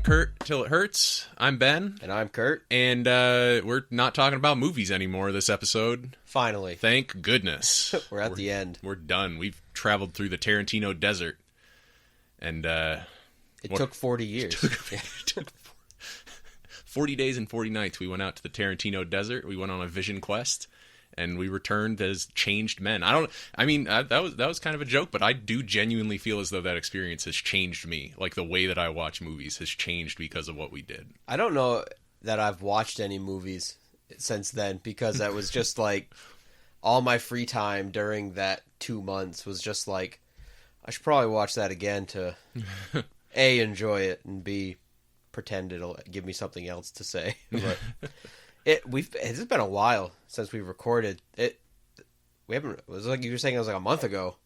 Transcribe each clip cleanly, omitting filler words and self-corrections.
Curt till it hurts. I'm Ben. And I'm Curt. And we're not talking about movies anymore this episode. Finally. Thank goodness. We're at the end. We're done. We've traveled through the Tarantino desert. And it took 40 years. It took 40 days and 40 nights. We went out to the Tarantino desert. We went on a vision quest. And we returned as changed men. That was kind of a joke, but I do genuinely feel as though that experience has changed me. Like, the way that I watch movies has changed because of what we did. I don't know that I've watched any movies since then, because that was just like, all my free time during that 2 months was just like, I should probably watch that again to A, enjoy it, and B, pretend it'll give me something else to say. But it's been a while since we recorded it. It was like you were saying, it was like a month ago.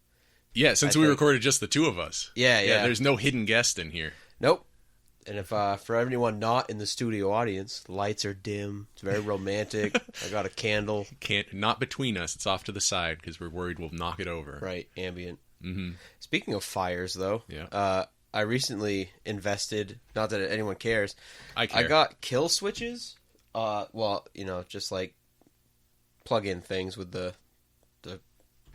Yeah, since we recorded just the two of us. Yeah. There's no hidden guest in here. Nope. And if for anyone not in the studio audience, the lights are dim. It's very romantic. I got a candle. Not between us. It's off to the side because we're worried we'll knock it over. Right, ambient. Mm-hmm. Speaking of fires, though, I recently invested. Not that anyone cares. I care. I got kill switches. Just like plug-in things with the.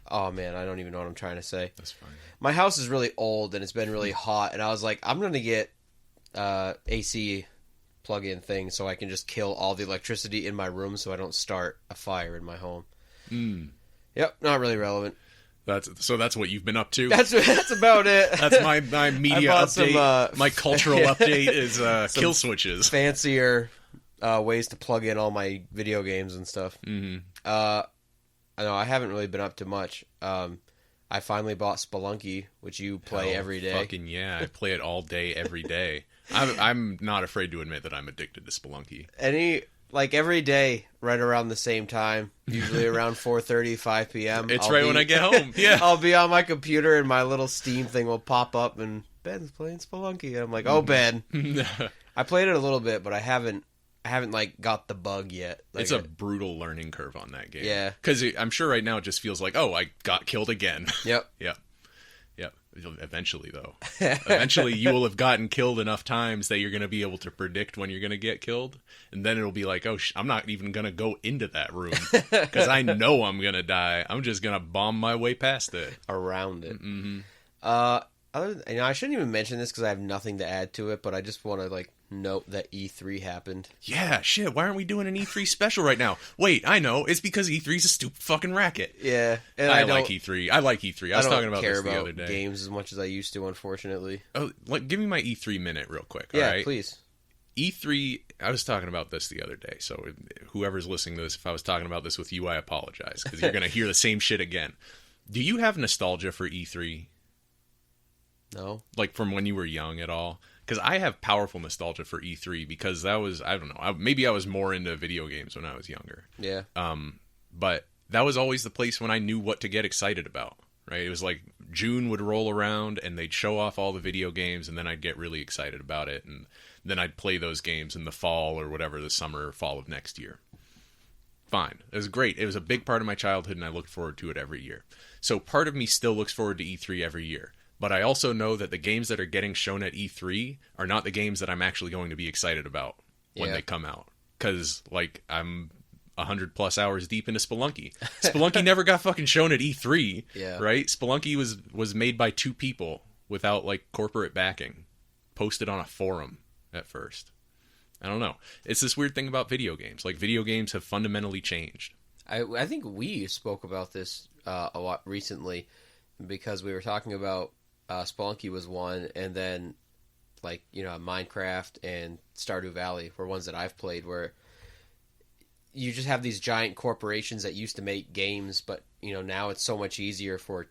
Oh man, I don't even know what I'm trying to say. That's fine. My house is really old and it's been really hot, and I was like, I'm gonna get AC plug-in thing so I can just kill all the electricity in my room so I don't start a fire in my home. Yep, not really relevant. That's what you've been up to. That's about it. That's my media update. My cultural update is kill switches. Fancier ways to plug in all my video games and stuff. Mm-hmm. I haven't really been up to much. I finally bought Spelunky, which you play every day. Fucking yeah, I play it all day, every day. I'm not afraid to admit that I'm addicted to Spelunky. Every day, right around the same time, usually around 4:30, 5 p.m. It's when I get home. Yeah, I'll be on my computer and my little Steam thing will pop up and Ben's playing Spelunky. And I'm like, oh, Ben. I played it a little bit, but I haven't got the bug yet. It's a brutal learning curve on that game. Yeah. Because I'm sure right now it just feels like, oh, I got killed again. Yep. Yep. Eventually, though. Eventually, you will have gotten killed enough times that you're going to be able to predict when you're going to get killed. And then it'll be like, oh, I'm not even going to go into that room because I know I'm going to die. I'm just going to bomb my way past it. Around it. Mm-hmm. I shouldn't even mention this because I have nothing to add to it, but I just want to note that E3 happened. Yeah, shit. Why aren't we doing an E3 special right now? Wait, I know. It's because E3's a stupid fucking racket. Yeah, and I like E3. I like E3. I was talking about this the other day. Games as much as I used to, unfortunately. Oh, give me my E3 minute real quick. Yeah, all right? Please. E3. I was talking about this the other day, so whoever's listening to this, if I was talking about this with you, I apologize because you're going to hear the same shit again. Do you have nostalgia for E3? No. Like from when you were young at all? Because I have powerful nostalgia for E3 because that was, I don't know, maybe I was more into video games when I was younger. Yeah. But that was always the place when I knew what to get excited about, right? It was like June would roll around and they'd show off all the video games and then I'd get really excited about it. And then I'd play those games in the fall or whatever, the summer or fall of next year. Fine. It was great. It was a big part of my childhood and I looked forward to it every year. So part of me still looks forward to E3 every year. But I also know that the games that are getting shown at E3 are not the games that I'm actually going to be excited about when they come out. Because, I'm 100+ hours deep into Spelunky. Spelunky never got fucking shown at E3, right? Spelunky was made by two people without, corporate backing. Posted on a forum at first. I don't know. It's this weird thing about video games. Video games have fundamentally changed. I think we spoke about this a lot recently because we were talking about Spelunky was one, and then Minecraft and Stardew Valley were ones that I've played where you just have these giant corporations that used to make games, but now it's so much easier for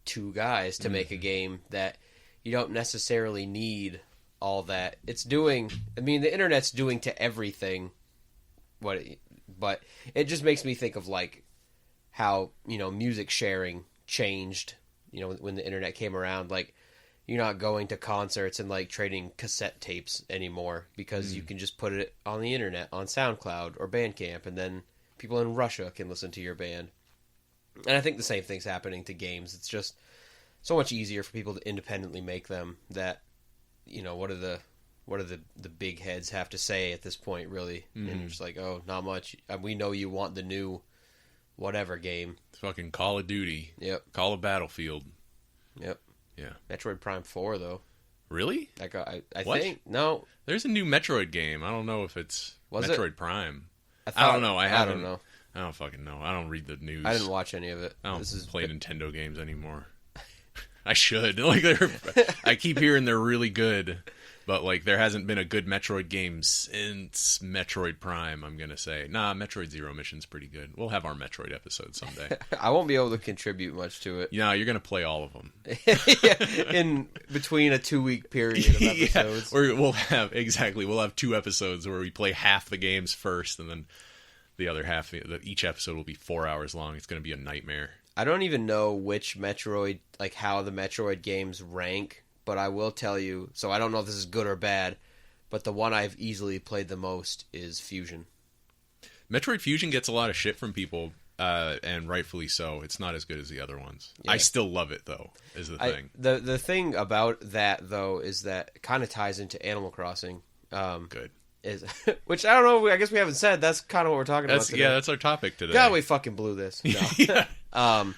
two guys to make a game that you don't necessarily need all that. It's doing, the internet's doing to everything but it just makes me think of how music sharing changed when the internet came around. You're not going to concerts and trading cassette tapes anymore because you can just put it on the internet on SoundCloud or Bandcamp, and then people in Russia can listen to your band. And I think the same thing's happening to games. It's just so much easier for people to independently make them that what are the what do the big heads have to say at this point, really? Mm-hmm. And it's like, oh, not much. We know you want the new whatever game. Fucking Call of Duty. Yep. Call of Battlefield. Yep. Yeah. Metroid Prime 4, though. Really? I What? think no. There's a new Metroid game. I don't know if it's Metroid Prime. I don't know. I don't know. I don't fucking know. I don't read the news. I didn't watch any of it. I don't play Nintendo games anymore. I should. Like, I keep hearing they're really good, but like there hasn't been a good Metroid game since Metroid Prime. I'm gonna say, Metroid Zero Mission's pretty good. We'll have our Metroid episode someday. I won't be able to contribute much to it. Yeah, you're gonna play all of them. In between a 2-week period of episodes. Yeah, we'll have 2 episodes where we play half the games first, and then the other half. Each episode will be 4 hours long. It's gonna be a nightmare. I don't even know which Metroid, like how the Metroid games rank, but I will tell you, so I don't know if this is good or bad, but the one I've easily played the most is Fusion. Metroid Fusion gets a lot of shit from people, and rightfully so. It's not as good as the other ones. Yeah. I still love it, though, is the thing. The thing about that, though, is that it kind of ties into Animal Crossing. Good. Which, I don't know, I guess we haven't said. That's kind of what we're talking about today. Yeah, that's our topic today. God, we fucking blew this. No. Yeah.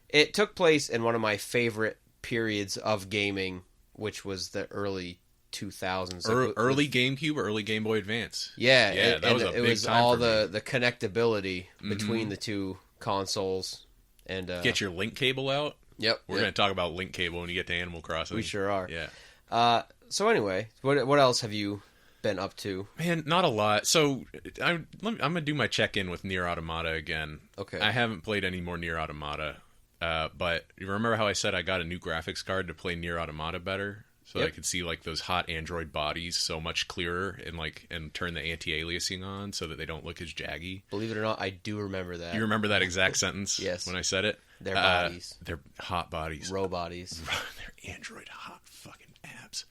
It took place in one of my favorite periods of gaming, which was the early 2000s. Early GameCube, early Game Boy Advance. Yeah, that was a big time. It was all the connectability between the two consoles. And get your link cable out. Yep. We're going to talk about link cable when you get to Animal Crossing. We sure are. Yeah. So anyway, what else have you been up to? Man, not a lot. So I'm going to do my check-in with Nier Automata again. Okay. I haven't played any more Nier Automata, but you remember how I said I got a new graphics card to play Nier Automata better? So I could see like those hot Android bodies so much clearer and turn the anti-aliasing on so that they don't look as jaggy. Believe it or not, I do remember that. You remember that exact sentence? Yes. When I said it? Their bodies. They're hot bodies. Bodies. They're Android hot fucking abs.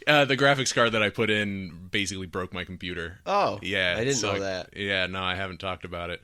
The graphics card that I put in basically broke my computer. Oh, yeah, I didn't know that. Yeah, no, I haven't talked about it.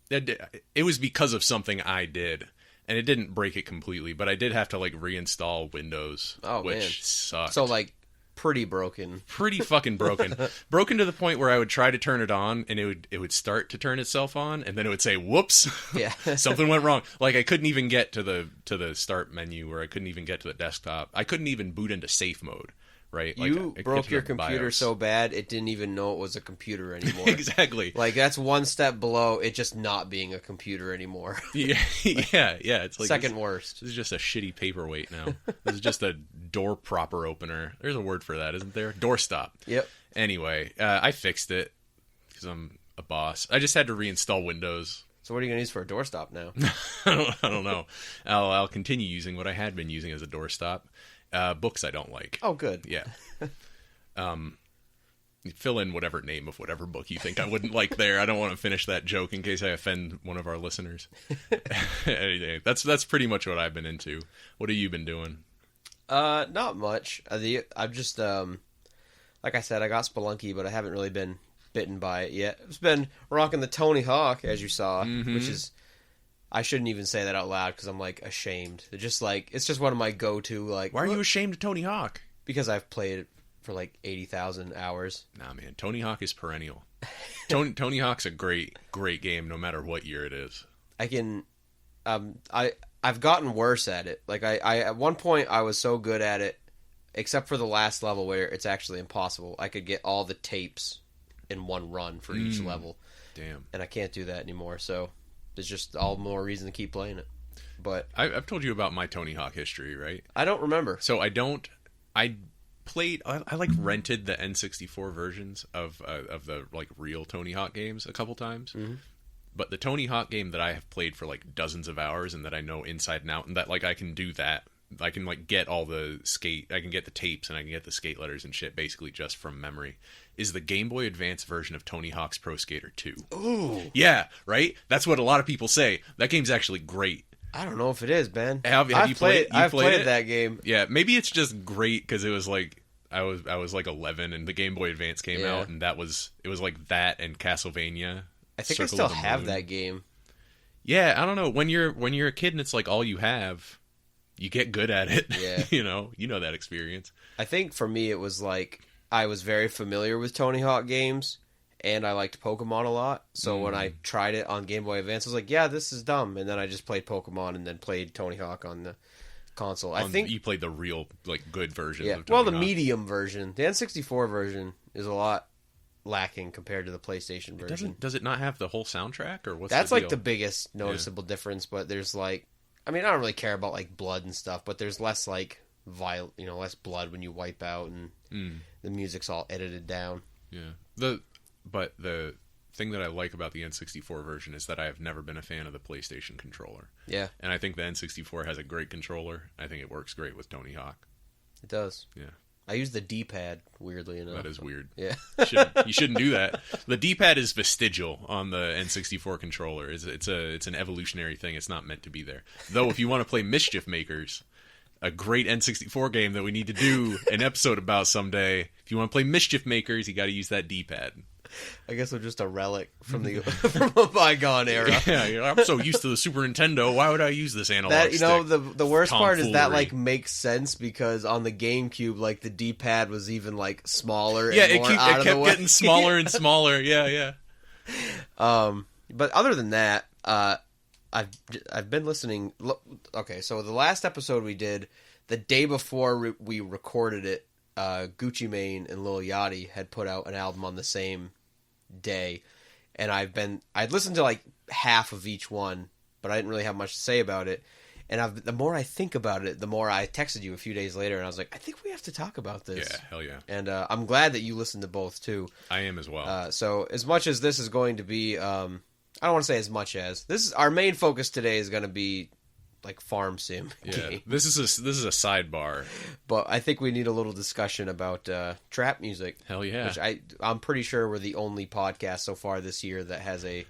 It was because of something I did, and it didn't break it completely, but I did have to like reinstall Windows, which sucked. So like pretty broken. Pretty fucking broken. Broken to the point where I would try to turn it on, and it would start to turn itself on, and then it would say, "Whoops, yeah, something went wrong." Like I couldn't even get to the start menu, or I couldn't even get to the desktop. I couldn't even boot into safe mode. Right? Like, you broke your computer BIOS so bad it didn't even know it was a computer anymore. Exactly. Like that's one step below it just not being a computer anymore. Yeah. It's like second worst. This is just a shitty paperweight now. This is just a door proper opener. There's a word for that, isn't there? Doorstop. Yep. Anyway, I fixed it because I'm a boss. I just had to reinstall Windows. So what are you going to use for a doorstop now? I don't know. I'll continue using what I had been using as a doorstop. Books I don't like. Oh, good. Yeah. Fill in whatever name of whatever book you think I wouldn't like there. I don't want to finish that joke in case I offend one of our listeners. Anyway, that's pretty much what I've been into. What have you been doing? Not much. I've just, like I said, I got Spelunky, but I haven't really been bitten by it yet. I've been rocking the Tony Hawk, as you saw, which is... I shouldn't even say that out loud because I'm like ashamed. It's just one of my go-to like. Why are you ashamed of Tony Hawk? Because I've played it for like 80,000 hours. Nah, man, Tony Hawk is perennial. Tony Hawk's a great game, no matter what year it is. I can, I've gotten worse at it. Like I at one point I was so good at it, except for the last level where it's actually impossible. I could get all the tapes in one run for each level. Damn. And I can't do that anymore. So. There's just all more reason to keep playing it. But I've told you about my Tony Hawk history, right? I don't remember. So I like rented the N64 versions of the like real Tony Hawk games a couple times. Mm-hmm. But the Tony Hawk game that I have played for like dozens of hours and that I know inside and out and that like I can do that. I can like get all the I can get the tapes and I can get the skate letters and shit basically just from memory. Is the Game Boy Advance version of Tony Hawk's Pro Skater 2. Ooh. Yeah, right? That's what a lot of people say. That game's actually great. I don't know if it is, Ben. Have you played it? I've played that game. Yeah, maybe it's just great because it was like I was like 11 and the Game Boy Advance came out and it was like that and Castlevania. I think I still have that game. Yeah, I don't know. When you're a kid and it's like all you have, you get good at it. Yeah. You know that experience. I think for me it was like I was very familiar with Tony Hawk games, and I liked Pokemon a lot. So when I tried it on Game Boy Advance, I was like, yeah, this is dumb. And then I just played Pokemon and then played Tony Hawk on the console. I think you played the real, like, good version of Tony well, the Hawk. medium version. The N64 version is a lot lacking compared to the PlayStation version. Does it not have the whole soundtrack, or what's That's the deal? like the biggest noticeable difference, but there's like, I mean, I don't really care about like blood and stuff, but there's less like less blood when you wipe out, and the music's all edited down. Yeah. But the thing that I like about the N64 version is that I have never been a fan of the PlayStation controller. Yeah. And I think the N64 has a great controller. I think it works great with Tony Hawk. It does. Yeah. I use the D-pad, weirdly enough. That is weird. Yeah. You shouldn't do that. The D-pad is vestigial on the N64 controller. It's an evolutionary thing. It's not meant to be there. Though if you want to play Mischief Makers, a great N64 game that we need to do an episode about someday, if you want to play Mischief Makers, you got to use that D-pad. I guess I'm just a relic from the from a bygone era. Yeah, I'm so used to the Super Nintendo. Why would I use this analog stick? The worst part is that Tomfoolery. like makes sense because on the GameCube, like the D-pad was even like smaller. Yeah, and more it out of kept the way. getting smaller and smaller. Yeah. But other than that, I've been listening. Okay, so the last episode we did, the day before we recorded it, Gucci Mane and Lil Yachty had put out an album on the same day, and I'd listened to like half of each one, but I didn't really have much to say about it. And the more I think about it, the more I texted you a few days later, and I was like, I think we have to talk about this. Yeah, hell yeah. And I'm glad that you listened to both too. I am as well. So as much as this is going to be, I don't want to say as much as this is our main focus today is going to be like farm sim game. This is a sidebar. But I think we need a little discussion about trap music. Hell yeah. Which I'm pretty sure we're the only podcast so far this year that has a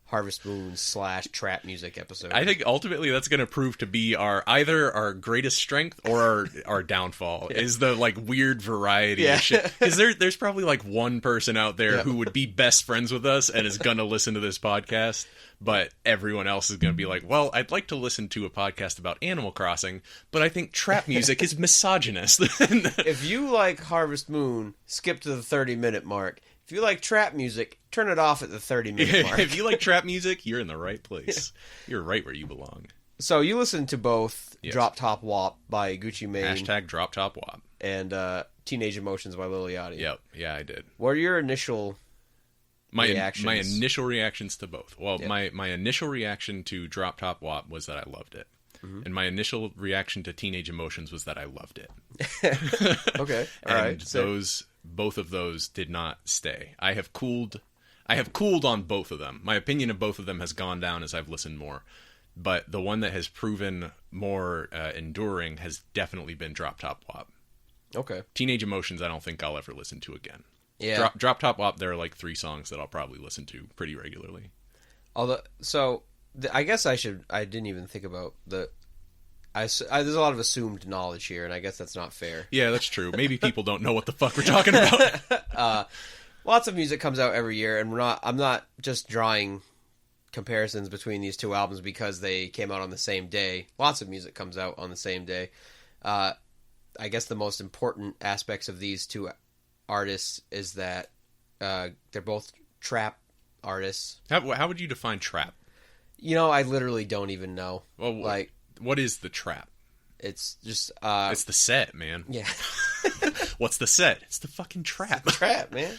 Harvest Moon / trap music episode. I think ultimately that's going to prove to be either our greatest strength or our downfall is the like weird variety of shit. Because there's probably like one person out there who would be best friends with us and is going to listen to this podcast, but everyone else is going to be like, well, I'd like to listen to a podcast about Animal Crossing, but I think trap music is misogynist. If you like Harvest Moon, skip to the 30-minute mark. If you like trap music, turn it off at the 30-minute mark. If you like trap music, you're in the right place. You're right where you belong. So you listened to both DropTopWop by Gucci Mane. #DropTopWop. And Teenage Emotions by Lil Yachty. Yep. Yeah, I did. What are your initial reactions? My initial reactions to both. Well, my initial reaction to DropTopWop was that I loved it. Mm-hmm. And my initial reaction to Teenage Emotions was that I loved it. Okay. All right. Both of those did not stay. I have cooled on both of them. My opinion of both of them has gone down as I've listened more. But the one that has proven more enduring has definitely been DropTopWop. Okay. Teenage Emotions, I don't think I'll ever listen to again. Yeah. DropTopWop, there are like 3 songs that I'll probably listen to pretty regularly. I guess I didn't even think about there's a lot of assumed knowledge here, and I guess that's not fair. Yeah, that's true. Maybe people don't know what the fuck we're talking about. Lots of music comes out every year, and I'm not just drawing comparisons between these two albums because they came out on the same day. Lots of music comes out on the same day. I guess the most important aspects of these two artists is that they're both trap artists. How would you define trap? I literally don't even know. Well, what is the trap? It's just it's the set, man. Yeah. What's the set? It's the fucking trap. It's the trap, man.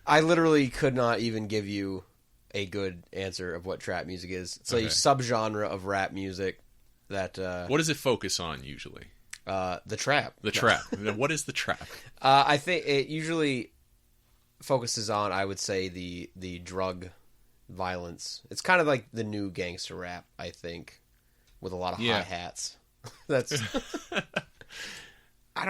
I literally could not even give you a good answer of what trap music is. It's a subgenre of rap music that what does it focus on usually? The trap. The trap. What is the trap? I think it usually focuses on, I would say, the drug violence. It's kind of like the new gangster rap, I think, with a lot of hi-hats. That's I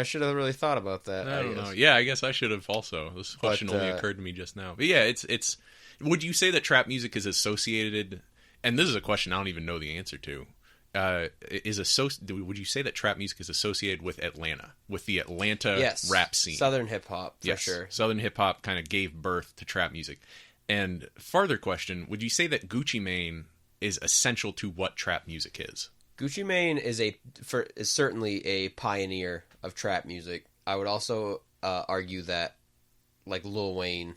should have really thought about that. I don't know. Yeah, I guess I should have also. This question only occurred to me just now. But yeah, it's would you say that trap music is associated, and this is a question I don't even know the answer to, would you say that trap music is associated with Atlanta, with the Atlanta rap scene? Southern hip-hop, for sure. Southern hip-hop kind of gave birth to trap music. And farther question, would you say that Gucci Mane is essential to what trap music is? Gucci Mane is certainly a pioneer of trap music. I would also argue that like Lil Wayne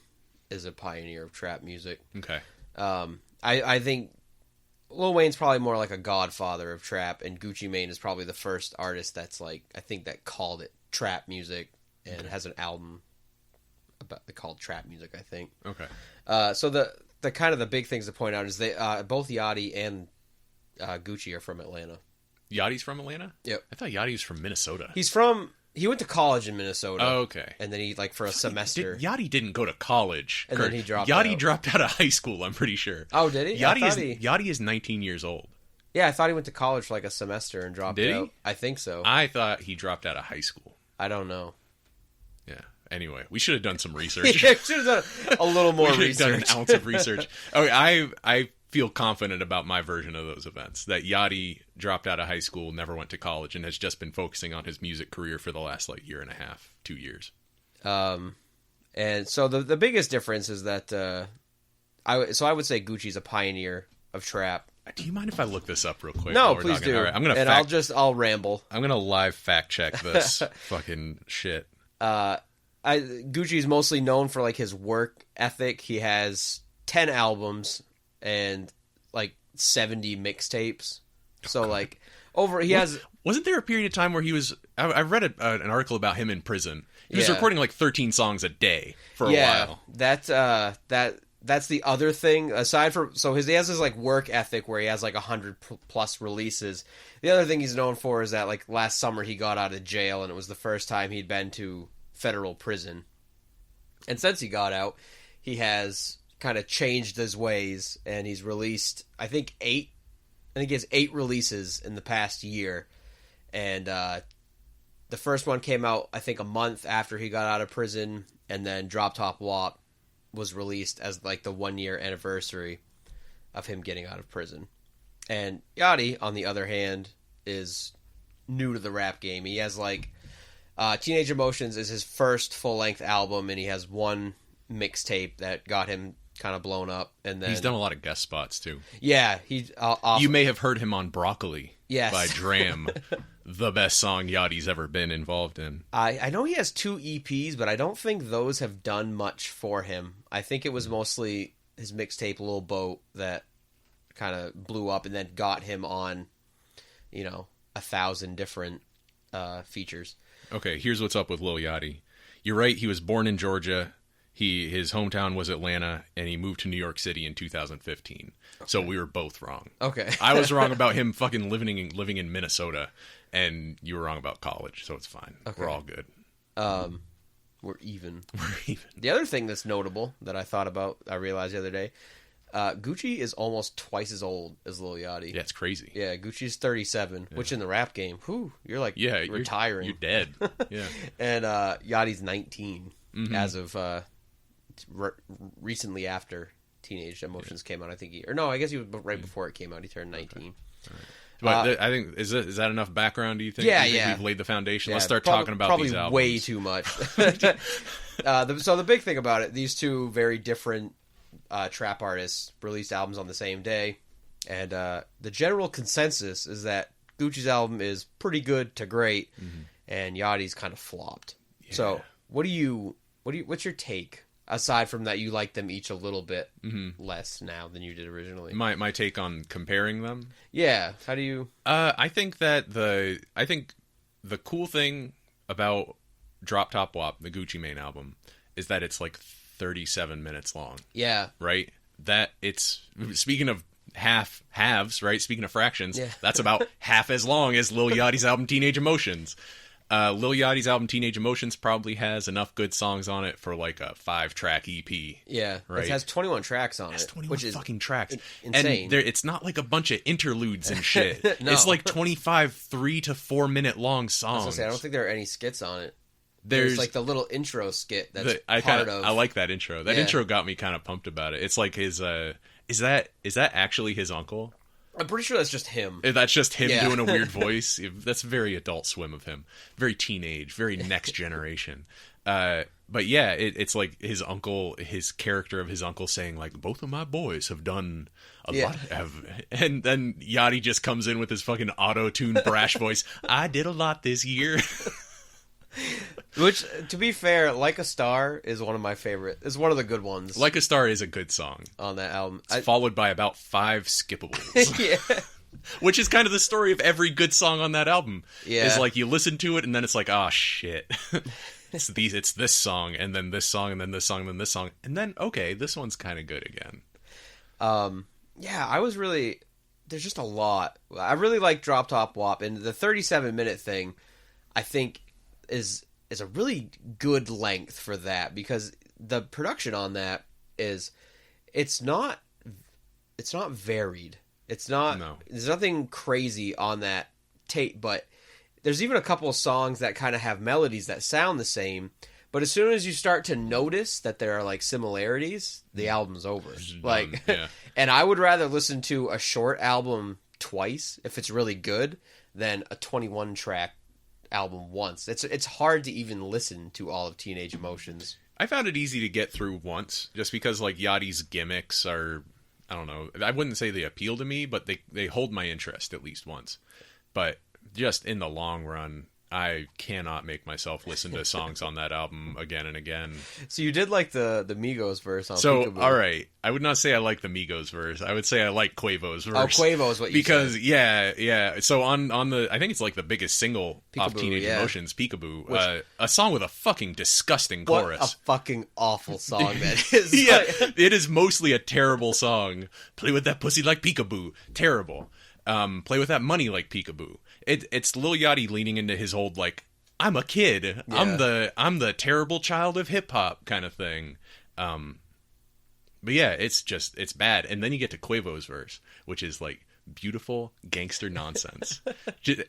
is a pioneer of trap music. Okay. I think Lil Wayne's probably more like a godfather of trap, and Gucci Mane is probably the first artist that's like, I think, that called it trap music and has an album called Trap Music, I think. Okay. So the kind of the big things to point out is they both Yachty and Gucci are from Atlanta. Yachty's from Atlanta? Yep. I thought Yachty was from Minnesota. He went to college in Minnesota. Oh, okay. And then he, like, for a semester. Yachty didn't go to college. And then he dropped Yachty out. dropped out of high school, I'm pretty sure. Oh, did he? Yachty is 19 years old. Yeah, I thought he went to college for like a semester and dropped out. Did he? I think so. I thought he dropped out of high school. I don't know. Yeah. Anyway, we should have done some research. Yeah, should have done a little more we research. Done an ounce of research. Okay, I feel confident about my version of those events. That Yachty dropped out of high school, never went to college, and has just been focusing on his music career for the last like year and a half, 2 years. And so the biggest difference is that I would say Gucci's a pioneer of trap. Do you mind if I look this up real quick? No, please do. All right, I'll ramble. I'm gonna live fact check this fucking shit. Gucci's mostly known for like his work ethic. He has 10 albums and like 70 mixtapes. So like Wasn't there a period of time where he was? I read an article about him in prison. He was recording like 13 songs a day for a while. That's the other thing. Aside from he has his like work ethic where he has like 100 plus releases. The other thing he's known for is that like last summer he got out of jail and it was the first time he'd been to federal prison. And since he got out, he has kind of changed his ways and he's released I think he has 8 releases in the past year. And the first one came out I think a month after he got out of prison, and then DropTopWop was released as like the 1 year anniversary of him getting out of prison. And Yachty, on the other hand, is new to the rap game. He has like Teenage Emotions is his first full-length album, and he has one mixtape that got him kind of blown up. And then he's done a lot of guest spots too. Yeah, you may have heard him on Broccoli by Dram, the best song Yachty's ever been involved in. I know he has 2 EPs, but I don't think those have done much for him. I think it was mostly his mixtape Lil Boat that kind of blew up and then got him on, 1,000 different features. Okay, here's what's up with Lil Yachty. You're right, he was born in Georgia. His hometown was Atlanta, and he moved to New York City in 2015. Okay. So we were both wrong. Okay. I was wrong about him fucking living in Minnesota, and you were wrong about college, so it's fine. Okay. We're all good. We're even. We're even. The other thing that's notable that I realized the other day, Gucci is almost twice as old as Lil Yachty. Yeah, it's crazy. Yeah, Gucci's 37, which in the rap game, you're like retiring. You're dead. Yeah. And Yachty's 19 as of recently after Teenage Emotions came out. I think I guess he was right before it came out. He turned 19. Okay. But I think is that enough background? Do you think? Yeah, we've laid the foundation. Let's start talking about these albums. Way too much. So the big thing about it, these two very different trap artists released albums on the same day, and the general consensus is that Gucci's album is pretty good to great, and Yachty's kind of flopped. Yeah. So what's your take? Aside from that, you like them each a little bit less now than you did originally. My take on comparing them? Yeah. How do you... I think the cool thing about DropTopWop, the Gucci Mane album, is that it's like 37 minutes long. Yeah. Right? That it's... Speaking of halves, right? Speaking of fractions, that's about half as long as Lil Yachty's album Teenage Emotions. Lil Yachty's album Teenage Emotions probably has enough good songs on it for like a 5-track EP. Yeah, right. It has 21 tracks on it, 21 fucking tracks. Insane. And it's not like a bunch of interludes and shit. No. It's like 25 3 to 4 minute long songs. I don't think there are any skits on it. There's like the little intro skit that's I like that intro. That intro got me kind of pumped about it. It's like his is that actually his uncle? I'm pretty sure that's just him. That's just him doing a weird voice. That's very Adult Swim of him. Very teenage, very next generation. But yeah, it's like his character of his uncle saying like, both of my boys have done a lot and then Yachty just comes in with his fucking auto-tuned brash voice. I did a lot this year. Which, to be fair, Like a Star is one of my favorite. It's one of the good ones. Like a Star is a good song on that album. It's followed by about 5 skippables. Yeah. Which is kind of the story of every good song on that album. Yeah. Is like you listen to it and then it's like, oh shit. It's this song and then this song and then this song and then this song. And then, okay, this one's kind of good again. Yeah, there's just a lot. I really like DropTopWop, and the 37-minute thing, I think, is a really good length for that, because the production on that it's not varied. There's nothing crazy on that tape, but there's even a couple of songs that kind of have melodies that sound the same. But as soon as you start to notice that there are like similarities, the album's over. Like, yeah. And I would rather listen to a short album twice if it's really good than a 21-track album once. It's hard to even listen to all of Teenage Emotions. I found it easy to get through once, just because like Yachty's gimmicks are, I don't know, I wouldn't say they appeal to me, but they hold my interest at least once. But just in the long run, I cannot make myself listen to songs on that album again and again. So you did like the Migos verse on Peekaboo. All right. I would not say I like the Migos verse. I would say I like Quavo's verse. Oh, Quavo is what you said. Because, yeah. So on the, I think it's like the biggest single off Teenage Emotions, Peekaboo, a song with a fucking disgusting chorus. What a fucking awful song that is. Yeah, it is mostly a terrible song. Play with that pussy like Peekaboo. Terrible. Play with that money like Peekaboo. It's Lil Yachty leaning into his old like, I'm a kid. Yeah. I'm the terrible child of hip hop kind of thing. But yeah, it's bad. And then you get to Quavo's verse, which is like beautiful gangster nonsense.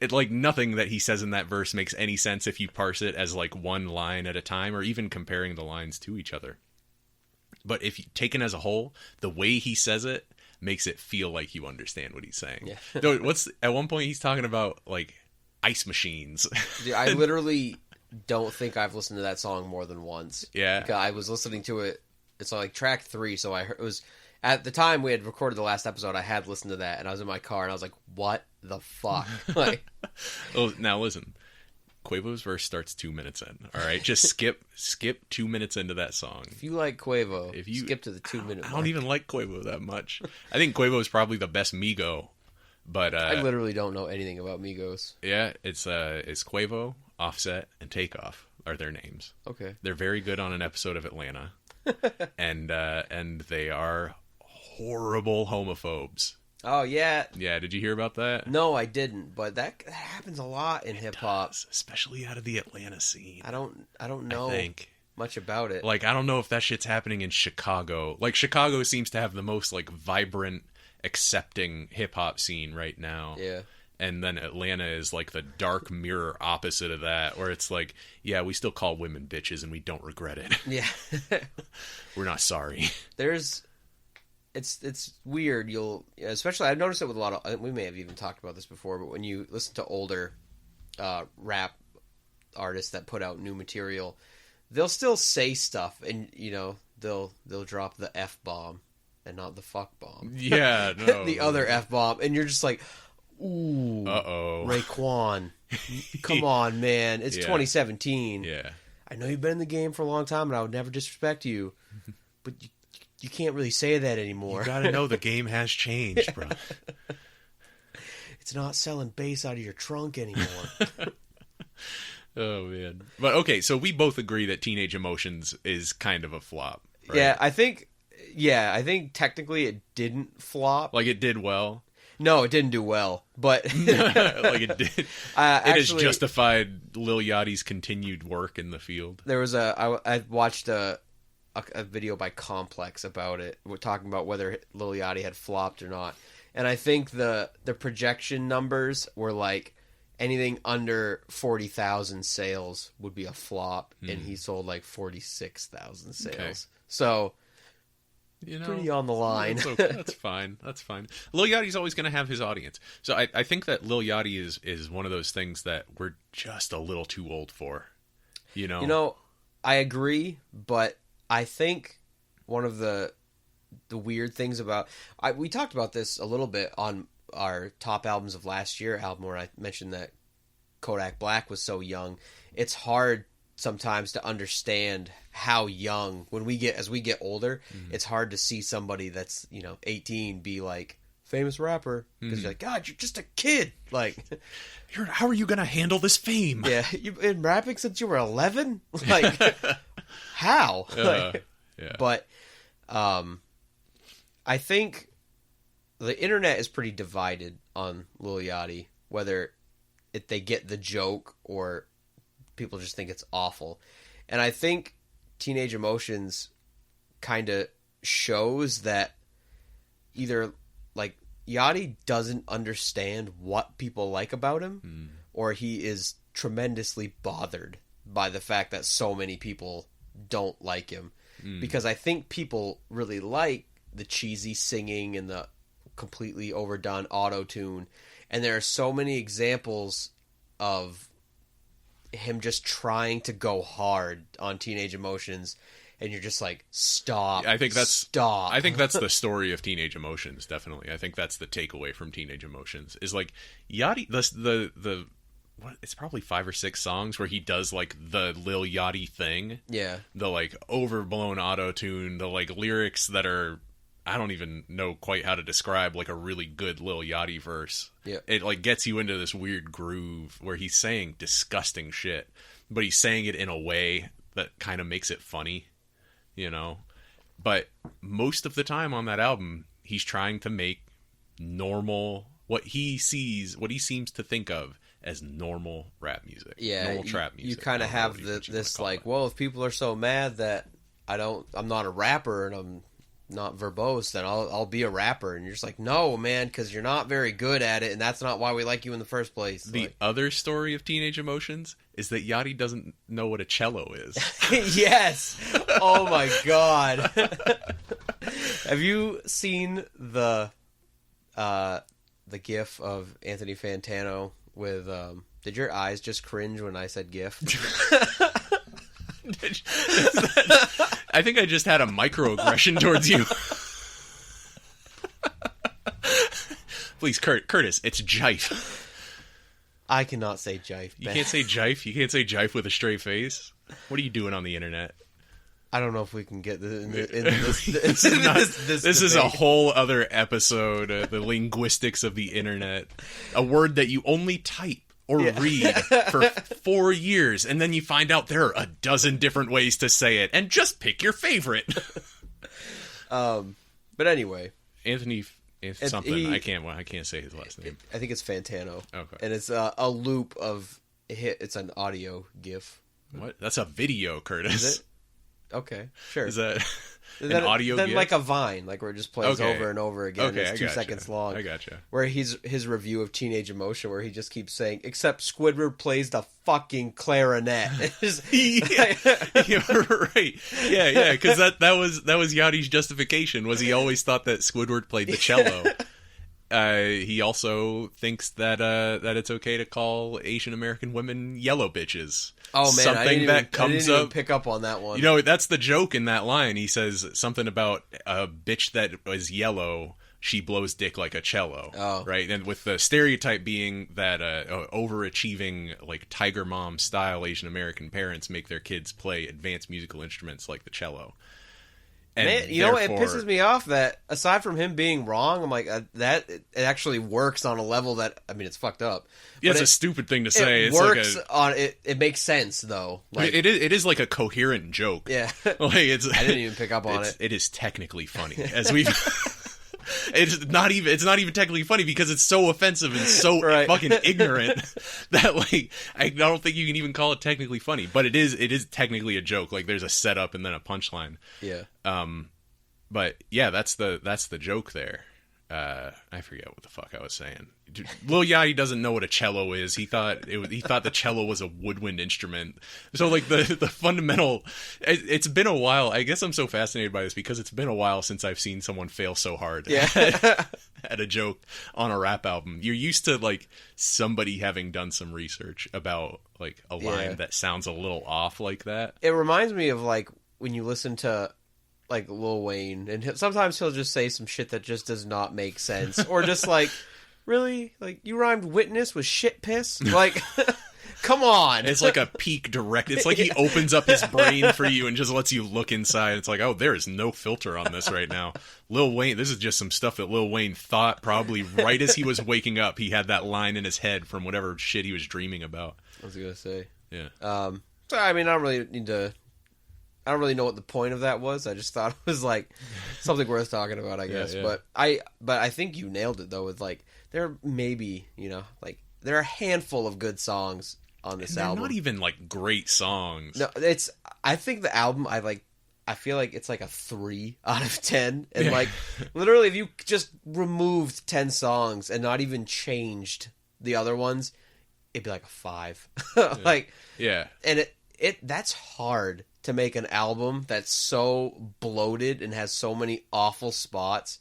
Like nothing that he says in that verse makes any sense if you parse it as like one line at a time, or even comparing the lines to each other. But if you taken as a whole, the way he says it makes it feel like you understand what he's saying. Yeah. No, at one point he's talking about like ice machines. Dude, I literally don't think I've listened to that song more than once. Yeah, because I was listening to it. It's like track 3, so I heard, it was at the time we had recorded the last episode. I had listened to that, and I was in my car, and I was like, "What the fuck?" Like, oh, now listen. Quavo's verse starts 2 minutes in. All right, just skip 2 minutes into that song. If you like Quavo, skip to the 2-minute mark. I don't even like Quavo that much. I think Quavo is probably the best Migo, but I literally don't know anything about Migos. Yeah, it's Quavo, Offset, and Takeoff are their names. Okay, they're very good on an episode of Atlanta, and they are horrible homophobes. Oh, yeah. Yeah, did you hear about that? No, I didn't, but that happens a lot in hip-hop. Especially out of the Atlanta scene. I don't know much about it. Like, I don't know if that shit's happening in Chicago. Like, Chicago seems to have the most, like, vibrant, accepting hip-hop scene right now. Yeah. And then Atlanta is, like, the dark mirror opposite of that, where it's like, yeah, we still call women bitches and we don't regret it. Yeah. We're not sorry. It's weird. Especially I've noticed it with a lot of. We may have even talked about this before, but when you listen to older rap artists that put out new material, they'll still say stuff, and they'll drop the F-bomb and not the fuck bomb. Yeah, no, the other F-bomb, and you're just like, ooh, Raekwon, come on, man, it's 2017. Yeah, I know you've been in the game for a long time, and I would never disrespect you, but you can't really say that anymore. You gotta know the game has changed, bro. It's not selling bass out of your trunk anymore. Oh, man. But, okay, so we both agree that Teenage Emotions is kind of a flop, right? Yeah, I think technically it didn't flop. Like, it did well? No, it didn't do well, but... like, it did. It has justified Lil Yachty's continued work in the field. There was I watched a video by Complex about it. We're talking about whether Lil Yachty had flopped or not. And I think the projection numbers were like anything under 40,000 sales would be a flop, and he sold like 46,000 sales. Okay. So You know, pretty on the line. That's okay. That's fine. That's fine. Lil Yachty's always going to have his audience. So I think that Lil Yachty is one of those things that we're just a little too old for. You know, I agree, but I think one of the weird things about we talked about this a little bit on our top albums of last year album, where I mentioned that Kodak Black was so young. It's hard sometimes to understand how young as we get older. It's hard to see somebody that's 18 be like famous rapper, because you're like, God, you're just a kid. Like, how are you gonna handle this fame? Yeah, you've been rapping since you were 11. Like, how? Yeah. But I think the internet is pretty divided on Lil Yachty, whether they get the joke or people just think it's awful. And I think Teenage Emotions kind of shows that either like Yachty doesn't understand what people like about him, or he is tremendously bothered by the fact that so many people don't like him. Because I think people really like the cheesy singing and the completely overdone auto-tune. And there are so many examples of him just trying to go hard on Teenage Emotions, and you're just like, stop. I think that's stop. I think that's the story of Teenage Emotions. Definitely, I think that's the takeaway from Teenage Emotions is like Yachty. The what? It's probably 5 or 6 songs where he does like the Lil Yachty thing. Yeah, the like overblown auto tune, the like lyrics that are, I don't even know quite how to describe like a really good Lil Yachty verse. Yeah. It like gets you into this weird groove where he's saying disgusting shit, but he's saying it in a way that kind of makes it funny, But most of the time on that album, he's trying to make normal, what he seems to think of as normal rap music. Yeah. Normal trap music. You kind of have this like, well, if people are so mad that I'm not a rapper and I'm not verbose, then I'll be a rapper. And you're just like, no, man, because you're not very good at it, and that's not why we like you in the first place. The other story of Teenage Emotions is that Yachty doesn't know what a cello is. Yes. Oh my God. Have you seen the GIF of Anthony Fantano with did your eyes just cringe when I said GIF? I think I just had a microaggression towards you. Please, Curtis, it's jife. I cannot say jife. You can't say jife? You can't say jife with a straight face? What are you doing on the internet? I don't know if we can get into this is a whole other episode, the linguistics of the internet. A word that you only type or read for 4 years, and then you find out there are a dozen different ways to say it, and just pick your favorite. But anyway, Anthony something. I can't say his last name. I think it's Fantano. Okay, and it's a loop of it's an audio GIF. What? That's a video, Curtis. Is it? Okay, sure. Is that an audio then GIF? Like a Vine, like where it just plays over and over again. Okay, it's 2 seconds long. I gotcha. Where his review of Teenage Emotion, where he just keeps saying, except Squidward plays the fucking clarinet. Yeah, right. Yeah, because that was Yachty's justification, was he always thought that Squidward played the cello. He also thinks that it's okay to call Asian American women yellow bitches. Oh man, I didn't even up. Pick up on that one. That's the joke in that line. He says something about a bitch that was yellow, she blows dick like a cello. Oh. Right? And with the stereotype being that overachieving, like Tiger Mom style Asian American parents make their kids play advanced musical instruments like the cello. And man, it pisses me off that aside from him being wrong, I'm like, that it actually works on a level that, I mean, it's fucked up. Yeah, it's a stupid thing to say. It works on it. It makes sense though. Like, it is like a coherent joke. Yeah, like I didn't even pick up on it. It is technically funny, as we've. It's not even technically funny because it's so offensive and so fucking ignorant that like I don't think you can even call it technically funny. But it is technically a joke. Like there's a setup and then a punchline. Yeah. But yeah, that's the joke there. I forget what the fuck I was saying. Lil Yachty doesn't know what a cello is. He thought the cello was a woodwind instrument. So like the fundamental, it's been a while. I guess I'm so fascinated by this because it's been a while since I've seen someone fail so hard at a joke on a rap album. You're used to like somebody having done some research about like a line that sounds a little off like that. It reminds me of like when you listen to like Lil Wayne, and sometimes he'll just say some shit that just does not make sense, or just like, really, like you rhymed witness with shit piss, like, come on. It's like a peek direct. It's like he opens up his brain for you and just lets you look inside. It's like, oh, there is no filter on this right now. Lil Wayne, this is just some stuff that Lil Wayne thought probably right as he was waking up. He had that line in his head from whatever shit he was dreaming about. I was gonna say, yeah. So I mean, I don't really know what the point of that was. I just thought it was like something worth talking about, I guess. Yeah. But I think you nailed it though. With like there maybe like there are a handful of good songs on this album. Not even like great songs. No, I think the album I feel like it's like a 3 out of 10, and like literally if you just removed 10 songs and not even changed the other ones, it'd be like a 5. Like and that's hard to make an album that's so bloated and has so many awful spots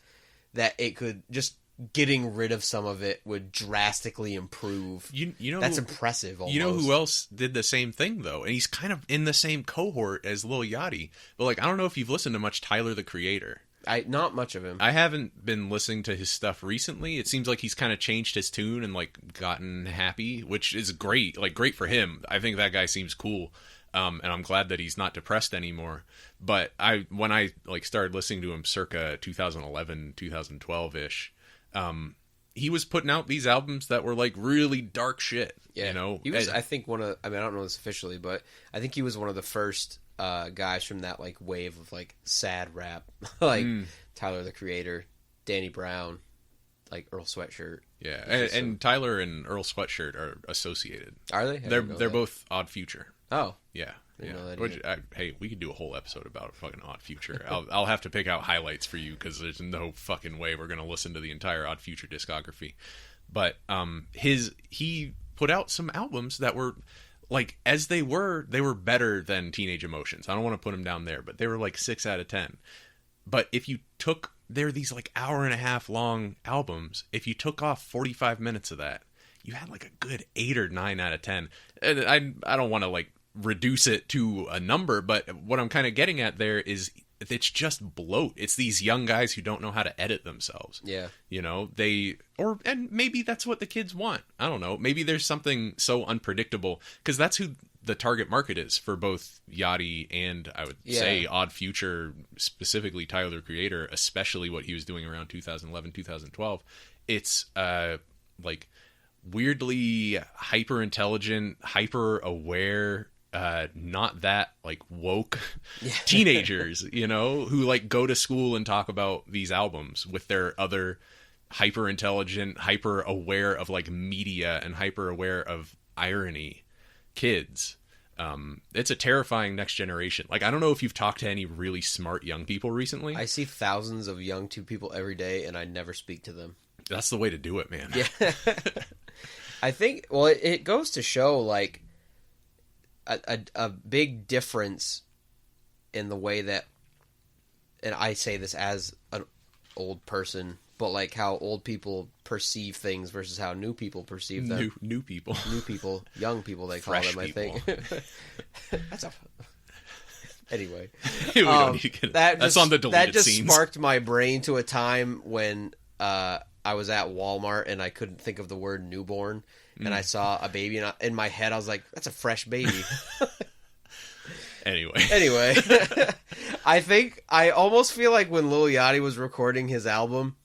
that it could just getting rid of some of it would drastically improve. You know that's impressive. Almost. You know who else did the same thing though, and he's kind of in the same cohort as Lil Yachty. But like, I don't know if you've listened to much Tyler the Creator. Not much of him. I haven't been listening to his stuff recently. It seems like he's kind of changed his tune and like gotten happy, which is great. Like great for him. I think that guy seems cool. And I'm glad that he's not depressed anymore. But when I like started listening to him circa 2011, 2012-ish, he was putting out these albums that were like really dark shit. Yeah. You know? He was, I think, I don't know this officially, but I think he was one of the first guys from that like wave of like sad rap. Like Tyler the Creator, Danny Brown, like Earl Sweatshirt. Yeah. And Tyler and Earl Sweatshirt are associated. Are they? They're both Odd Future. Oh. Yeah. Yeah. Hey, we could do a whole episode about a fucking Odd Future. I'll have to pick out highlights for you because there's no fucking way we're gonna listen to the entire Odd Future discography. But he put out some albums that were like they were better than Teenage Emotions. I don't want to put them down there, but they were like 6 out of 10. But if you they're these like hour and a half long albums. If you took off 45 minutes of that, you had like a good 8 or 9 out of 10. And I don't want to like reduce it to a number, but what I'm kind of getting at there is it's just bloat. It's these young guys who don't know how to edit themselves. Yeah. You know, and maybe that's what the kids want. I don't know. Maybe there's something so unpredictable because that's who the target market is for both Yachty and I would say Odd Future, specifically Tyler the Creator, especially what he was doing around 2011, 2012. It's like weirdly hyper intelligent, hyper aware, not that like woke teenagers, you know, who like go to school and talk about these albums with their other hyper intelligent, hyper aware of like media and hyper aware of irony kids. It's a terrifying next generation. Like, I don't know if you've talked to any really smart young people recently. I see thousands of young people every day and I never speak to them. That's the way to do it, man. Yeah. I think, well, it goes to show like a big difference in the way that, and I say this as an old person, but like how old people perceive things versus how new people perceive them. New people, young people they call fresh them. People. I think. That's a. Anyway, we don't need to get that's on the deleted scenes. That just sparked my brain to a time when I was at Walmart and I couldn't think of the word newborn. And I saw a baby, and in my head, I was like, that's a fresh baby. Anyway. I almost feel like when Lil Yachty was recording his album,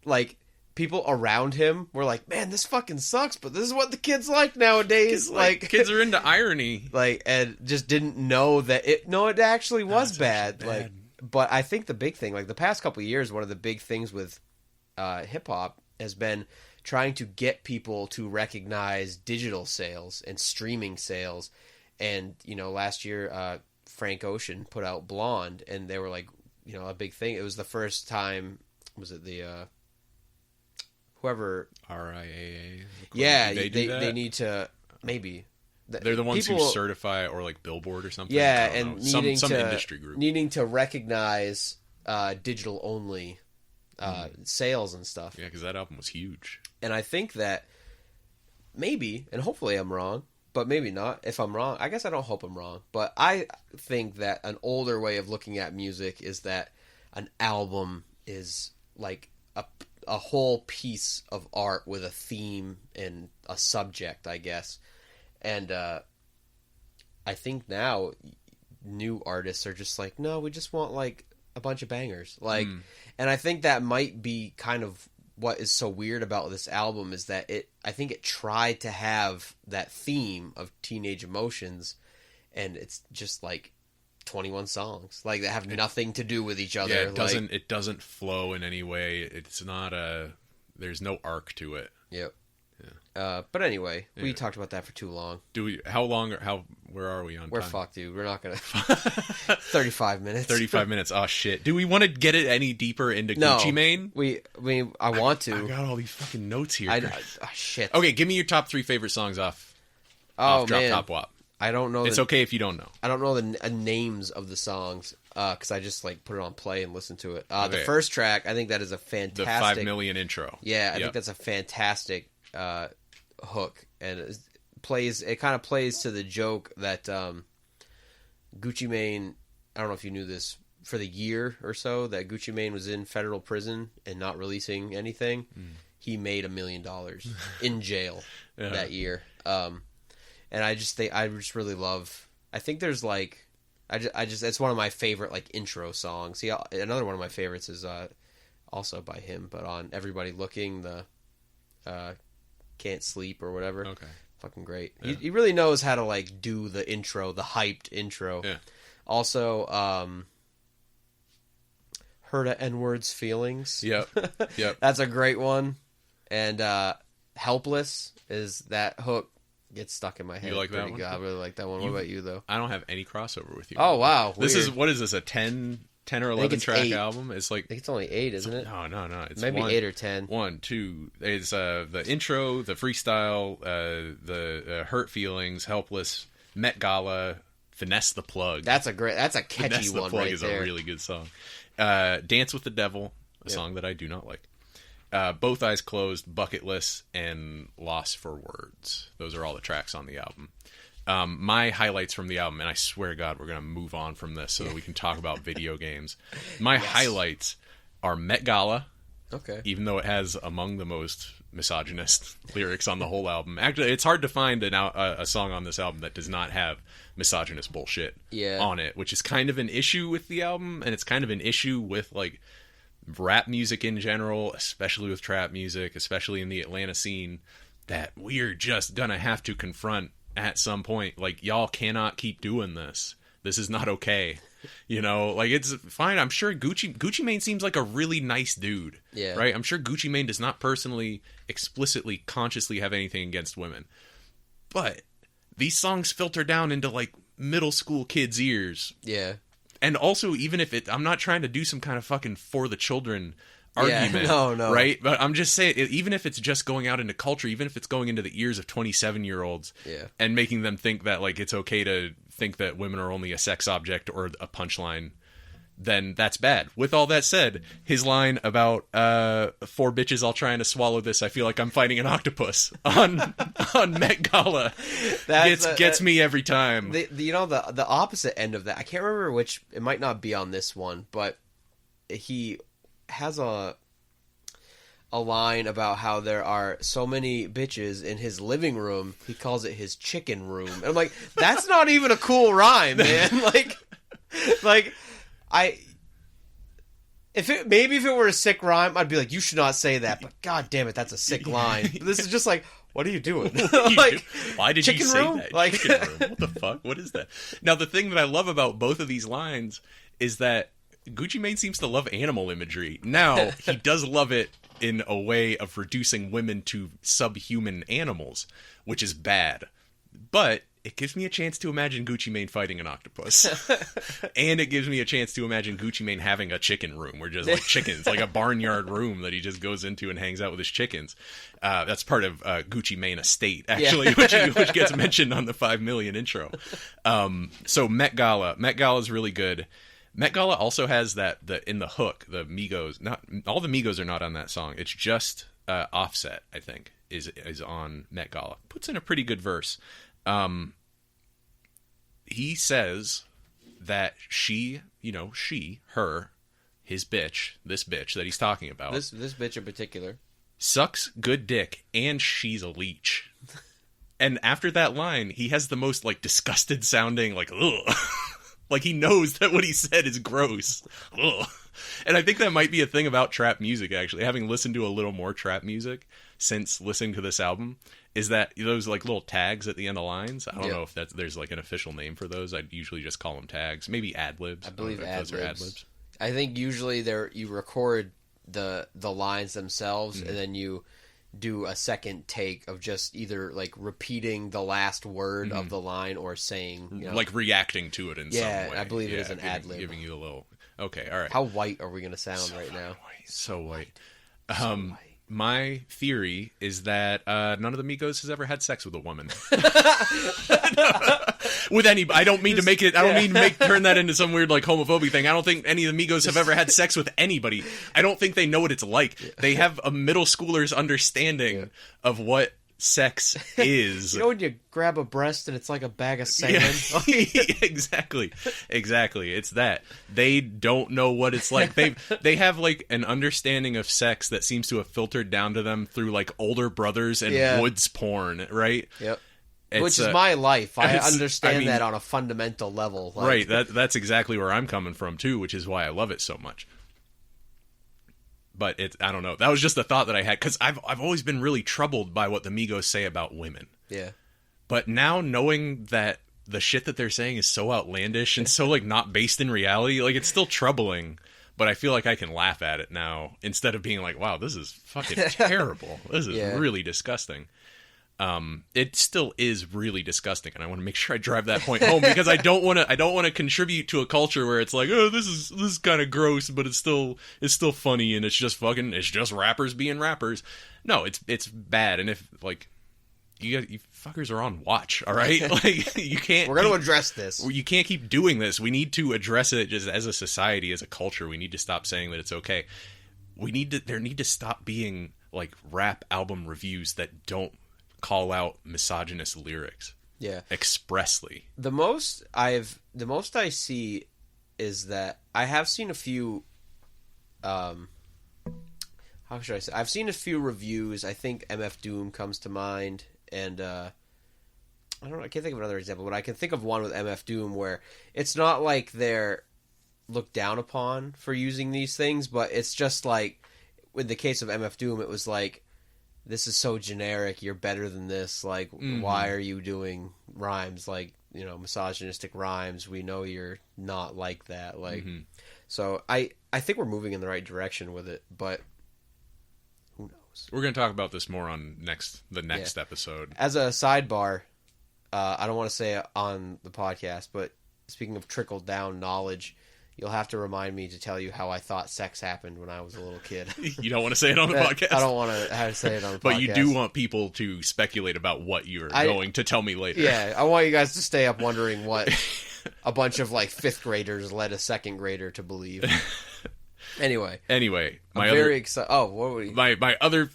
like, people around him were like, man, this fucking sucks, but this is what the kids like nowadays. Like kids are into irony. Like, and just didn't know that it actually was bad. Actually bad. Like, but I think the big thing, like, the past couple of years, one of the big things with hip-hop has been trying to get people to recognize digital sales and streaming sales. And, you know, last year, Frank Ocean put out Blonde, and they were like, you know, a big thing. It was the first time, was it the whoever RIAA. Yeah, they do that? they need to maybe. They're the ones who certify, or like Billboard or something. Yeah, and needing some to industry group needing to recognize digital only sales and stuff. Yeah, because that album was huge. And I think that maybe, and hopefully I'm wrong, but maybe not. If I'm wrong, I guess I don't hope I'm wrong. But I think that an older way of looking at music is that an album is like a whole piece of art with a theme and a subject, I guess. And I think now new artists are just like, no, we just want like a bunch of bangers. Like, and I think that might be kind of what is so weird about this album is that I think it tried to have that theme of teenage emotions, and it's just like 21 songs like that have nothing to do with each other. Yeah, it doesn't flow in any way. It's not there's no arc to it. Yep. But anyway, we talked about that for too long. Where are we on We're time? fucked, dude. We're not gonna 35 minutes. 35 minutes. Oh shit. Do we want to get it any deeper into Gucci Mane? I want to. I got all these fucking notes here. Shit. Okay, give me your top 3 favorite songs off DropTopWop. I don't know. It's okay if you don't know. I don't know the names of the songs because I just like put it on play and listen to it. Okay. The first track, I think that is a fantastic. The 5 million intro. Yeah, I think that's a fantastic hook, and it kind of plays to the joke that Gucci Mane, I don't know if you knew this, for the year or so that Gucci Mane was in federal prison and not releasing anything, he made $1 million in jail that year. And I just really love, I think there's like, it's one of my favorite like intro songs. See, another one of my favorites is also by him, but on Everybody Looking, the Can't Sleep or whatever. Okay. Fucking great. Yeah. He really knows how to like do the intro, the hyped intro. Yeah. Also, Her to N-Words Feelings. Yep. That's a great one. And Helpless is that hook. Gets stuck in my head. You like that one? Good. I really like that one. What about you, though? I don't have any crossover with you. Oh, wow. What is this, a 10 or 11 track 8. album? It's like... I think it's only 8, isn't it? No. It's maybe 8 or 10. 1, 2. It's the intro, the freestyle, the Hurt Feelings, Helpless, Met Gala, Finesse the Plug. That's a catchy Finesse the one Plug right is there. a really good song. Dance with the Devil, a song that I do not like. Both Eyes Closed, Bucket List, and Lost for Words. Those are all the tracks on the album. My highlights from the album, and I swear to God, we're going to move on from this so that we can talk about video games. My highlights are Met Gala. Okay. Even though it has among the most misogynist lyrics on the whole album. Actually, it's hard to find a song on this album that does not have misogynist bullshit on it, which is kind of an issue with the album, and it's kind of an issue with, like, rap music in general, especially with trap music, especially in the Atlanta scene, that we're just gonna have to confront at some point. Like, y'all cannot keep doing this. This is not okay. You know, like, it's fine. I'm sure Gucci Mane seems like a really nice dude. Yeah. Right? I'm sure Gucci Mane does not personally, explicitly, consciously have anything against women. But these songs filter down into, like, middle school kids' ears. Yeah. And also, even if I'm not trying to do some kind of fucking for the children argument, no. Right? But I'm just saying, even if it's just going out into culture, even if it's going into the ears of 27-year-olds and making them think that, like, it's okay to think that women are only a sex object or a punchline, then that's bad. With all that said, his line about 4 bitches all trying to swallow this, I feel like I'm fighting an octopus on Met Gala gets me every time. The opposite end of that, I can't remember which, it might not be on this one, but he has a line about how there are so many bitches in his living room. He calls it his chicken room. And I'm like, that's not even a cool rhyme, man. If it were a sick rhyme, I'd be like, you should not say that. But god damn it, that's a sick line. But this is just like, what are you doing? Like, why did you say room? that? Like, chicken room. What the fuck? What is that? Now, the thing that I love about both of these lines is that Gucci Mane seems to love animal imagery. Now, he does love it in a way of reducing women to subhuman animals, which is bad. But it gives me a chance to imagine Gucci Mane fighting an octopus. And it gives me a chance to imagine Gucci Mane having a chicken room where just like chickens, like a barnyard room that he just goes into and hangs out with his chickens. That's part of Gucci Mane estate, actually, which gets mentioned on the 5 million intro. So Met Gala. Met Gala is really good. Met Gala also has in the hook, the Migos, not all the Migos are not on that song. It's just Offset, I think, is on Met Gala. Puts in a pretty good verse. He says that her, his bitch, this bitch that he's talking about. This bitch in particular. Sucks good dick, and she's a leech. And after that line, he has the most, like, disgusted sounding, like, ugh. Like, he knows that what he said is gross. Ugh. And I think that might be a thing about trap music, actually. Having listened to a little more trap music since listening to this album, is that those, like, little tags at the end of lines. I don't know if there's, like, an official name for those. I'd usually just call them tags. Maybe ad-libs. I believe ad-libs. Those are ad-libs. I think usually you record the lines themselves, and then you do a second take of just either like repeating the last word of the line or saying, like reacting to it in some way. Yeah, I believe it is an ad lib. Giving you a little. Okay, all right. How white are we going to sound right now? So white. My theory is that none of the Migos has ever had sex with a woman. With any, I don't mean to make it. I don't mean to turn that into some weird like homophobic thing. I don't think any of the Migos have ever had sex with anybody. I don't think they know what it's like. They have a middle schooler's understanding of what sex is. You know when you grab a breast and it's like a bag of sand? Yeah. Exactly. It's that. They don't know what it's like. They have like an understanding of sex that seems to have filtered down to them through like older brothers and woods porn, right? Yep. Which is my life. I understand that on a fundamental level. Right. That's exactly where I'm coming from too, which is why I love it so much. But I don't know. That was just a thought that I had because I've always been really troubled by what the Migos say about women. Yeah. But now knowing that the shit that they're saying is so outlandish and so like not based in reality, like it's still troubling. But I feel like I can laugh at it now instead of being like, "Wow, this is fucking terrible. This is really disgusting." It still is really disgusting, and I want to make sure I drive that point home because I don't want to contribute to a culture where it's like, oh, this is kind of gross, but it's still funny, and it's just rappers being rappers. No, it's bad, and if like you fuckers are on watch, all right, like you can't. We're gonna address this. You can't keep doing this. We need to address it just as a society, as a culture. We need to stop saying that it's okay. There need to stop being like rap album reviews that don't call out misogynist lyrics expressly. The most I see is that I have seen a few how should I say, I've seen a few reviews. I think MF Doom comes to mind, and I can't think of another example, but I can think of one with MF Doom where it's not like they're looked down upon for using these things, but it's just like with the case of MF Doom, it was like, this is so generic, you're better than this, like, why are you doing rhymes, like, misogynistic rhymes, we know you're not like that, like, so I think we're moving in the right direction with it, but who knows. We're going to talk about this more on the next episode. As a sidebar, I don't want to say it on the podcast, but speaking of trickle-down knowledge, you'll have to remind me to tell you how I thought sex happened when I was a little kid. You don't want to say it on the podcast? I don't want to say it on the podcast. But you do want people to speculate about what you're going to tell me later. Yeah, I want you guys to stay up wondering what a bunch of, like, 5th graders led a 2nd grader to believe. Anyway, my I'm very excited. Oh, what were you? My other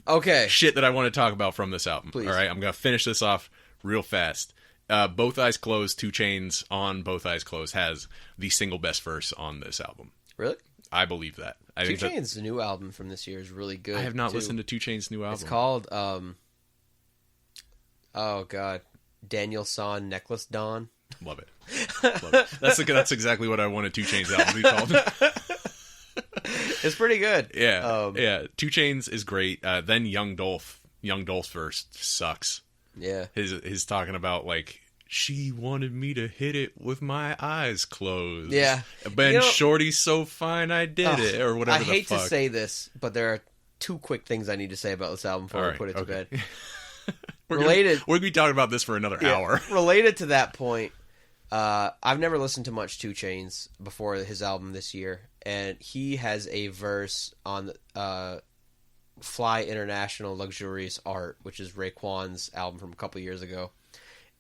shit that I want to talk about from this album. Please. All right, I'm going to finish this off real fast. Both Eyes Closed, 2 Chainz on Both Eyes Closed has the single best verse on this album. Really? I believe that. 2 Chainz' new album from this year is really good. I have not listened to 2 Chainz' new album. It's called, oh god, Daniel San Necklace Dawn. Love it. That's exactly what I wanted 2 Chainz' album to be called. It's pretty good. Yeah, 2 Chainz is great. Then Young Dolph's verse sucks. Yeah. His talking about, like, she wanted me to hit it with my eyes closed. Yeah. Ben Shorty's so fine I did it, or whatever the fuck. I hate to say this, but there are 2 quick things I need to say about this album before we put it to bed. We're going to be talking about this for another hour. Related to that point, I've never listened to much 2 Chainz before his album this year, and he has a verse on Fly International Luxurious Art, which is Raekwon's album from a couple years ago,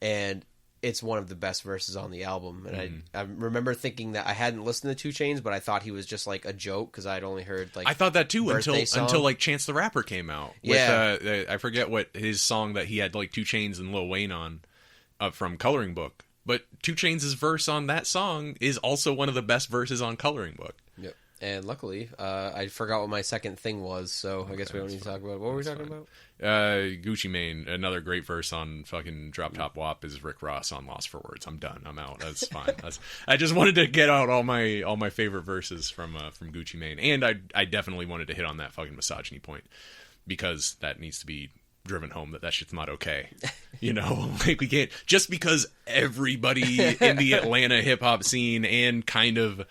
and it's one of the best verses on the album. And I remember thinking that I hadn't listened to 2 Chainz, but I thought he was just like a joke because I'd only heard like I thought that too until like Chance the Rapper came out. With, I forget what his song that he had like 2 Chainz and Lil Wayne on from Coloring Book. But 2 Chainz' verse on that song is also one of the best verses on Coloring Book. Yep. And luckily, I forgot what my second thing was, so I guess we don't need to talk about it. What were we talking about? Gucci Mane, another great verse on fucking DropTopWop is Rick Ross on Lost for Words. I'm done. I'm out. That's fine. I just wanted to get out all my favorite verses from Gucci Mane, and I definitely wanted to hit on that fucking misogyny point because that needs to be driven home that shit's not okay. You know, like we can't just because everybody in the Atlanta hip hop scene and kind of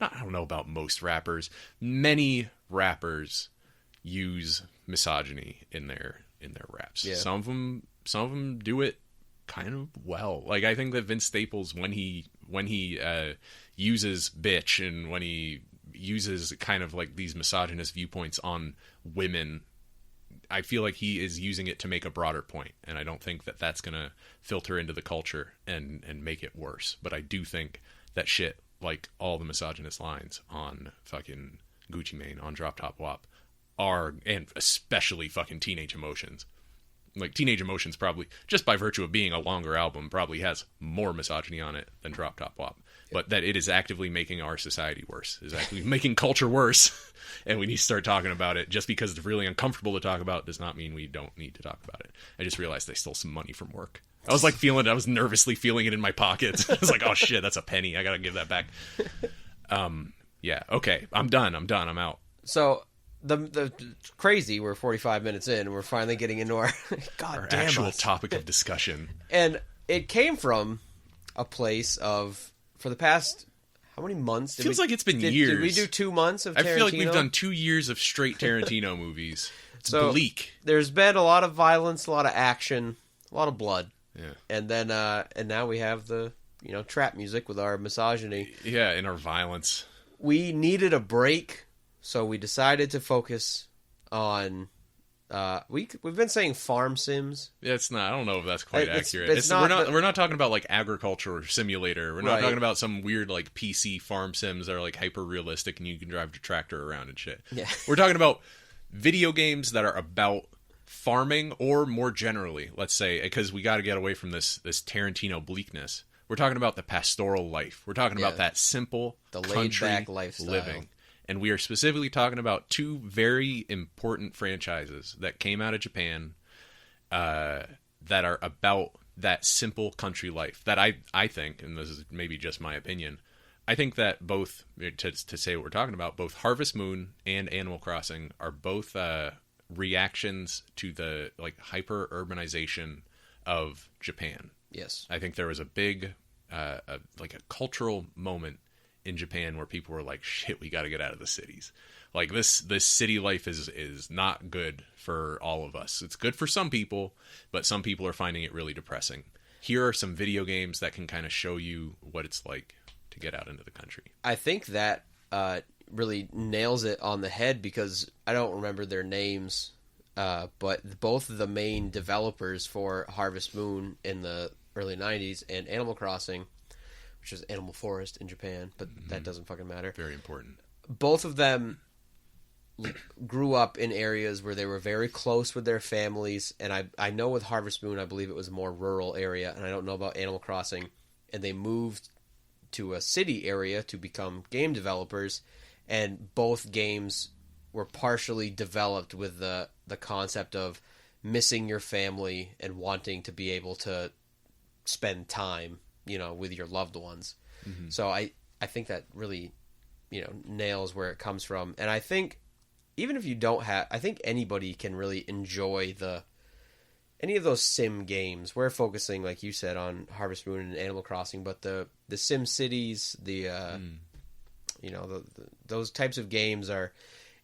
I don't know about most rappers. Many rappers use misogyny in their raps. Yeah. Some of them do it kind of well. Like I think that Vince Staples when he uses bitch and when he uses kind of like these misogynist viewpoints on women, I feel like he is using it to make a broader point, and I don't think that that's gonna filter into the culture and make it worse. But I do think that shit, like all the misogynist lines on fucking Gucci Mane on DropTopWop are, and especially fucking Teenage Emotions. Like Teenage Emotions probably, just by virtue of being a longer album, probably has more misogyny on it than DropTopWop. Yep. But that it is actively making our society worse, is actively making culture worse, and we need to start talking about it. Just because it's really uncomfortable to talk about does not mean we don't need to talk about it. I just realized I stole some money from work. I was nervously feeling it in my pocket. I was like, oh shit, that's a penny. I gotta give that back. Yeah, okay. I'm done. I'm out. So the crazy, we're 45 minutes in and we're finally getting into our actual topic of discussion. And it came from a place of, for the past, how many months? Feels like it's been years. Did we do 2 months of Tarantino? I feel like we've done 2 years of straight Tarantino movies. It's bleak. There's been a lot of violence, a lot of action, a lot of blood. Yeah. And then, and now we have the, trap music with our misogyny. Yeah, and our violence. We needed a break, so we decided to focus on, we've been saying farm sims. Yeah, it's not, I don't know if that's quite accurate. We're not talking about like agriculture simulator. We're not talking about some weird like PC farm sims that are like hyper realistic and you can drive your tractor around and shit. Yeah. We're talking about video games that are about farming, or more generally, let's say, because we got to get away from this Tarantino bleakness. We're talking about the pastoral life. We're talking about that simple, the country laid-back lifestyle living. And we are specifically talking about 2 very important franchises that came out of Japan that are about that simple country life. That I think, and this is maybe just my opinion, I think that both, to say what we're talking about, both Harvest Moon and Animal Crossing are both reactions to the like hyper urbanization of Japan. Yes, I think there was a big like a cultural moment in Japan where people were like, shit, we got to get out of the cities. Like this city life is not good for all of us. It's good for some people, but some people are finding it really depressing. Here are some video games that can kind of show you what it's like to get out into the country. I think that really nails it on the head, because I don't remember their names, but both of the main developers for Harvest Moon in the early 90s and Animal Crossing, which is Animal Forest in Japan, but that doesn't fucking matter. Very important. Both of them grew up in areas where they were very close with their families, and I know with Harvest Moon, I believe it was a more rural area, and I don't know about Animal Crossing, and they moved to a city area to become game developers, and both games were partially developed with the concept of missing your family and wanting to be able to spend time, with your loved ones. Mm-hmm. So I think that really, nails where it comes from. And I think even if you don't have, I think anybody can really enjoy any of those sim games. We're focusing, like you said, on Harvest Moon and Animal Crossing, but the Sim Cities, those types of games are,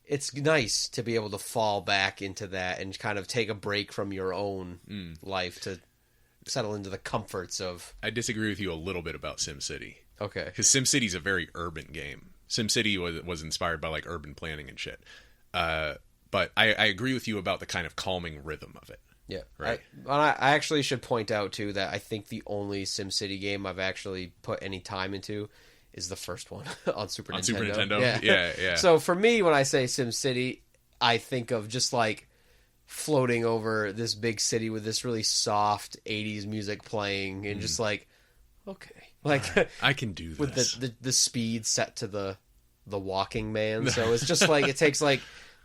it's nice to be able to fall back into that and kind of take a break from your own life to settle into the comforts of... I disagree with you a little bit about SimCity. Okay. Because SimCity's a very urban game. SimCity was inspired by like urban planning and shit. But I agree with you about the kind of calming rhythm of it. Yeah. Right. I actually should point out, too, that I think the only SimCity game I've actually put any time into is the first one on Super Nintendo. On Super Nintendo? Yeah. So for me, when I say SimCity, I think of just like floating over this big city with this really soft 80s music playing and just like, okay. Like right. I can do this. With the speed set to the walking man. So it's just like, it takes like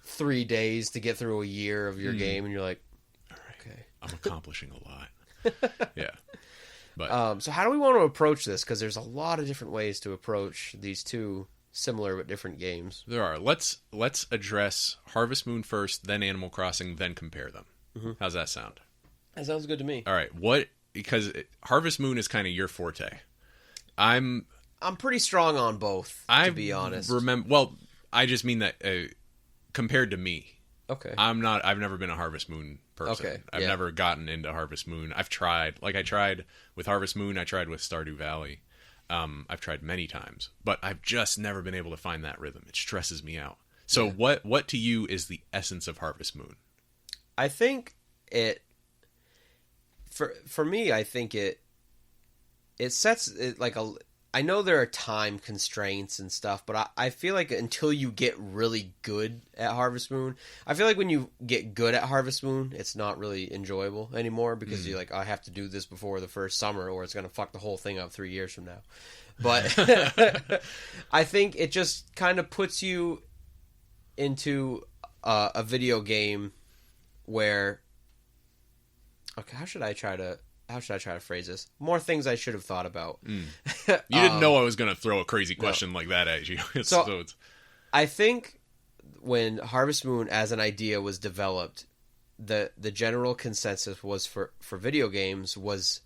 3 days to get through a year of your game and you're like, okay. I'm accomplishing a lot. Yeah. But so how do we want to approach this? Because there's a lot of different ways to approach these two similar but different games. There are. Let's address Harvest Moon first, then Animal Crossing, then compare them. Mm-hmm. How's that sound? That sounds good to me. All right. Because Harvest Moon is kind of your forte. I'm pretty strong on both, to be honest. Well, I just mean that compared to me. Okay. I've never been a Harvest Moon person. Okay. I've never gotten into Harvest Moon. I've tried. Like I tried with Harvest Moon, I tried with Stardew Valley. I've tried many times, but I've just never been able to find that rhythm. It stresses me out. So what to you is the essence of Harvest Moon? I think it for me, I think it sets it like a... I know there are time constraints and stuff, but I feel like until you get really good at Harvest Moon, I feel like when you get good at Harvest Moon, it's not really enjoyable anymore because you're like, I have to do this before the first summer or it's going to fuck the whole thing up 3 years from now. But I think it just kind of puts you into a video game where... Okay, how should I try to phrase this? More things I should have thought about. You didn't know I was going to throw a crazy question like that at you. So I think when Harvest Moon as an idea was developed, the general consensus was for video games was,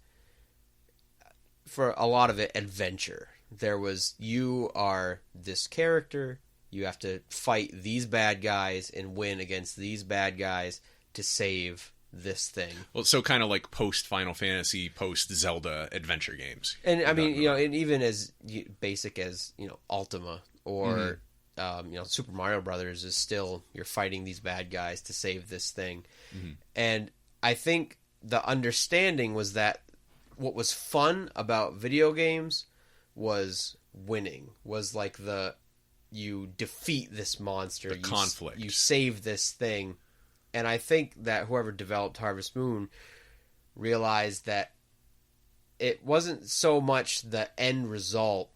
for a lot of it, adventure. There was, you are this character, you have to fight these bad guys and win against these bad guys to save this thing. Well, so kind of like post Final Fantasy, post Zelda adventure games. And I mean, and even as basic as, Ultima or, Super Mario Brothers is still, you're fighting these bad guys to save this thing. Mm-hmm. And I think the understanding was that what was fun about video games was winning, was like you defeat this monster. The conflict. You save this thing. And I think that whoever developed Harvest Moon realized that it wasn't so much the end result,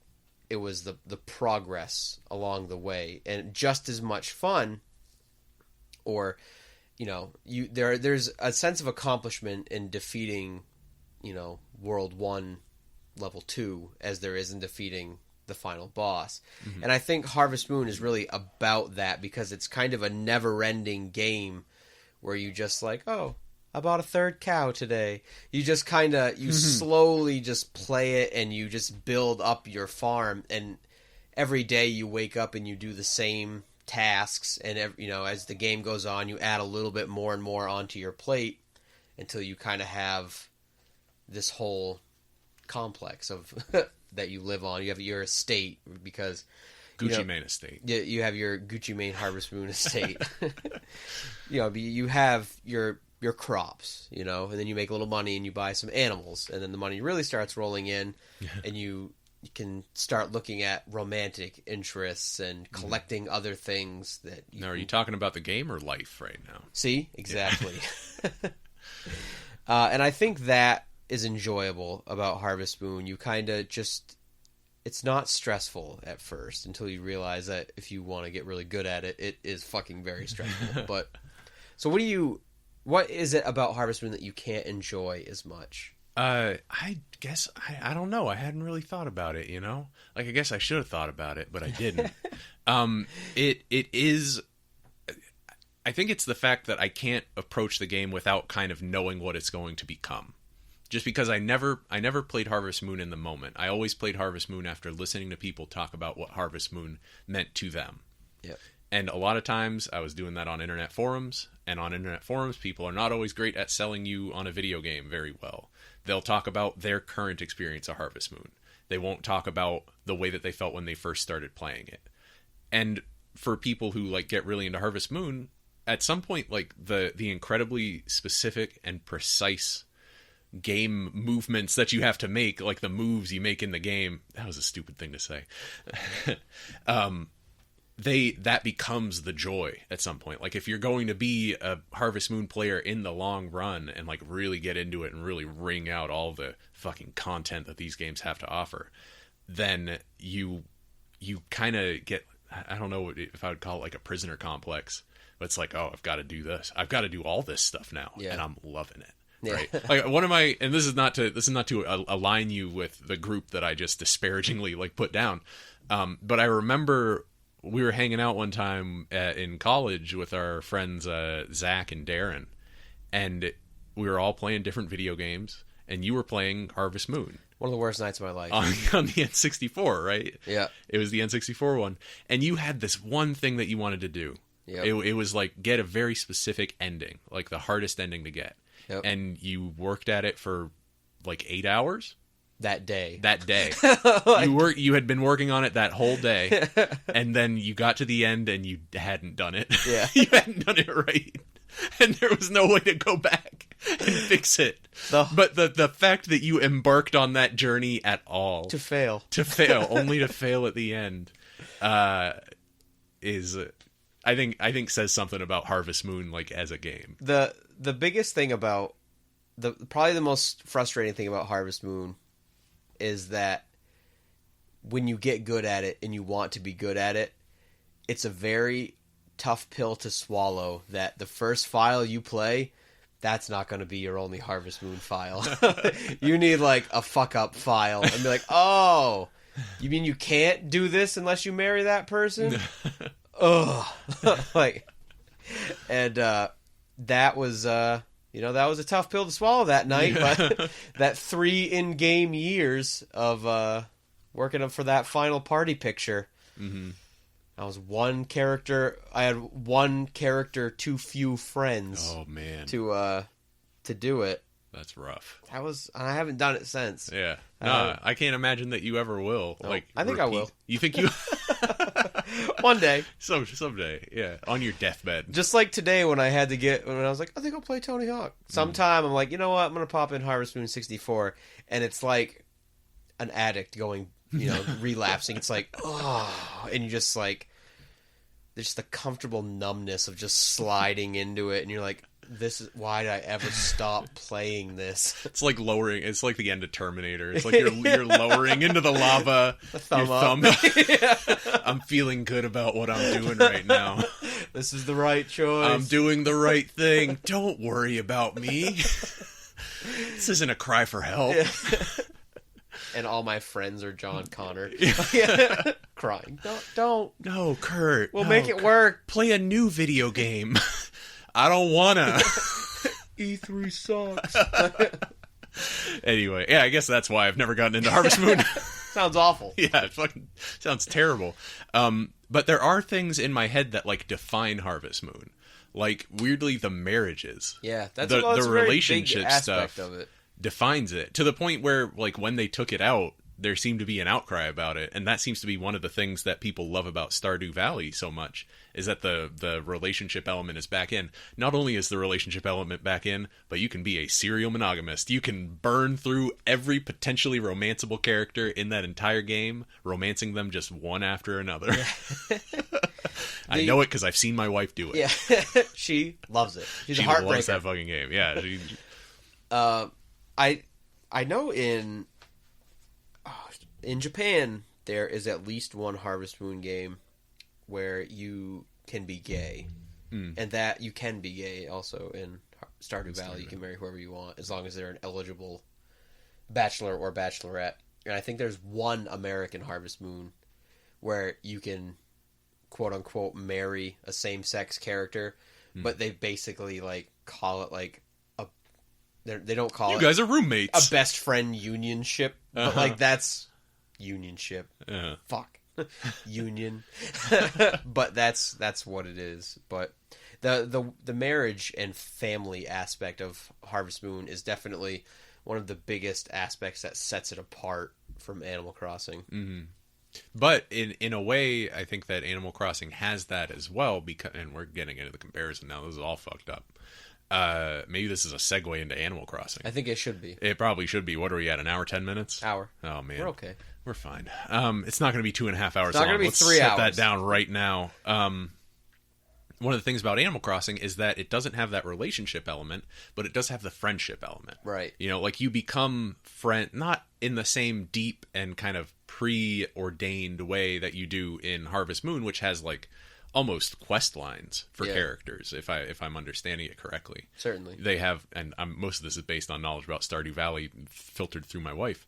it was the progress along the way. And just as much fun, or, there's a sense of accomplishment in defeating, World 1, Level 2, as there is in defeating the final boss. Mm-hmm. And I think Harvest Moon is really about that because it's kind of a never-ending game where you just like, oh, I bought a third cow today. You just kind of, slowly just play it and you just build up your farm. And every day you wake up and you do the same tasks. And, as the game goes on, you add a little bit more and more onto your plate until you kind of have this whole complex of that you live on. You have your estate because... Gucci Mane estate. Yeah, you have your Gucci Mane Harvest Moon estate. You have your crops, and then you make a little money and you buy some animals, and then the money really starts rolling in, and you can start looking at romantic interests and collecting other things that. Now, are you talking about the game or life right now? See, exactly. Yeah. And I think that is enjoyable about Harvest Moon. You kind of just. It's not stressful at first until you realize that if you want to get really good at it, it is fucking very stressful. But so what is it about Harvest Moon that you can't enjoy as much? I guess I don't know. I hadn't really thought about it, Like I guess I should have thought about it, but I didn't. It is. I think it's the fact that I can't approach the game without kind of knowing what it's going to become. Just because I never played Harvest Moon in the moment. I always played Harvest Moon after listening to people talk about what Harvest Moon meant to them. Yeah. And a lot of times I was doing that on internet forums, and on internet forums, people are not always great at selling you on a video game very well. They'll talk about their current experience of Harvest Moon. They won't talk about the way that they felt when they first started playing it. And for people who like get really into Harvest Moon, at some point, like the incredibly specific and precise game movements that you have to make, like the moves you make in the game, that was a stupid thing to say. That becomes the joy at some point. Like if you're going to be a Harvest Moon player in the long run and like really get into it and really wring out all the fucking content that these games have to offer, then you kind of get, I don't know if I would call it like a prisoner complex, but it's like, oh, I've got to do this. I've got to do all this stuff now, and I'm loving it. Yeah. Right. Like one of my, and this is not to align you with the group that I just disparagingly like put down. But I remember we were hanging out one time in college with our friends, Zach and Darren, and we were all playing different video games, and you were playing Harvest Moon. One of the worst nights of my life. On the N64, right? Yeah. It was the N64 one. And you had this one thing that you wanted to do. Yep. It was like get a very specific ending, like the hardest ending to get. Yep. And you worked at it for like 8 hours? That day. You had been working on it that whole day, and then you got to the end and you hadn't done it. Yeah. You hadn't done it right. And there was no way to go back and fix it. But the fact that you embarked on that journey at all. To fail. Only to fail at the end, is, I think says something about Harvest Moon, like, as a game. The biggest thing about, probably the most frustrating thing about Harvest Moon is that when you get good at it and you want to be good at it, it's a very tough pill to swallow that the first file you play, that's not going to be your only Harvest Moon file. You need like a fuck up file and be like, oh, you mean you can't do this unless you marry that person? Ugh. Like, and that was that was a tough pill to swallow that night. But that 3 in-game years of working up for that final party picture. Mm-hmm. I was one character. I had one character, too few friends. Oh man, to do it. That's rough. I haven't done it since. Yeah, no, I can't imagine that you ever will. No, like, I think I will. You think you? One day, someday, yeah, on your deathbed. Just like today, when I was like, I think I'll play Tony Hawk. Sometime I'm like, you know what? I'm gonna pop in Harvest Moon 64, and it's like an addict going, relapsing. It's like, oh, and you just like, there's just the comfortable numbness of just sliding into it, and you're like, this is why did I ever stop playing this? It's like lowering. It's like the end of Terminator. It's like you're lowering into the lava. The thumb up. Yeah. I'm feeling good about what I'm doing right now. This is the right choice. I'm doing the right thing. Don't worry about me. This isn't a cry for help. Yeah. And all my friends are John Connor. Crying. Don't. No, Curt. We'll make it work. Play a new video game. I don't wanna. E3 sucks. Anyway, yeah, I guess that's why I've never gotten into Harvest Moon. Sounds awful. Yeah, it fucking sounds terrible. But there are things in my head that like define Harvest Moon. Like weirdly, the marriages. Yeah, that's the a relationship very big aspect stuff of it. defines it to the point where like when they took it out, there seemed to be an outcry about it, and that seems to be one of the things that people love about Stardew Valley so much, is that the relationship element is back in. Not only is the relationship element back in, but you can be a serial monogamist. You can burn through every potentially romanceable character in that entire game, romancing them just one after another. Yeah. I know it because I've seen my wife do it. Yeah, she loves it. She loves that fucking game. Yeah. I know in Japan, there is at least one Harvest Moon game where you can be gay. And that you can be gay also in Stardew Valley. You can marry whoever you want as long as they're an eligible bachelor or bachelorette. And I think there's one American Harvest Moon where you can, quote-unquote, marry a same-sex character, but they basically like call it like they don't call it... You guys are roommates. A best friend unionship. But like that's... Unionship. Uh-huh. Fuck. union. But that's what it is. But the marriage and family aspect of Harvest Moon is definitely one of the biggest aspects that sets it apart from Animal Crossing. Mm-hmm. But in a way, I think that Animal Crossing has that as well, because, and we're getting into the comparison now. This is all fucked up. Maybe this is a segue into Animal Crossing. I think it should be. It probably should be. What are we at? An hour, 10 minutes? Hour. Oh man, we're okay. We're fine. It's not going to be 2.5 hours. It's not going to be Let's 3 set hours. that down right now. One of the things about Animal Crossing is that it doesn't have that relationship element, but it does have the friendship element. Right. You know, like you become friend, not in the same deep and kind of preordained way that you do in Harvest Moon, which has like almost quest lines for characters, if I'm understanding it correctly. Certainly. They have, and most of this is based on knowledge about Stardew Valley filtered through my wife.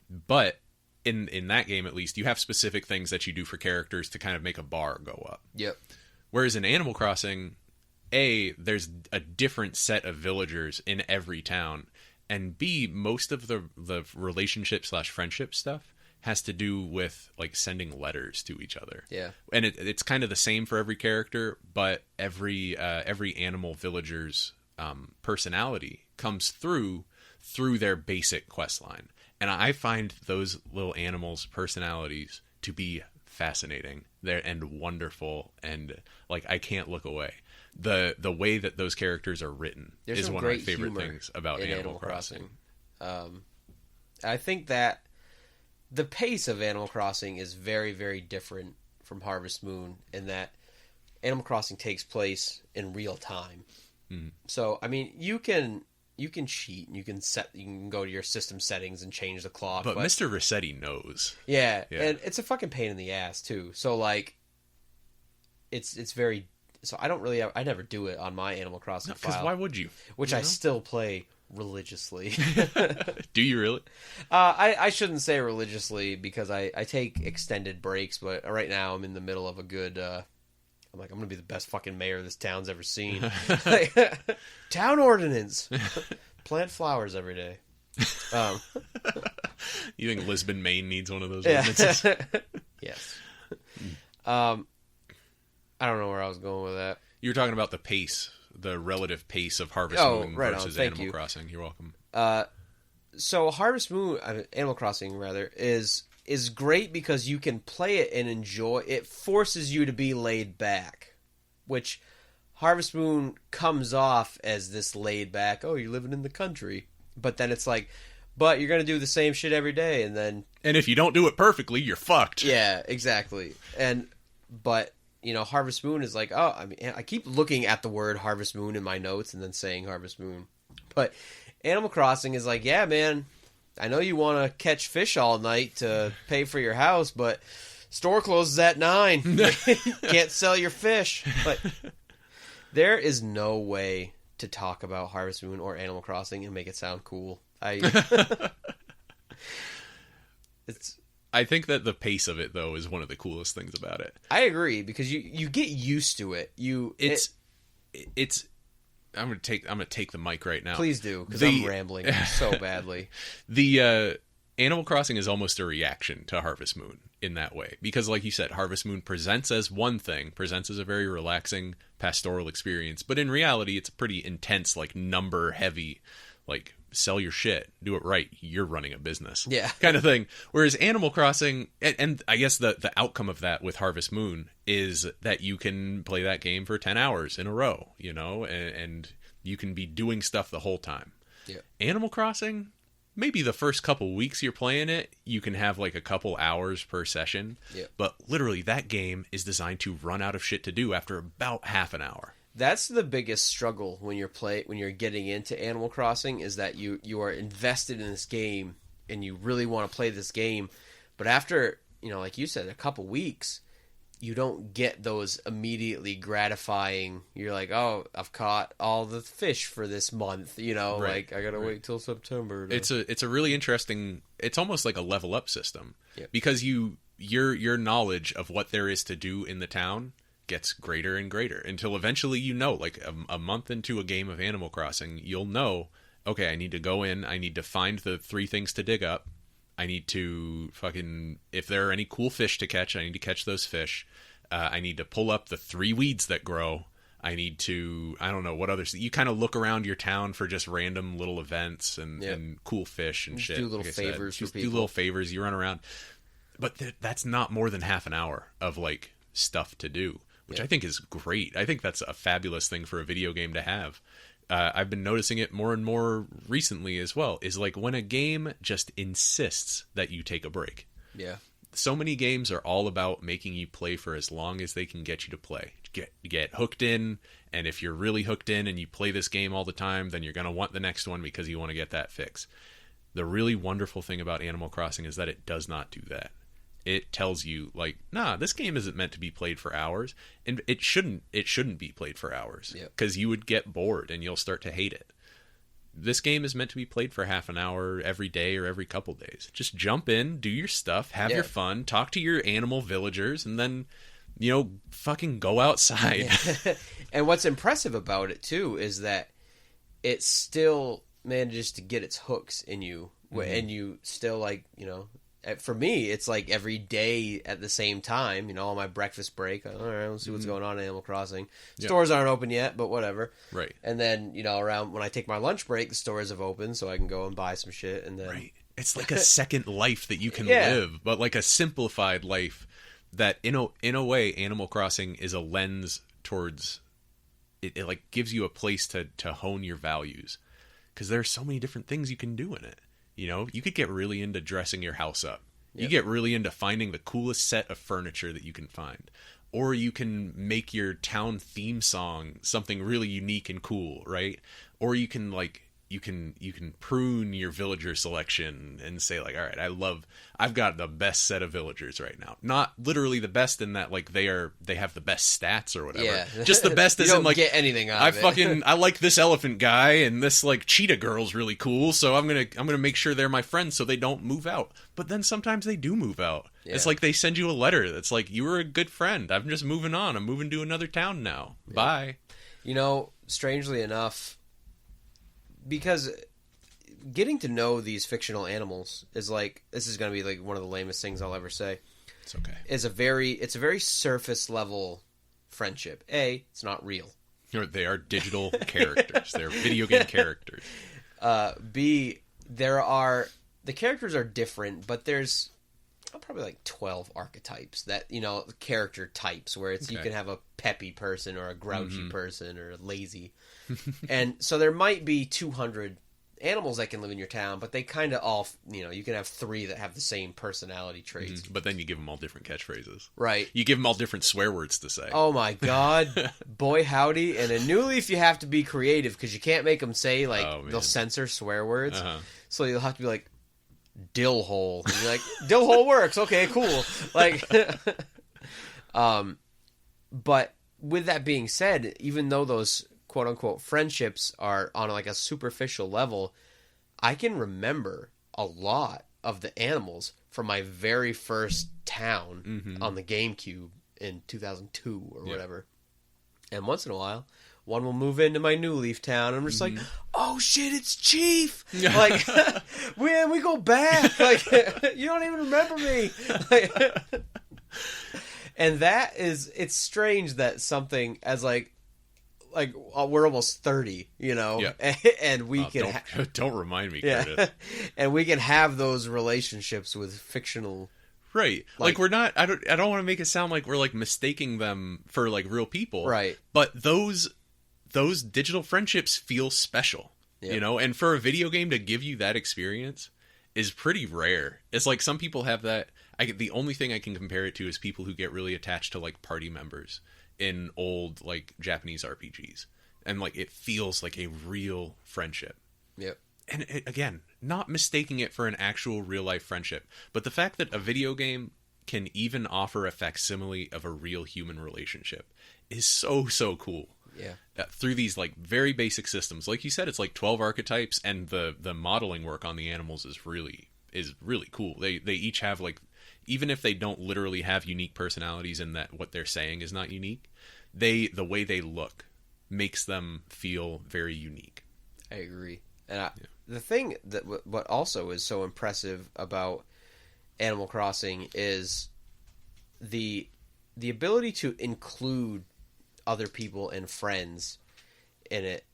But in that game, at least, you have specific things that you do for characters to kind of make a bar go up. Yep. Whereas in Animal Crossing, there's a different set of villagers in every town, and B, most of the relationship/friendship stuff has to do with like sending letters to each other. Yeah. And it's kind of the same for every character, but every animal villager's personality comes through their basic quest line. And I find those little animals' personalities to be fascinating and wonderful, and like I can't look away. The way that those characters are written is one of my favorite things about Animal Crossing. I think that the pace of Animal Crossing is very, very different from Harvest Moon in that Animal Crossing takes place in real time. Mm. So, I mean, you can cheat and you can go to your system settings and change the clock. But Mr. Rossetti knows. Yeah, and it's a fucking pain in the ass too. So like, it's very. So I never do it on my Animal Crossing file. Because why would you? Which I still play religiously. Do you really? I shouldn't say religiously because I take extended breaks, but right now I'm in the middle of a good. I'm like, I'm gonna be the best fucking mayor this town's ever seen. Town ordinance: plant flowers every day. You think Lisbon, Maine needs one of those ordinances? Yes. I don't know where I was going with that. You were talking about the pace, the relative pace of Harvest Moon versus Animal Crossing. You're welcome. So Harvest Moon, Animal Crossing rather, is great because you can play it and enjoy. It forces you to be laid back, which Harvest Moon comes off as this laid back. Oh, you're living in the country, but then it's like, but you're gonna do the same shit every day, and if you don't do it perfectly, you're fucked. Yeah, exactly. But you know, Harvest Moon is like, oh, I mean, I keep looking at the word Harvest Moon in my notes and then saying Harvest Moon, but Animal Crossing is like, yeah, man, I know you want to catch fish all night to pay for your house, but store closes at 9. You can't sell your fish. But there is no way to talk about Harvest Moon or Animal Crossing and make it sound cool. I think that the pace of it though is one of the coolest things about it. I agree because you get used to it. I'm gonna take the mic right now. Please do, because I'm rambling so badly. The Animal Crossing is almost a reaction to Harvest Moon in that way, because like you said, Harvest Moon presents as one thing, presents as a very relaxing pastoral experience, but in reality, it's a pretty intense, like number heavy, like sell your shit, do it right, you're running a business, kind of thing. Whereas Animal Crossing, and I guess the outcome of that with Harvest Moon is that you can play that game for 10 hours in a row, you know, and you can be doing stuff the whole time. Yeah. Animal Crossing, maybe the first couple weeks you're playing it, you can have like a couple hours per session, but literally that game is designed to run out of shit to do after about half an hour. That's the biggest struggle when you're getting into Animal Crossing, is that you are invested in this game and you really want to play this game, but after, you know, like you said, a couple weeks, you don't get those immediately gratifying. You're like, oh, I've caught all the fish for this month, you know, like I gotta wait till September. It's a really interesting. It's almost like a level up system, because your knowledge of what there is to do in the town gets greater and greater until eventually, you know, like a month into a game of Animal Crossing, you'll know, okay, I need to go in, I need to find the 3 things to dig up, I need to fucking, if there are any cool fish to catch, I need to catch those fish. I need to pull up the 3 weeds that grow. I need to, I don't know what others. You kind of look around your town for just random little events and cool fish and shit. Do little favors for people. Do little favors. You run around. But that's not more than half an hour of like stuff to do, which I think is great. I think that's a fabulous thing for a video game to have. I've been noticing it more and more recently as well, is like when a game just insists that you take a break. Yeah. So many games are all about making you play for as long as they can get you to play. Get hooked in, and if you're really hooked in and you play this game all the time, then you're going to want the next one because you want to get that fix. The really wonderful thing about Animal Crossing is that it does not do that. It tells you, like, nah, this game isn't meant to be played for hours, and it shouldn't be played for hours, because you would get bored and you'll start to hate it. This game is meant to be played for half an hour every day or every couple days. Just jump in, do your stuff, have your fun, talk to your animal villagers, and then, fucking go outside. Yeah. And what's impressive about it, too, is that it still manages to get its hooks in you, and you still, like, for me, it's like every day at the same time, on my breakfast break. All right, let's see what's going on in Animal Crossing. Stores aren't open yet, but whatever. Right. And then, around when I take my lunch break, the stores have opened, so I can go and buy some shit. And then, right. It's like a second life that you can live, but like a simplified life that, in a way, Animal Crossing is a lens towards it. It like gives you a place to hone your values, because there are so many different things you can do in it. You could get really into dressing your house up. You get really into finding the coolest set of furniture that you can find. Or you can make your town theme song something really unique and cool, right? Or you can you can prune your villager selection and say, like, all right, I've got the best set of villagers right now. Not literally the best in that, like, they have the best stats or whatever. Yeah. Just the best as you don't in, like, get anything out of it. I like this elephant guy, and this, like, cheetah girl's really cool, so I'm gonna make sure they're my friends so they don't move out. But then sometimes they do move out. Yeah. It's like they send you a letter that's like, you were a good friend. I'm just moving on. I'm moving to another town now. Yeah. Bye. Strangely enough, because getting to know these fictional animals is like, this is going to be like one of the lamest things I'll ever say. It's okay. It's a very surface level friendship. A, it's not real. They are digital characters. They're video game characters. B, the characters are different, but there's probably like 12 archetypes that, character types where you can have a peppy person or a grouchy person or a lazy. And so there might be 200 animals that can live in your town, but they kind of all, you can have 3 that have the same personality traits. But then you give them all different catchphrases. Right. You give them all different swear words to say. Oh my God. Boy, howdy. And in New Leaf, you have to be creative because you can't make them say, like, they'll censor swear words. So you'll have to be like, dill hole. And you're like, dill hole works. Okay, cool. Like, but with that being said, even though those quote unquote friendships are on like a superficial level, I can remember a lot of the animals from my very first town on the GameCube in 2002 or whatever. And once in a while, one will move into my New Leaf town, and I'm just like, oh shit, it's Chief! Like, we go back! Like, you don't even remember me! Like, and it's strange that something as like we're almost 30, and we can... Don't remind me, Curtis. And we can have those relationships with fictional... Right. Like we're not... I don't want to make it sound like we're, like, mistaking them for, like, real people. Right. But those digital friendships feel special, And for a video game to give you that experience is pretty rare. It's like some people have that... the only thing I can compare it to is people who get really attached to, like, party members in old, like, Japanese RPGs. And, like, it feels like a real friendship. Yep. And, again, not mistaking it for an actual real-life friendship, but the fact that a video game can even offer a facsimile of a real human relationship is so, so cool. Yeah. Through these, like, very basic systems. Like you said, it's like 12 archetypes, and the modeling work on the animals is really cool. They each have, like... Even if they don't literally have unique personalities in that what they're saying is not unique, the way they look makes them feel very unique. I agree. And the thing that what also is so impressive about Animal Crossing is the ability to include other people and friends in it.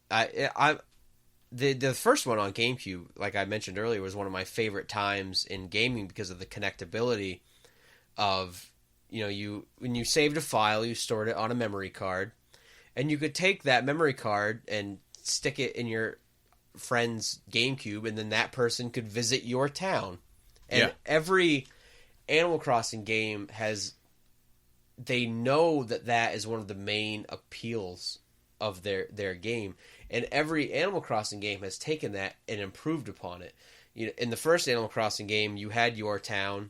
The first one on GameCube, like I mentioned earlier, was one of my favorite times in gaming because of the connectability of, when you saved a file, you stored it on a memory card, and you could take that memory card and stick it in your friend's GameCube, and then that person could visit your town. And every Animal Crossing game they know that is one of the main appeals of their game. And every Animal Crossing game has taken that and improved upon it. In the first Animal Crossing game, you had your town,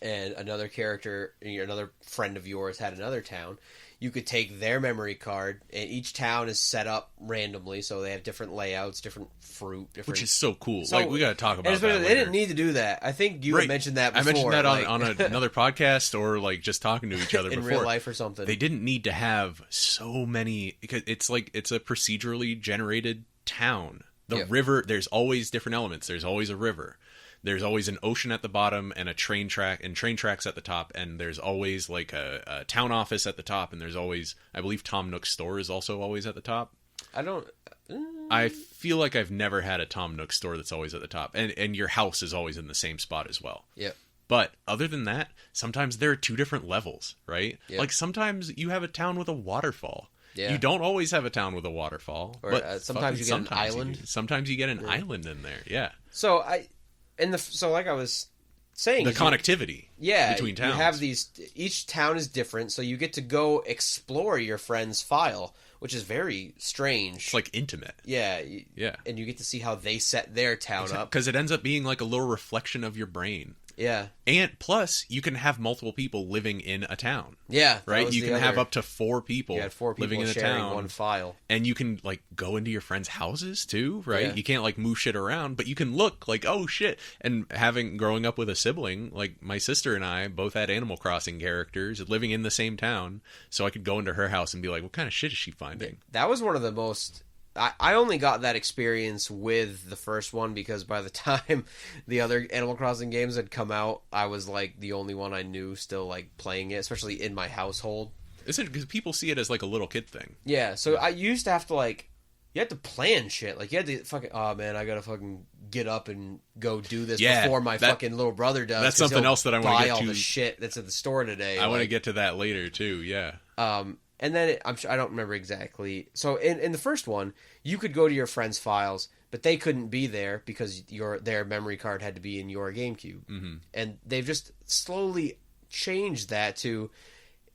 and another character, another friend of yours had another town. You could take their memory card, and each town is set up randomly, so they have different layouts, different fruit, which is so cool. We got to talk about that. They didn't need to do that. I think you had mentioned that before. I mentioned that on another podcast, or just talking to each other in before. real life or something. They didn't need to have so many, because it's a procedurally generated town. The river, there's always different elements. There's always a river. There's always an ocean at the bottom and a train track and train tracks at the top, and there's always a town office at the top, and there's always, I believe, Tom Nook's store is also always at the top. I feel like I've never had a Tom Nook store that's always at the top, and your house is always in the same spot as well. Yep. But other than that, sometimes there are two different levels, right? Yep. Sometimes you have a town with a waterfall. Yeah. You don't always have a town with a waterfall, but sometimes you get an island. Sometimes you get an island in there. Yeah. So like I was saying, the connectivity between towns. You have each town is different, so you get to go explore your friend's file, which is very strange. It's intimate. Yeah. And you get to see how they set their town up. Because it ends up being a little reflection of your brain. Yeah. And plus, you can have multiple people living in a town. Yeah. Right? You can have up to 4 people, living in a town. One file. And you can, go into your friends' houses, too, right? Yeah. You can't, move shit around, but you can look oh, shit. And growing up with a sibling, my sister and I both had Animal Crossing characters living in the same town, so I could go into her house and be like, what kind of shit is she finding? That was one of the most... I only got that experience with the first one because by the time the other Animal Crossing games had come out, I was the only one I knew still playing it, especially in my household. Isn't it because people see it as a little kid thing? Yeah, so I used to have to you had to plan shit. You had to fucking, oh man, I gotta fucking get up and go do this before my fucking little brother does. That's something else that I want to get to. Buy all the shit that's at the store today. I want to get to that later too. Yeah. And then I don't remember exactly. So in the first one, you could go to your friends' files, but they couldn't be there because their memory card had to be in your GameCube. Mm-hmm. And they've just slowly changed that to,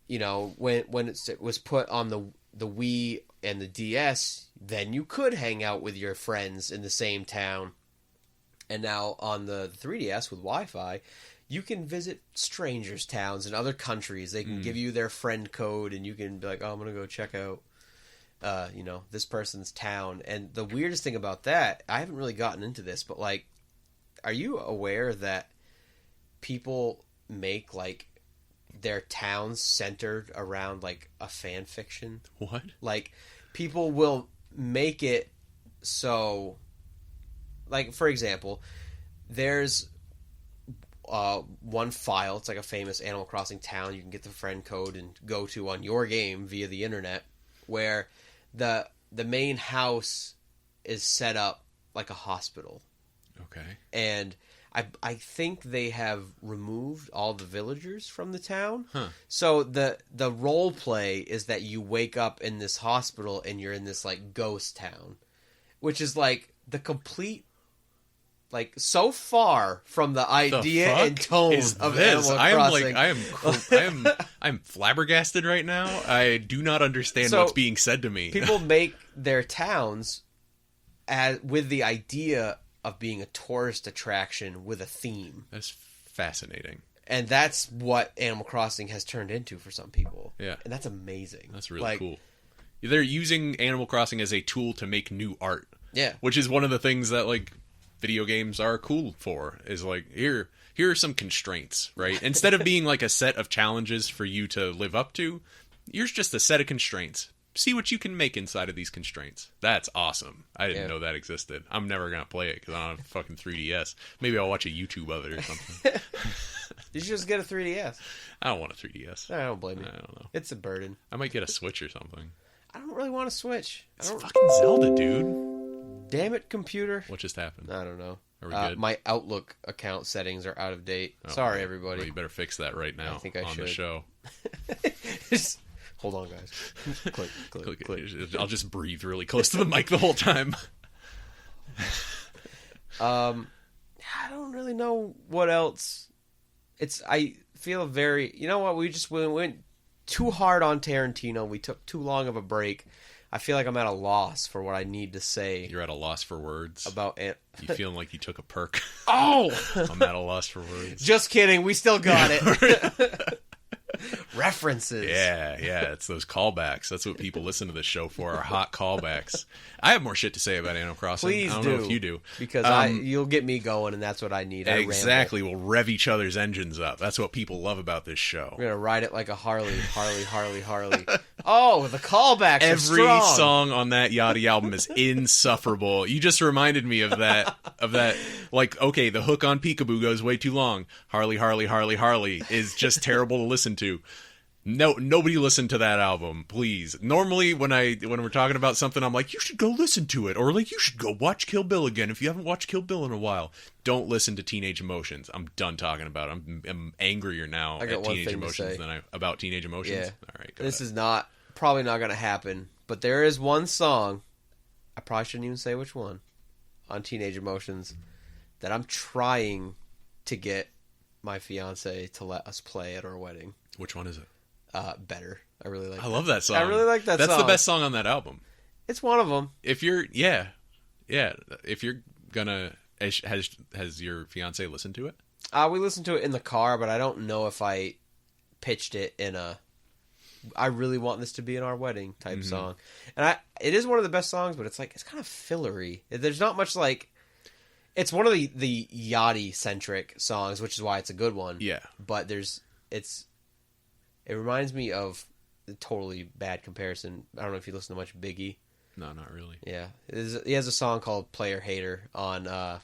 when it was put on the Wii and the DS, then you could hang out with your friends in the same town. And now on the 3DS with Wi-Fi, you can visit strangers' towns in other countries. They can give you their friend code, and you can be like, oh, I'm going to go check out, this person's town. And the weirdest thing about that, I haven't really gotten into this, but, are you aware that people make, their towns centered around, a fan fiction? What? People will make it so, for example, there's... one file, it's a famous Animal Crossing town you can get the friend code and go to on your game via the internet, where the main house is set up like a hospital. Okay. And I think they have removed all the villagers from the town. Huh. So the role play is that you wake up in this hospital and you're in this ghost town, which is the complete so far from the idea and tone of Animal Crossing. I'm flabbergasted right now. I do not understand what's being said to me. People make their towns with the idea of being a tourist attraction with a theme. That's fascinating. And that's what Animal Crossing has turned into for some people. Yeah. And that's amazing. That's really cool. They're using Animal Crossing as a tool to make new art. Yeah. Which is one of the things that video games are cool for, is here are some constraints, right? Instead of being a set of challenges for you to live up to, here's just a set of constraints. see what you can make inside of these constraints. That's awesome. I didn't know that existed. I'm never gonna play it because I don't have a fucking 3DS. Maybe I'll watch a YouTube of it or something. You should just get a 3DS. I don't want a 3DS. I don't blame you. I don't know. It's a burden. I might get a Switch or something. I don't really want to Switch. It's fucking Zelda, dude. Damn it, computer. What just happened? I don't know. Are we good? My Outlook account settings are out of date. Sorry, everybody. Well, you better fix that right now. I think I should. The show. Hold on, guys. click. I'll just breathe really close to the mic the whole time. I don't really know what else. I feel very. You know what? We went too hard on Tarantino. We took too long of a break. I feel like I'm at a loss for what I need to say. You're at a loss for words about it. You feeling like you took a perk? Oh, I'm at a loss for words. Just kidding. We still got it. References. Yeah, it's those callbacks. That's what people listen to this show for, are hot callbacks. I have more shit to say about Animal Crossing. Please I don't know if you do. Because you'll get me going, and that's what I need. Exactly. We'll rev each other's engines up. That's what people love about this show. We're going to ride it like a Harley. Oh, the callbacks Every are strong. song on that Yachty album is insufferable. You just reminded me of that. Like, okay, the hook on Peekaboo goes way too long. Harley is just terrible to listen to. No, nobody listened to that album, please. Normally, when we're talking about something, I'm like, you should go listen to it, or like, you should go watch Kill Bill again if you haven't watched Kill Bill in a while. Don't listen to Teenage Emotions. I'm done talking about it. I'm angrier now at Teenage Emotions than about Teenage Emotions. Yeah. All right, this is probably not going to happen, but there is one song, I probably shouldn't even say which one, on Teenage Emotions, that I'm trying to get my fiance to let us play at our wedding. Which one is it? Better. I really like. I love that song. I really like that song. That's the best song on that album. It's one of them. If you're, if you're gonna, has your fiance listened to it? We listened to it in the car, but I don't know if I pitched it in I really want this to be in our wedding type song. And it is one of the best songs, but it's kind of fillery. There's not much it's one of the Yachty centric songs, which is why it's a good one. Yeah. But it reminds me of a totally bad comparison. I don't know if you listen to much Biggie. No, not really. Yeah. He has a song called Player Hater on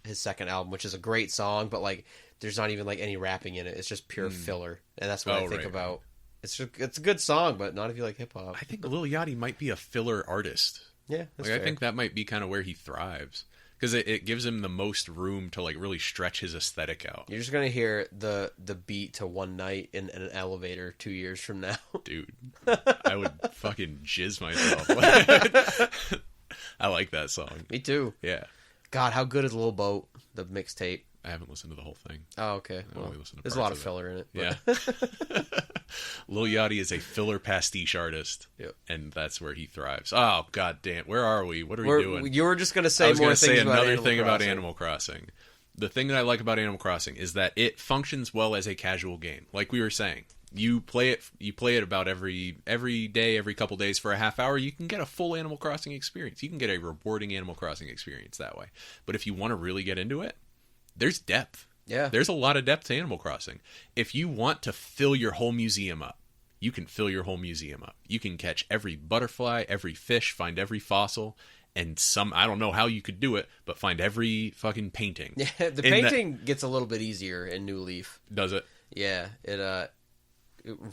his second album, which is a great song, but there's not even any rapping in it. It's just pure filler. And that's what I think about. It's a good song, but not if you like hip hop. I think Lil Yachty might be a filler artist. Yeah, that's I think that might be kind of where he thrives. Because it gives him the most room to really stretch his aesthetic out. You're just gonna hear the beat to One Night in an elevator 2 years from now. Dude, I would fucking jizz myself. I like that song. Me too. Yeah. God, how good is Lil Boat, the mixtape? I haven't listened to the whole thing. Oh, okay. Well, there's a lot of filler in it. But... Yeah. Lil Yachty is a filler pastiche artist, and that's where he thrives. Oh, god damn. Where are we? What are we doing? You were just going to say more things about another thing about Animal Crossing. The thing that I like about Animal Crossing is that it functions well as a casual game. Like we were saying, you play it about every day, every couple days for a half hour. You can get a full Animal Crossing experience. You can get a rewarding Animal Crossing experience that way. But if you want to really get into it, there's depth. Yeah. There's a lot of depth to Animal Crossing. If you want to fill your whole museum up, you can fill your whole museum up. You can catch every butterfly, every fish, find every fossil, and I don't know how you could do it, but find every fucking painting. Yeah, the painting gets a little bit easier in New Leaf. Does it? Yeah.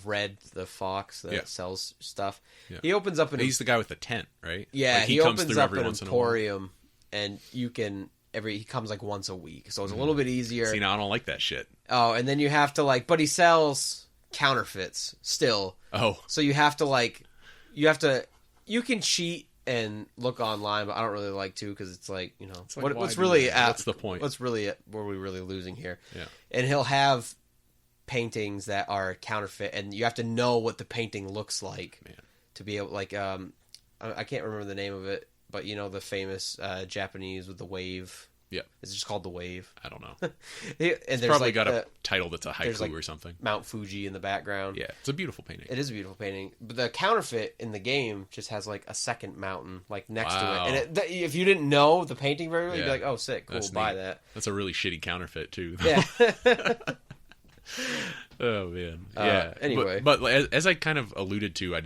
Red, the fox that sells stuff. Yeah. He opens up he's the guy with the tent, right? Yeah, he opens up an emporium, and you can... he comes once a week, so it's a little bit easier. See, now I don't like that shit. Oh, and then you have to but he sells counterfeits still. Oh. So you have to, you can cheat and look online, but I don't really like to, because it's what's really what's the point? What's really, what are we really losing here? Yeah. And he'll have paintings that are counterfeit, and you have to know what the painting looks like. Man. To be able, I can't remember the name of it, but the famous Japanese with the wave. Yeah. Is it just called the wave? I don't know. And it's probably got a title that's a haiku or something. Mount Fuji in the background. Yeah, it's a beautiful painting. It is a beautiful painting. But the counterfeit in the game just has a second mountain next to it. And if you didn't know the painting very well, you'd be like, oh, sick, cool, buy that. That's a really shitty counterfeit too. Yeah. Oh man. Yeah. Anyway. But as I kind of alluded to,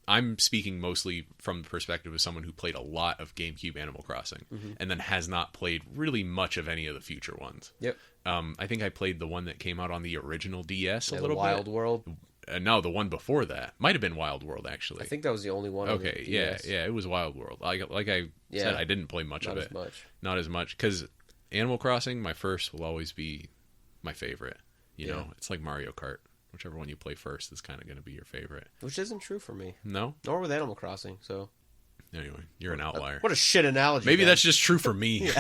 I'm speaking mostly from the perspective of someone who played a lot of GameCube Animal Crossing and then has not played really much of any of the future ones. Yep. I think I played the one that came out on the original DS a little Wild bit. World. No, the one before that might have been Wild World, actually. I think that was the only one. Okay, yeah, it was Wild World. Like I said, I didn't play much of it. Not as much, because Animal Crossing, my first, will always be my favorite. You know, it's like Mario Kart. Whichever one you play first is kind of going to be your favorite. Which isn't true for me. No? Nor with Animal Crossing, so... Anyway, you're an outlier. What a shit analogy. Maybe that's just true for me.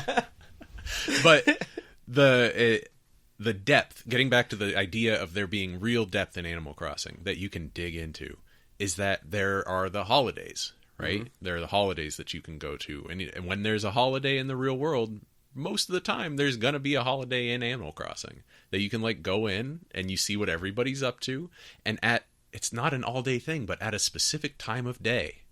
But the depth, getting back to the idea of there being real depth in Animal Crossing that you can dig into, is that there are the holidays, right? Mm-hmm. There are the holidays that you can go to. And when there's a holiday in the real world, most of the time there's going to be a holiday in Animal Crossing that you can like go in and you see what everybody's up to. And it's not an all day thing, but at a specific time of day,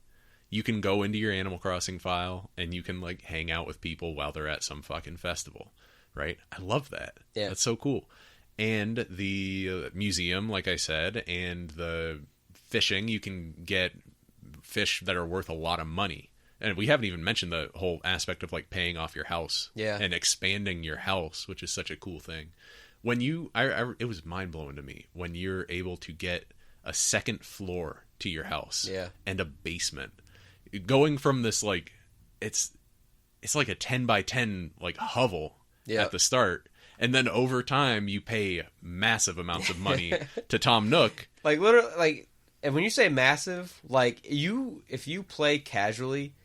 you can go into your Animal Crossing file and you can like hang out with people while they're at some fucking festival, right? I love that. Yeah. That's so cool. And the museum, like I said, and the fishing, you can get fish that are worth a lot of money. And we haven't even mentioned the whole aspect of like paying off your house and expanding your house, which is such a cool thing. When it was mind blowing to me when you're able to get a second floor to your house and a basement, going from this like it's like a 10 by 10 like hovel at the start, and then over time you pay massive amounts of money to Tom Nook. Like literally, like, and when you say massive, like if you play casually,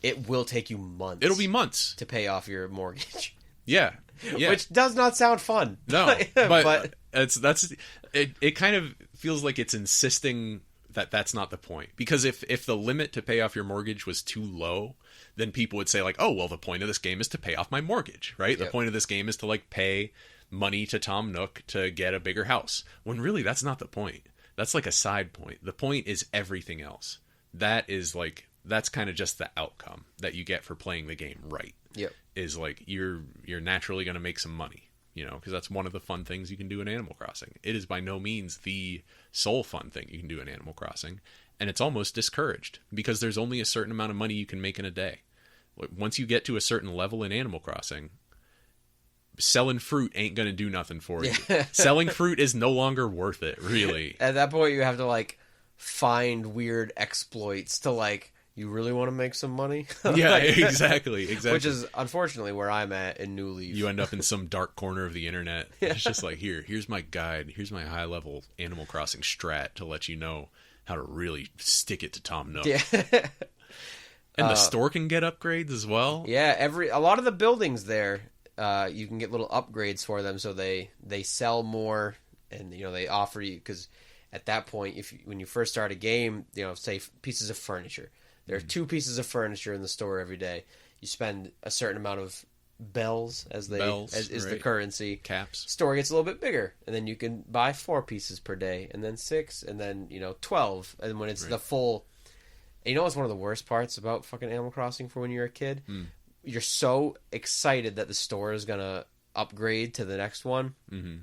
it will take you months. It'll be months to pay off your mortgage. Yeah. Which does not sound fun. No, but it kind of feels like it's insisting that that's not the point. Because if the limit to pay off your mortgage was too low, then people would say like, oh, well, the point of this game is to pay off my mortgage, right? The point of this game is to like pay money to Tom Nook to get a bigger house. When really that's not the point. That's like a side point. The point is everything else. That's kind of just the outcome that you get for playing the game right. Yep. Is like you're naturally going to make some money, you know, because that's one of the fun things you can do in Animal Crossing. It is by no means the sole fun thing you can do in Animal Crossing, and it's almost discouraged because there's only a certain amount of money you can make in a day. Once you get to a certain level in Animal Crossing, selling fruit ain't going to do nothing for you. Selling fruit is no longer worth it, really. At that point, you have to like find weird exploits to like. You really want to make some money? Yeah, exactly. Which is, unfortunately, where I'm at in New Leaf. You end up in some dark corner of the internet. It's just like, here's my guide. Here's my high-level Animal Crossing strat to let you know how to really stick it to Tom Nook. Yeah. And the store can get upgrades as well. Yeah, a lot of the buildings there, you can get little upgrades for them, so they sell more, and you know they offer you, because at that point, when you first start a game, you know, say pieces of furniture. There are 2 pieces of furniture in the store every day. You spend a certain amount of bells as the currency. Caps. Store gets a little bit bigger, and then you can buy 4 pieces per day, and then 6, and then 12. And when it's the full, and you know what's one of the worst parts about fucking Animal Crossing for when you're a kid? You're so excited that the store is gonna upgrade to the next one. Mm-hmm.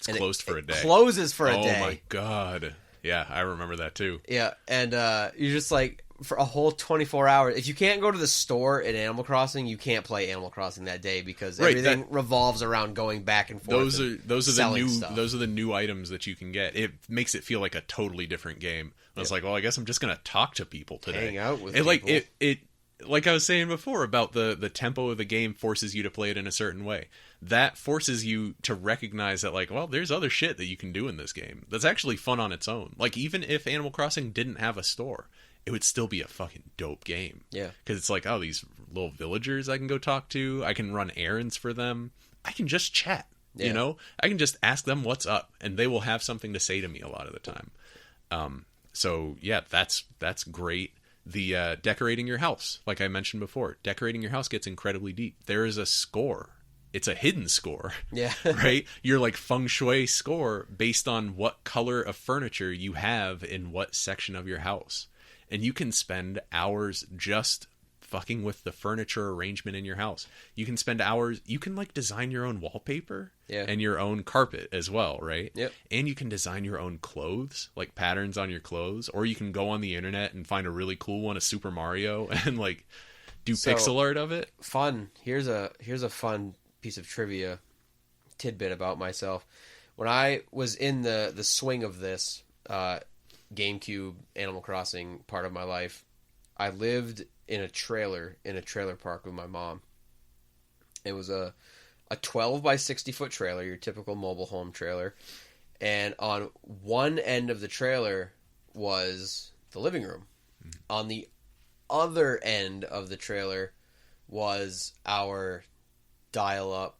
It's closed for a day. Closes for a day. Oh my god! Yeah, I remember that too. Yeah, and you're just like. For a whole 24 hours. If you can't go to the store in Animal Crossing, you can't play Animal Crossing that day because everything revolves around going back and forth. Those are the new items that you can get. It makes it feel like a totally different game. I was like, well, I guess I'm just gonna talk to people today. Hang out with people. Like it like I was saying before about the tempo of the game forces you to play it in a certain way. That forces you to recognize that like, well, there's other shit that you can do in this game that's actually fun on its own. Like even if Animal Crossing didn't have a store, it would still be a fucking dope game. Yeah. Because it's like, oh, these little villagers I can go talk to. I can run errands for them. I can just chat, you know? I can just ask them what's up, and they will have something to say to me a lot of the time. So, yeah, that's great. The decorating your house, like I mentioned before, decorating your house gets incredibly deep. There is a score. It's a hidden score. Yeah. Right? Your like feng shui score based on what color of furniture you have in what section of your house. And you can spend hours just fucking with the furniture arrangement in your house. You can spend hours. You can like design your own wallpaper and your own carpet as well, right? Yep. And you can design your own clothes, like patterns on your clothes, or you can go on the internet and find a really cool one of Super Mario and like do pixel art of it. Fun. Here's a fun piece of trivia tidbit about myself. When I was in the swing of this GameCube Animal Crossing part of my life, I lived in a trailer park with my mom. It was a 12 by 60 foot trailer, your typical mobile home trailer. And on one end of the trailer was the living room. Mm-hmm. On the other end of the trailer was our dial-up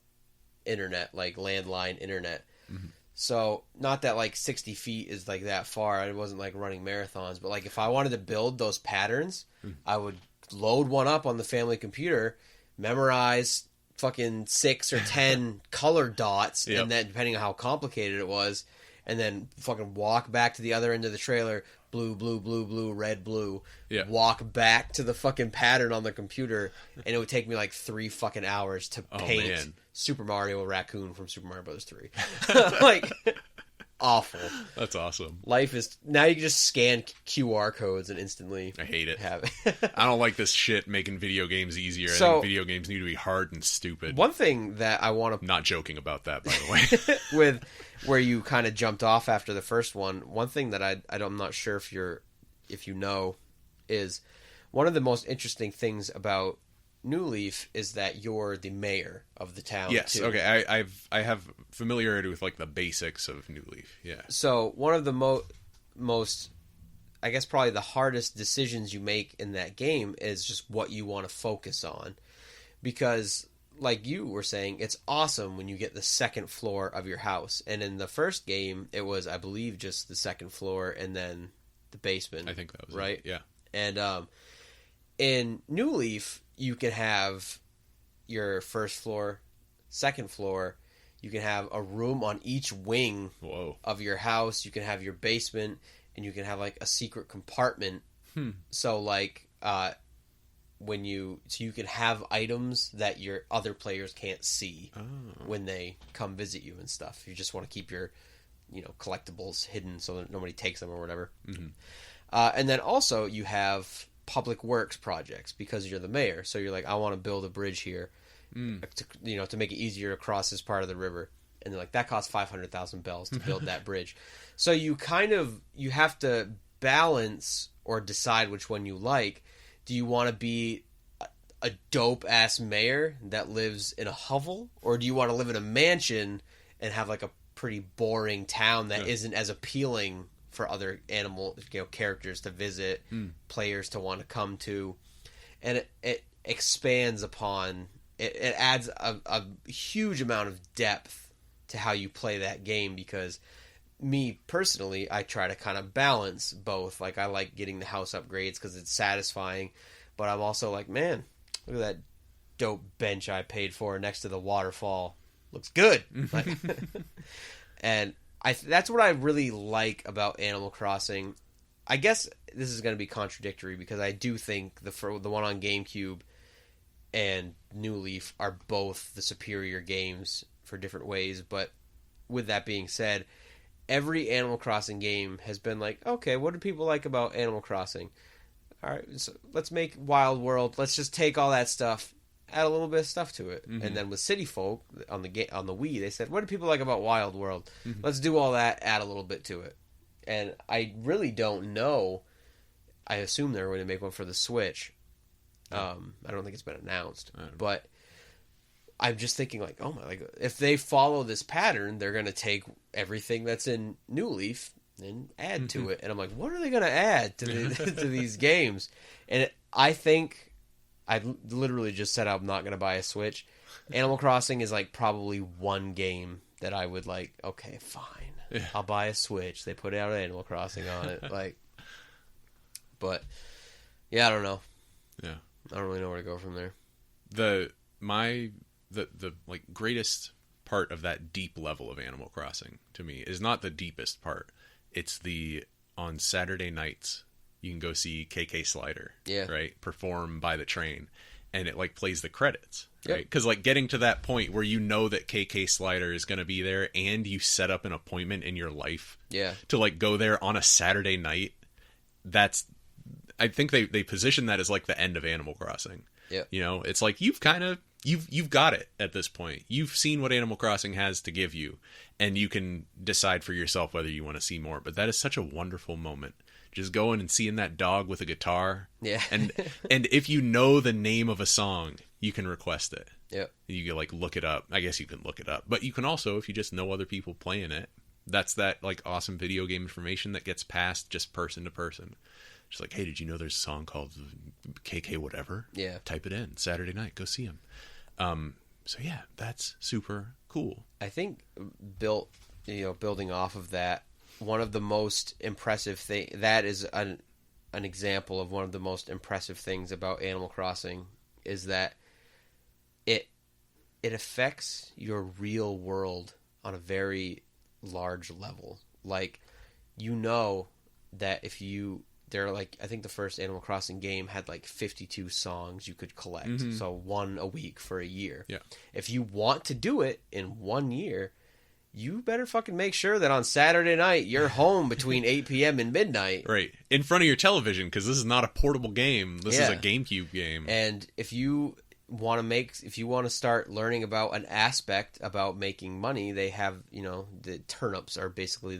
internet, like landline internet. Mm-hmm. So, not that like 60 feet is like that far. I wasn't like running marathons, but like if I wanted to build those patterns, I would load one up on the family computer, memorize fucking 6 or 10 color dots, and then depending on how complicated it was, and then fucking walk back to the other end of the trailer, blue, blue, blue, blue, red, blue, walk back to the fucking pattern on the computer, and it would take me like 3 fucking hours to paint Super Mario Raccoon from Super Mario Bros. 3. Like, awful. That's awesome. Life is... Now you can just scan QR codes and instantly... I hate it. Have it. I don't like this shit making video games easier. I think video games need to be hard and stupid. One thing that I want to... Not joking about that, by the way. With where you kind of jumped off after the first one thing that I'm not sure if you know is one of the most interesting things about New Leaf is that you're the mayor of the town. Yes, too. Okay. I have familiarity with like the basics of New Leaf. Yeah. So one of the most, I guess probably the hardest decisions you make in that game is just what you want to focus on, because like you were saying, it's awesome when you get the second floor of your house, and in the first game it was, I believe, just the second floor and then the basement. I think that was right. It. Yeah. And in New Leaf, you can have your first floor, second floor. You can have a room on each wing of your house. You can have your basement, and you can have like a secret compartment. So like you can have items that your other players can't see when they come visit you and stuff. You just want to keep your collectibles hidden so that nobody takes them or whatever. Mm-hmm. And then also you have public works projects because you're the mayor. So you're like, I want to build a bridge here, to make it easier to cross this part of the river. And they're like, that costs 500,000 bells to build that bridge. So you have to balance or decide which one you like. Do you want to be a dope ass mayor that lives in a hovel, or do you want to live in a mansion and have like a pretty boring town that isn't as appealing for other characters to visit, players to want to come to? And it expands upon it adds a huge amount of depth to how you play that game, because me personally, I try to kind of balance both. Like, I like getting the house upgrades because it's satisfying, but I'm also like, man, look at that dope bench I paid for next to the waterfall. Looks good. And that's what I really like about Animal Crossing. I guess this is going to be contradictory, because I do think the one on GameCube and New Leaf are both the superior games for different ways. But with that being said, every Animal Crossing game has been like, okay, what do people like about Animal Crossing? All right, so let's make Wild World. Let's just take all that stuff, add a little bit of stuff to it. Mm-hmm. And then with City Folk on the Wii, they said, what do people like about Wild World? Mm-hmm. Let's do all that, add a little bit to it. And I really don't know. I assume they're going to make one for the Switch. I don't think it's been announced, but I'm just thinking like, oh my, like if they follow this pattern, they're going to take everything that's in New Leaf and add to it. And I'm like, what are they going to add to to these games? And I think I literally just said I'm not going to buy a Switch. Animal Crossing is like probably one game that I would like, okay, fine. I'll buy a Switch. They put out Animal Crossing on it. Like, but yeah, I don't know. Yeah. I don't really know where to go from there. The like greatest part of that deep level of Animal Crossing to me is not the deepest part. It's on Saturday nights you can go see KK Slider, Yeah. right, perform by the train, and it like plays the credits, right? Yep. Because like getting to that point where you know that KK Slider is going to be there, and you set up an appointment in your life, Yeah. to like go there on a Saturday night. I think they position that as like the end of Animal Crossing. Yeah. You know, it's like you've got it at this point. You've seen what Animal Crossing has to give you, and you can decide for yourself whether you want to see more. But that is such a wonderful moment. Just going and seeing that dog with a guitar. Yeah. and if you know the name of a song, you can request it. Yep. You can like look it up. I guess you can look it up. But you can also, if you just know other people playing it, that's that like awesome video game information that gets passed just person to person. Just like, hey, did you know there's a song called KK whatever? Yeah. Type it in. Saturday night. Go see him. So yeah, that's super cool. I think building off of that, one of the most impressive thing that is an example of one of the most impressive things about Animal Crossing is that it affects your real world on a very large level. Like, you know that if you they're like, I think the first Animal Crossing game had like 52 songs you could collect. Mm-hmm. So one a week for a year. Yeah. If you want to do it in 1 year, you better fucking make sure that on Saturday night you're home between 8 p.m. and midnight. Right. In front of your television, because this is not a portable game. This is a GameCube game. And if you want to start learning about an aspect about making money, they have, the turnips are basically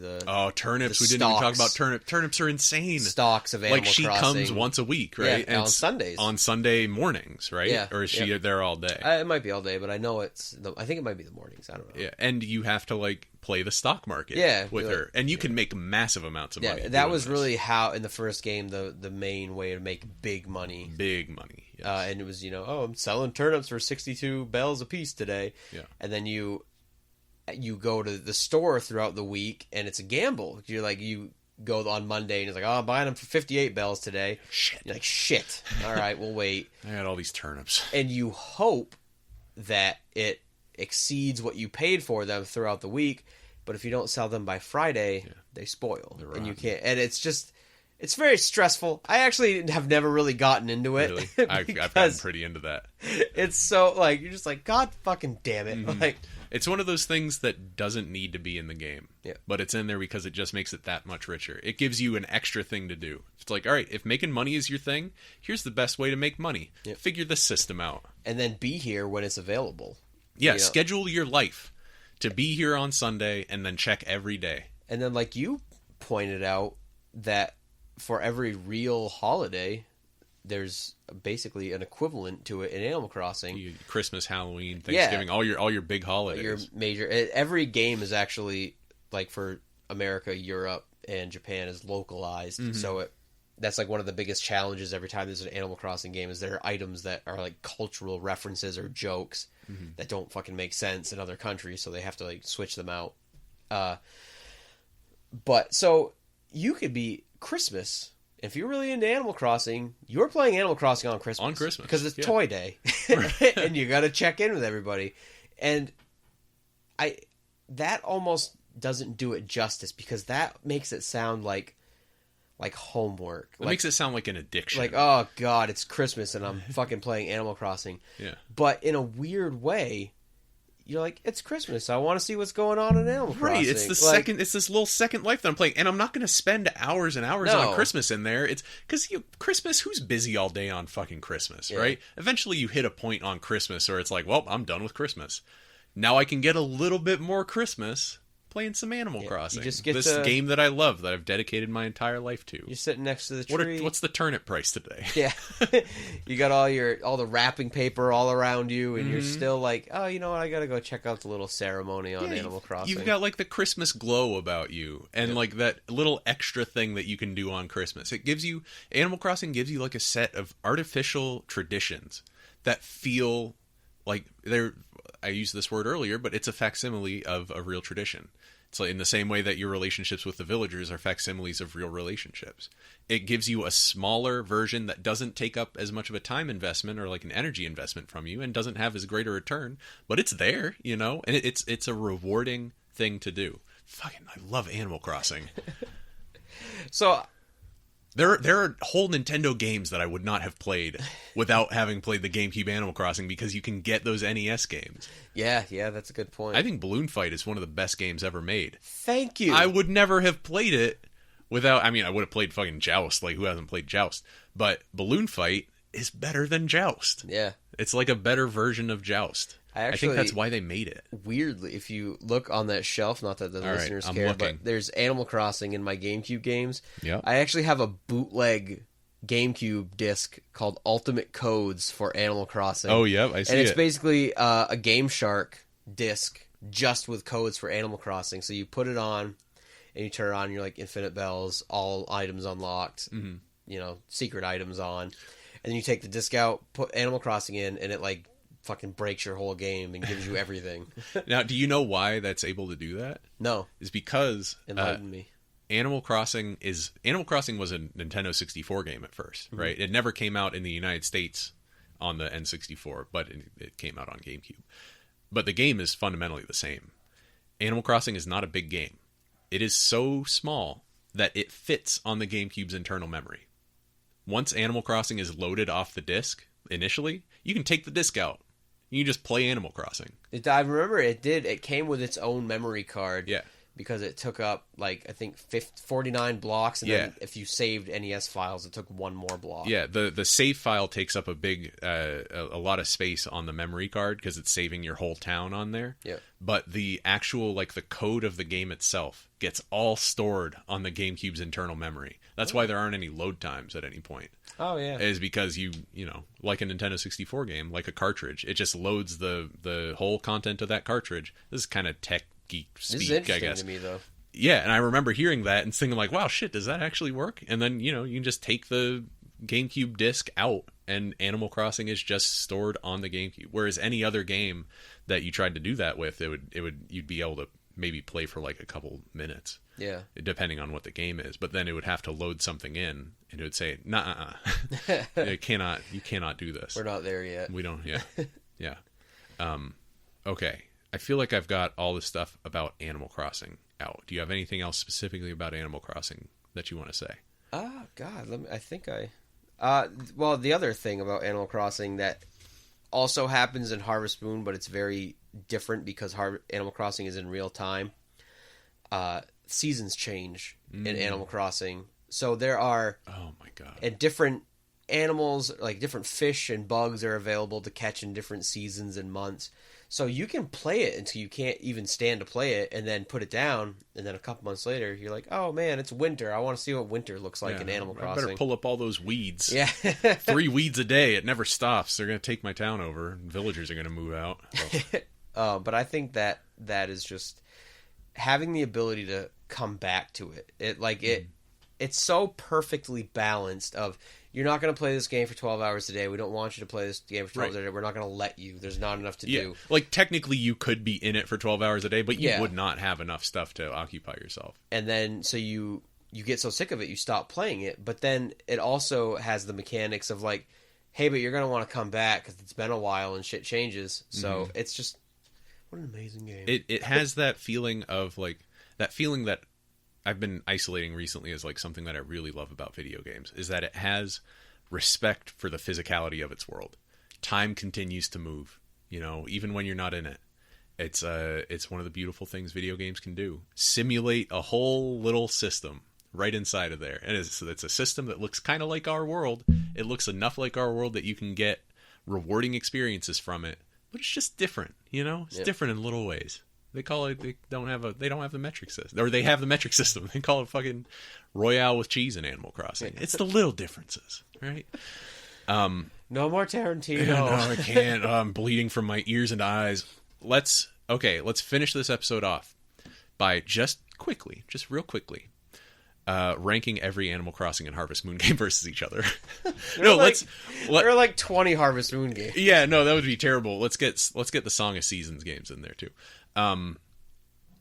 turnips. the We didn't even talk stocks. about turnips. Turnips are insane. Stocks of Animal like she Crossing. comes once a week, right? Yeah, and on Sundays. On Sunday mornings, right? Yeah. Or is she there all day? It might be all day, but I know I think it might be the mornings. I don't know. Yeah, and you have to like play the stock market with her, and you can make massive amounts of money. Yeah, that was really how in the first game the main way to make big money. Big money. Yes. And it was I'm selling turnips for 62 bells a piece today. Yeah. And then you go to the store throughout the week, and it's a gamble. You're like, you go on Monday, and it's like, oh, I'm buying them for 58 bells today. Shit. You're like, shit. All right, we'll wait. I got all these turnips. And you hope that it exceeds what you paid for them throughout the week, but if you don't sell them by Friday, they spoil. And you can't. And it's very stressful. I actually have never really gotten into it. Really? I've gotten pretty into that. It's so, like, you're just like, God fucking damn it. Mm-hmm. Like, it's one of those things that doesn't need to be in the game. Yeah. But it's in there because it just makes it that much richer. It gives you an extra thing to do. It's like, all right, if making money is your thing, here's the best way to make money. Yep. Figure the system out. And then be here when it's available. Yeah, schedule your life to be here on Sunday and then check every day. And then, like you pointed out, that for every real holiday, there's basically an equivalent to it in Animal Crossing. Christmas, Halloween, Thanksgiving, all your big holidays. Your major, every game is actually, like, for America, Europe, and Japan is localized. Mm-hmm. So that's like one of the biggest challenges every time there's an Animal Crossing game, is there are items that are like cultural references or jokes that don't fucking make sense in other countries, so they have to like switch them out. But so you could be Christmas. If you're really into Animal Crossing, you're playing Animal Crossing on Christmas. On Christmas. Because it's Toy Day. And you got to check in with everybody. And that almost doesn't do it justice, because that makes it sound like homework. It makes it sound like an addiction. Like, oh God, it's Christmas and I'm fucking playing Animal Crossing. Yeah. But in a weird way, you're like, it's Christmas. I want to see what's going on in Animal Crossing. Right. It's it's this little second life that I'm playing, and I'm not going to spend hours and hours on Christmas in there. It's because Christmas. Who's busy all day on fucking Christmas, right? Eventually, you hit a point on Christmas where it's like, well, I'm done with Christmas. Now I can get a little bit more Christmas playing some Animal Crossing. You just get this game that I love, that I've dedicated my entire life to. You're sitting next to the tree. What's the turnip price today? Yeah. You got all the wrapping paper all around you, and you're still like, oh, you know what? I got to go check out the little ceremony on Animal Crossing. You've got like the Christmas glow about you, and like that little extra thing that you can do on Christmas. Animal Crossing gives you like a set of artificial traditions that feel like I used this word earlier, but it's a facsimile of a real tradition. It's like in the same way that your relationships with the villagers are facsimiles of real relationships. It gives you a smaller version that doesn't take up as much of a time investment or like an energy investment from you, and doesn't have as great a return, but it's there, and it's a rewarding thing to do. Fucking, I love Animal Crossing. So, There are whole Nintendo games that I would not have played without having played the GameCube Animal Crossing, because you can get those NES games. Yeah, that's a good point. I think Balloon Fight is one of the best games ever made. Thank you. I would never have played it without... I mean, I would have played fucking Joust. Like, who hasn't played Joust? But Balloon Fight is better than Joust. Yeah. It's like a better version of Joust. I think that's why they made it. Weirdly, if you look on that shelf, not that the listeners care, but there's Animal Crossing in my GameCube games. Yeah. I actually have a bootleg GameCube disc called Ultimate Codes for Animal Crossing. Oh, yeah, I see it. And it's basically a Game Shark disc just with codes for Animal Crossing. So you put it on, and you turn it on, and you're like infinite bells, all items unlocked, secret items on. And then you take the disc out, put Animal Crossing in, and it like fucking breaks your whole game and gives you everything. Now, do you know why that's able to do that? No. It's because enlighten me. Animal Crossing was a Nintendo 64 game at first, right? It never came out in the United States on the N64, but it came out on GameCube. But the game is fundamentally the same. Animal Crossing is not a big game. It is so small that it fits on the GameCube's internal memory. Once Animal Crossing is loaded off the disc initially, you can take the disc out. You can just play Animal Crossing. I remember it did. It came with its own memory card. Yeah. Because it took up, like, I think 49 blocks, and then if you saved NES files, it took one more block. Yeah, the save file takes up a lot of space on the memory card because it's saving your whole town on there. Yeah. But the actual, like, the code of the game itself gets all stored on the GameCube's internal memory. That's why there aren't any load times at any point. Oh, yeah. Is because you know, like a Nintendo 64 game, like a cartridge, it just loads the whole content of that cartridge. This is kind of tech geek speak, this is interesting I guess. To me, though. Yeah, and I remember hearing that and thinking like, wow, shit, does that actually work? And then, you can just take the GameCube disc out and Animal Crossing is just stored on the GameCube. Whereas any other game that you tried to do that with, you'd be able to maybe play for like a couple minutes. Yeah. Depending on what the game is. But then it would have to load something in and it would say, nah, you cannot do this. We're not there yet. We don't, yeah. Yeah. Okay. I feel like I've got all this stuff about Animal Crossing out. Do you have anything else specifically about Animal Crossing that you want to say? God, well, the other thing about Animal Crossing that also happens in Harvest Moon, but it's very different because Animal Crossing is in real time. Seasons change in Animal Crossing. So there are... Oh, my God. And different animals, like different fish and bugs are available to catch in different seasons and months. So you can play it until you can't even stand to play it and then put it down. And then a couple months later, you're like, oh, man, it's winter. I want to see what winter looks like in Animal Crossing. I better pull up all those weeds. Yeah. 3 weeds a day. It never stops. They're going to take my town over. And villagers are going to move out. But I think that is just having the ability to come back to it. It's so perfectly balanced of... You're not going to play this game for 12 hours a day. We don't want you to play this game for 12 hours a day. We're not going to let you. There's not enough to do. Like, technically, you could be in it for 12 hours a day, but you would not have enough stuff to occupy yourself. And then, so you get so sick of it, you stop playing it. But then it also has the mechanics of, like, hey, but you're going to want to come back because it's been a while and shit changes. So it's just, what an amazing game. It has that feeling of, like, that feeling that I've been isolating recently as like something that I really love about video games is that it has respect for the physicality of its world. Time continues to move, even when you're not in it. It's one of the beautiful things video games can do. Simulate a whole little system right inside of there. And it's a system that looks kind of like our world. It looks enough like our world that you can get rewarding experiences from it, but it's just different, It's different in little ways. They call it. They don't have the metric system, or they have the metric system. They call it fucking Royale with cheese in Animal Crossing. It's the little differences, right? No more Tarantino. No, I can't. I'm bleeding from my ears and eyes. Let's finish this episode off by just real quickly, ranking every Animal Crossing and Harvest Moon game versus each other. There are like 20 Harvest Moon games. Yeah, no, that would be terrible. Let's get the Song of Seasons games in there too.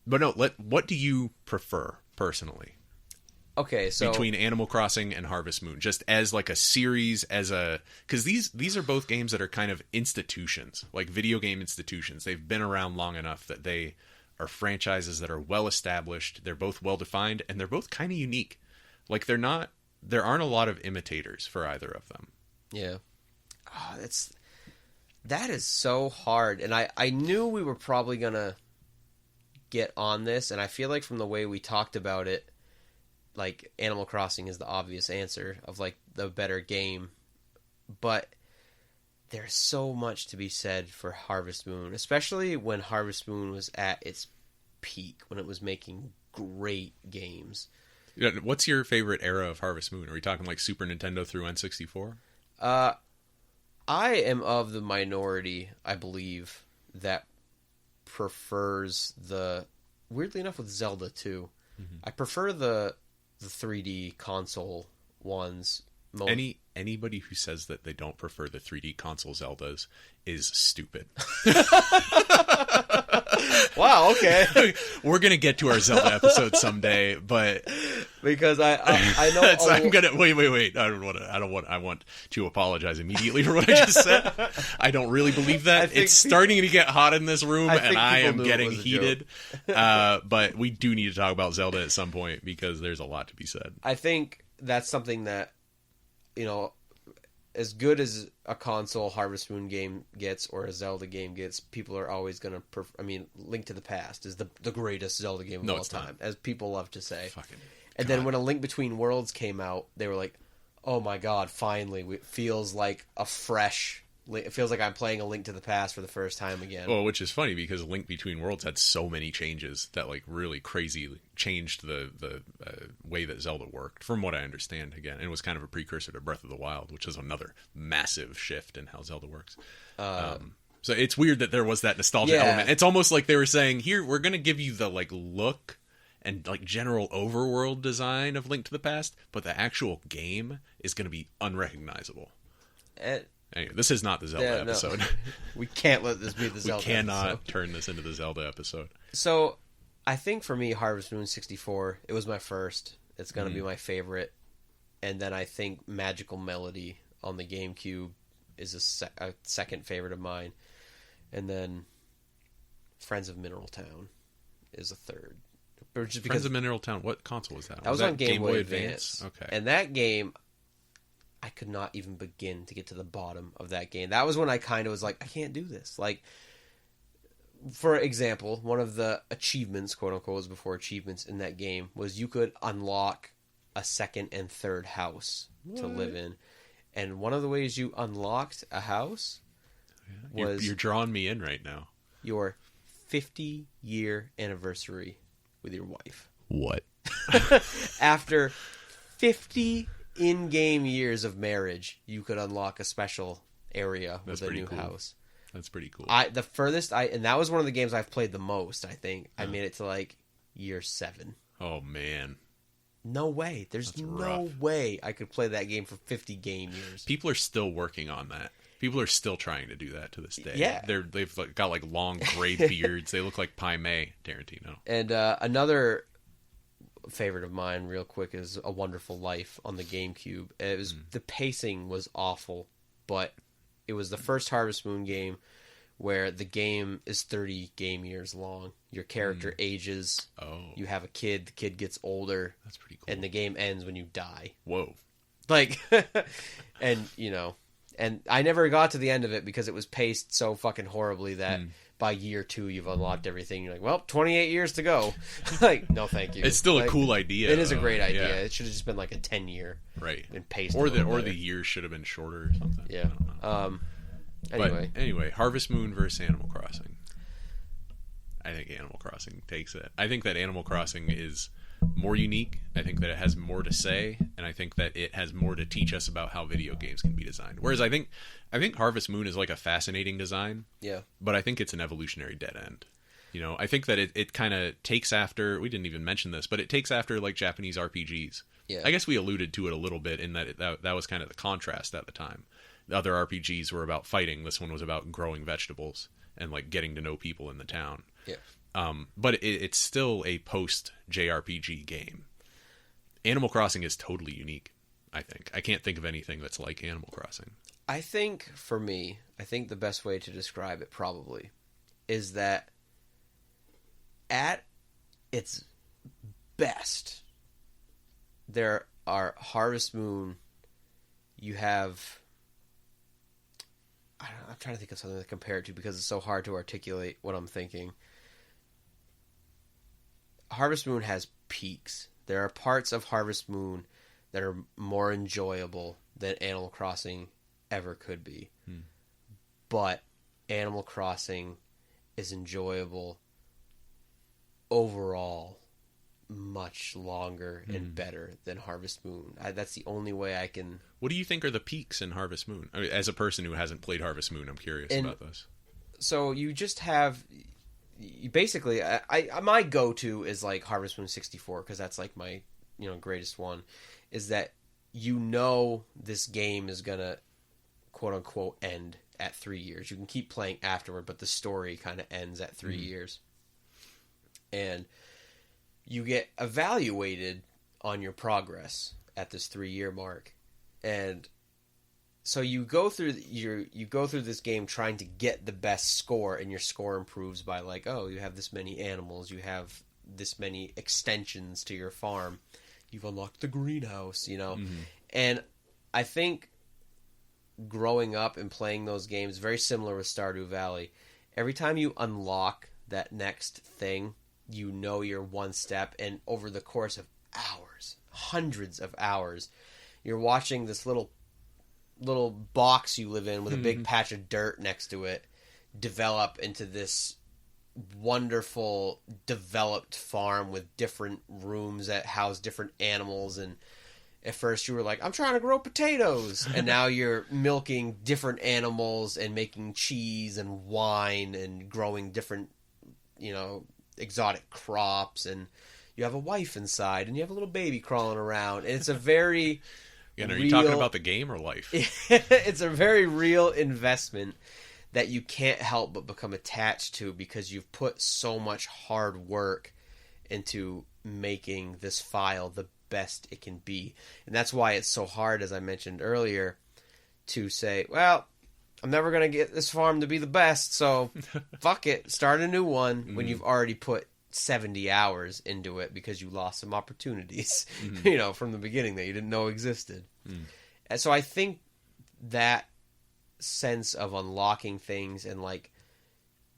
But no, what do you prefer personally? Okay, so between Animal Crossing and Harvest Moon, just as like a series, because these are both games that are kind of institutions, like video game institutions. They've been around long enough that they are franchises that are well established. They're both well defined, and they're both kind of unique. Like they're not there aren't a lot of imitators for either of them. Yeah. Oh, that is so hard. And I knew we were probably going to get on this, and I feel like from the way we talked about it, like, Animal Crossing is the obvious answer of, like, the better game. But there's so much to be said for Harvest Moon, especially when Harvest Moon was at its peak, when it was making great games. What's your favorite era of Harvest Moon? Are we talking like Super Nintendo through N64? I am of the minority, I believe, that prefers weirdly enough with Zelda too. Mm-hmm. I prefer the 3D console ones. Anybody who says that they don't prefer the 3D console Zeldas is stupid. Wow, okay. We're gonna get to our Zelda episode someday, but because I know I'm gonna wait. I want to apologize immediately for what I just said. I don't really believe that. It's starting to get hot in this room, and I am getting heated. But we do need to talk about Zelda at some point because there's a lot to be said. I think that's something that, you know, as good as a console Harvest Moon game gets or a Zelda game gets, people are always going to Link to the Past is the greatest Zelda game of all time, as people love to say. And then when A Link Between Worlds came out, they were like, oh my god, finally, it feels like a fresh... It feels like I'm playing A Link to the Past for the first time again. Well, which is funny because Link Between Worlds had so many changes that like really crazy changed the way that Zelda worked, from what I understand. Again, and it was kind of a precursor to Breath of the Wild, which is another massive shift in how Zelda works. So it's weird that there was that nostalgia element. It's almost like they were saying, "Here, we're going to give you the like look and like general overworld design of Link to the Past, but the actual game is going to be unrecognizable." Anyway, this is not the Zelda episode. No. We can't let this be the Zelda episode. We cannot turn this into the Zelda episode. So, I think for me, Harvest Moon 64, it was my first. It's going to be my favorite. And then I think Magical Melody on the GameCube is a second favorite of mine. And then Friends of Mineral Town is a third. Just because Friends of Mineral Town, what console was that? That was on Game Boy Advance. Okay. And that game... I could not even begin to get to the bottom of that game. That was when I kind of was like, I can't do this. Like, for example, one of the achievements, quote unquote, was before achievements in that game, was you could unlock a second and third house to live in. And one of the ways you unlocked a house was... You're drawing me in right now. Your 50-year anniversary with your wife. What? After 50 in-game years of marriage, you could unlock a special area with a new house. That's pretty cool. The furthest and that was one of the games I've played the most, I think. I made it to like year 7. Oh man. No way. There's no way I could play that game for 50 game years. People are still working on that. People are still trying to do that to this day. Yeah. They've got like long gray beards. They look like Pai Mei, Tarantino. And another favorite of mine real quick is A Wonderful Life on the GameCube. It was the pacing was awful, but it was the first Harvest Moon game where the game is 30 game years long. Your character ages. You have a kid, the kid gets older. That's pretty cool. And the game ends when you die. Whoa. Like and you know, and I never got to the end of it because it was paced so fucking horribly that by year 2, you've unlocked everything. You're like, well, 28 years to go. Like, no, thank you. It's still a cool idea. It is a great idea. Yeah. It should have just been like a 10-year. Right. And paced. Or the years should have been shorter or something. Yeah. Anyway, Harvest Moon versus Animal Crossing. I think Animal Crossing takes it. I think that Animal Crossing is more unique. I think that it has more to say, and I think that it has more to teach us about how video games can be designed. Whereas I think Harvest Moon is like a fascinating design. Yeah. But I think it's an evolutionary dead end. You know, I think that it kind of takes after, we didn't even mention this, but it takes after like Japanese RPGs. Yeah. I guess we alluded to it a little bit in that that was kind of the contrast at the time. The other RPGs were about fighting. This one was about growing vegetables and like getting to know people in the town. Yeah. But it's still a post-JRPG game. Animal Crossing is totally unique, I think. I can't think of anything that's like Animal Crossing. I think, for me, the best way to describe it probably is that at its best, there are Harvest Moon. You have. I don't know, I'm trying to think of something to compare it to because it's so hard to articulate what I'm thinking. Harvest Moon has peaks. There are parts of Harvest Moon that are more enjoyable than Animal Crossing ever could be. But Animal Crossing is enjoyable overall much longer and better than Harvest Moon. That's the only way I can... What do you think are the peaks in Harvest Moon? I mean, as a person who hasn't played Harvest Moon, I'm curious about this. So you just have... Basically, my go-to is like Harvest Moon 64 because that's like my greatest one. Is that this game is gonna quote-unquote end at 3 years. You can keep playing afterward, but the story kind of ends at 3 years. And you get evaluated on your progress at this 3-year mark. And so you go through this game trying to get the best score, and your score improves by like, oh, you have this many animals, you have this many extensions to your farm, you've unlocked the greenhouse, And I think growing up and playing those games, very similar with Stardew Valley, every time you unlock that next thing, you're one step, and over the course of hours, hundreds of hours, you're watching this little box you live in with a big patch of dirt next to it develop into this wonderful developed farm with different rooms that house different animals. And at first you were like, I'm trying to grow potatoes, and now you're milking different animals and making cheese and wine and growing different exotic crops, and you have a wife inside and you have a little baby crawling around, and it's a very are you talking about the game or life? It's a very real investment that you can't help but become attached to because you've put so much hard work into making this file the best it can be. And that's why it's so hard, as I mentioned earlier, to say, well, I'm never going to get this farm to be the best, so fuck it, start a new one when you've already put 70 hours into it because you lost some opportunities, from the beginning that you didn't know existed. And so I think that sense of unlocking things and like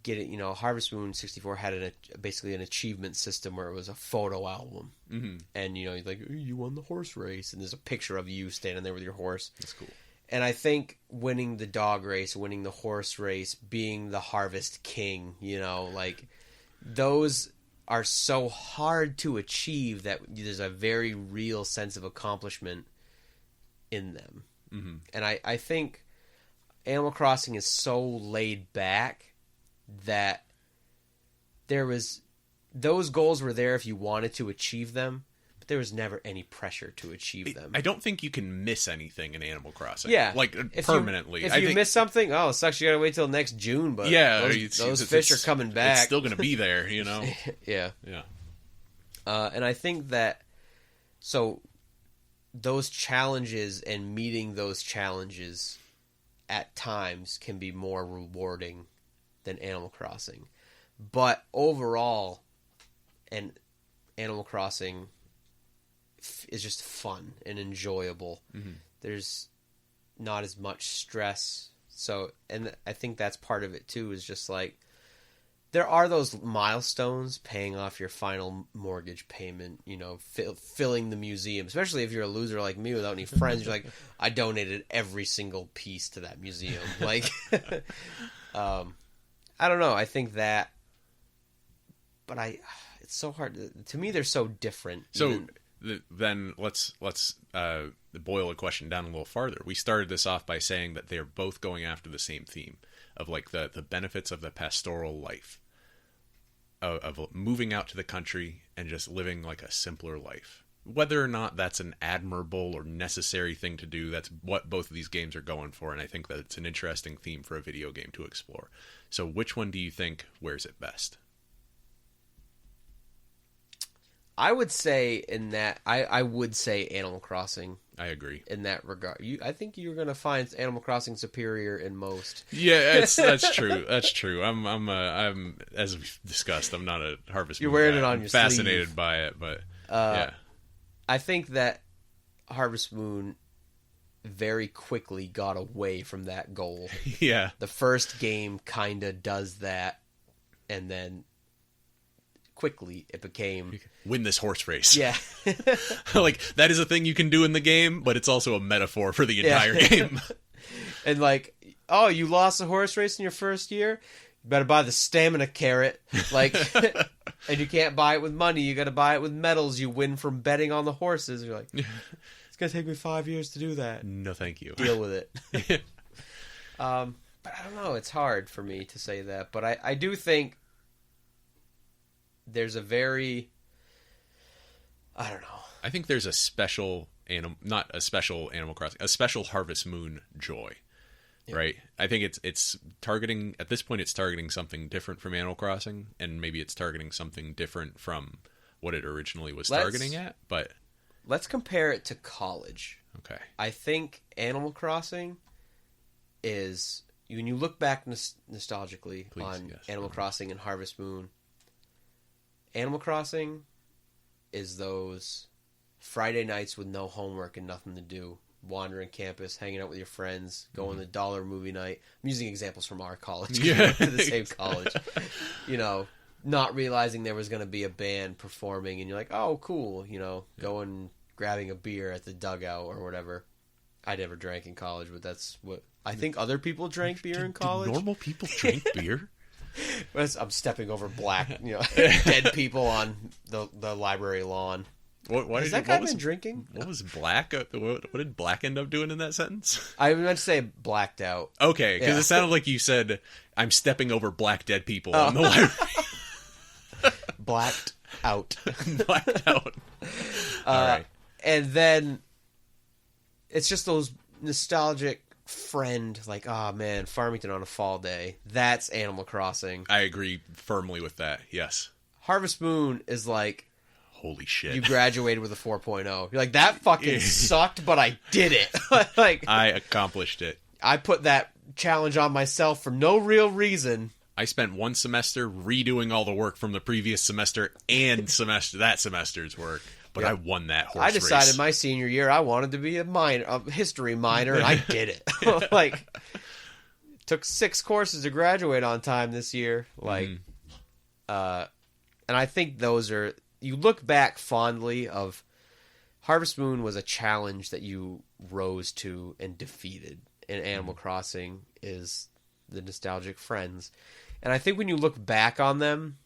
getting, Harvest Moon 64 had basically an achievement system where it was a photo album. And, like, you won the horse race, and there's a picture of you standing there with your horse. That's cool. And I think winning the dog race, winning the horse race, being the harvest king, like those are so hard to achieve that there's a very real sense of accomplishment in them. And I think Animal Crossing is so laid back that those goals were there if you wanted to achieve them, but there was never any pressure to achieve them. I don't think you can miss anything in Animal Crossing. Yeah. Like, permanently. If you miss something, it sucks, you gotta wait till next June, but those fish are coming back. It's still gonna be there, Yeah. Yeah. And I think that, so those challenges and meeting those challenges at times can be more rewarding than Animal Crossing. But overall, and Animal Crossing is just fun and enjoyable. There's not as much stress. So, and I think that's part of it too, is just like, there are those milestones, paying off your final mortgage payment, filling the museum, especially if you're a loser like me without any friends. You're like, I donated every single piece to that museum. Like, I don't know. I think that, but it's so hard. To me, they're so different. So then let's boil a question down a little farther. We started this off by saying that they're both going after the same theme of like the benefits of the pastoral life, of moving out to the country and just living like a simpler life. Whether or not that's an admirable or necessary thing to do, that's what both of these games are going for, and I think that it's an interesting theme for a video game to explore. So which one do you think wears it best? I would say I would say Animal Crossing. I agree in that regard. I think you're going to find Animal Crossing superior in most. Yeah, that's true. That's true. I'm as we've discussed, I'm not a Harvest Moon You're wearing guy. it on I'm your fascinated sleeve. by it, but yeah. I think that Harvest Moon very quickly got away from that goal. Yeah. The first game kind of does that, and then quickly it became... Win this horse race. Yeah. Like, that is a thing you can do in the game, but it's also a metaphor for the entire game. And like, oh, you lost a horse race in your first year? You better buy the stamina carrot. Like, and you can't buy it with money. You got to buy it with medals you win from betting on the horses. You're like, it's going to take me 5 years to do that. No, thank you. Deal with it. But I don't know. It's hard for me to say that. But I do think there's a very... I don't know. I think there's a special... not a special Animal Crossing, a special Harvest Moon joy. Yeah. Right? I think it's targeting, at this point, it's targeting something different from Animal Crossing, and maybe it's targeting something different from what it originally was targeting at, but... Let's compare it to college. Okay. I think Animal Crossing is... When you look back nostalgically on Animal Crossing and Harvest Moon, Animal Crossing is those Friday nights with no homework and nothing to do. Wandering campus, hanging out with your friends, going to dollar movie night. I'm using examples from our college. Yeah. We went to the same college. You know, not realizing there was going to be a band performing, and you're like, oh, cool. You know, going, grabbing a beer at the dugout or whatever. I never drank in college, but that's what... I think other people drank beer in college. Did normal people drink beer? I'm stepping over dead people on the library lawn. Has that guy been drinking? What was Black? What did Black end up doing in that sentence? I meant to say blacked out. Okay, because it sounded like you said, I'm stepping over black dead people in the library. Blacked out. Blacked out. All right. And then it's just those nostalgic friend, like, oh man, Farmington on a fall day. That's Animal Crossing. I agree firmly with that, yes. Harvest Moon is like, holy shit. You graduated with a 4.0. You're like, that fucking sucked, but I did it. Like, I accomplished it. I put that challenge on myself for no real reason. I spent one semester redoing all the work from the previous semester and that semester's work. But I won that horse race. I decided my senior year I wanted to be a history minor, and I did it. Like, took 6 courses to graduate on time this year. Like, and I think those are... You look back fondly of Harvest Moon was a challenge that you rose to and defeated, and Animal Crossing is the nostalgic friends. And I think when you look back on them,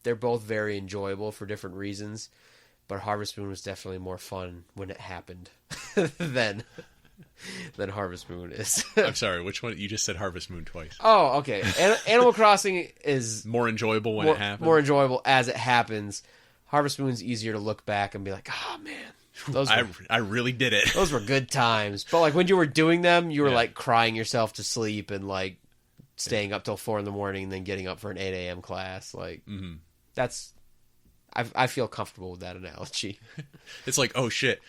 they're both very enjoyable for different reasons, but Harvest Moon was definitely more fun when it happened than Harvest Moon is. I'm sorry, which one? You just said Harvest Moon twice. Oh, okay. Animal Crossing is... More enjoyable when it happens? More enjoyable as it happens. Harvest Moon's easier to look back and be like, oh, man. I really did it. Those were good times. But like when you were doing them, you were like crying yourself to sleep and like staying up till 4 a.m. and then getting up for an 8 a.m. class. Like, that's... I feel comfortable with that analogy. It's like, oh shit,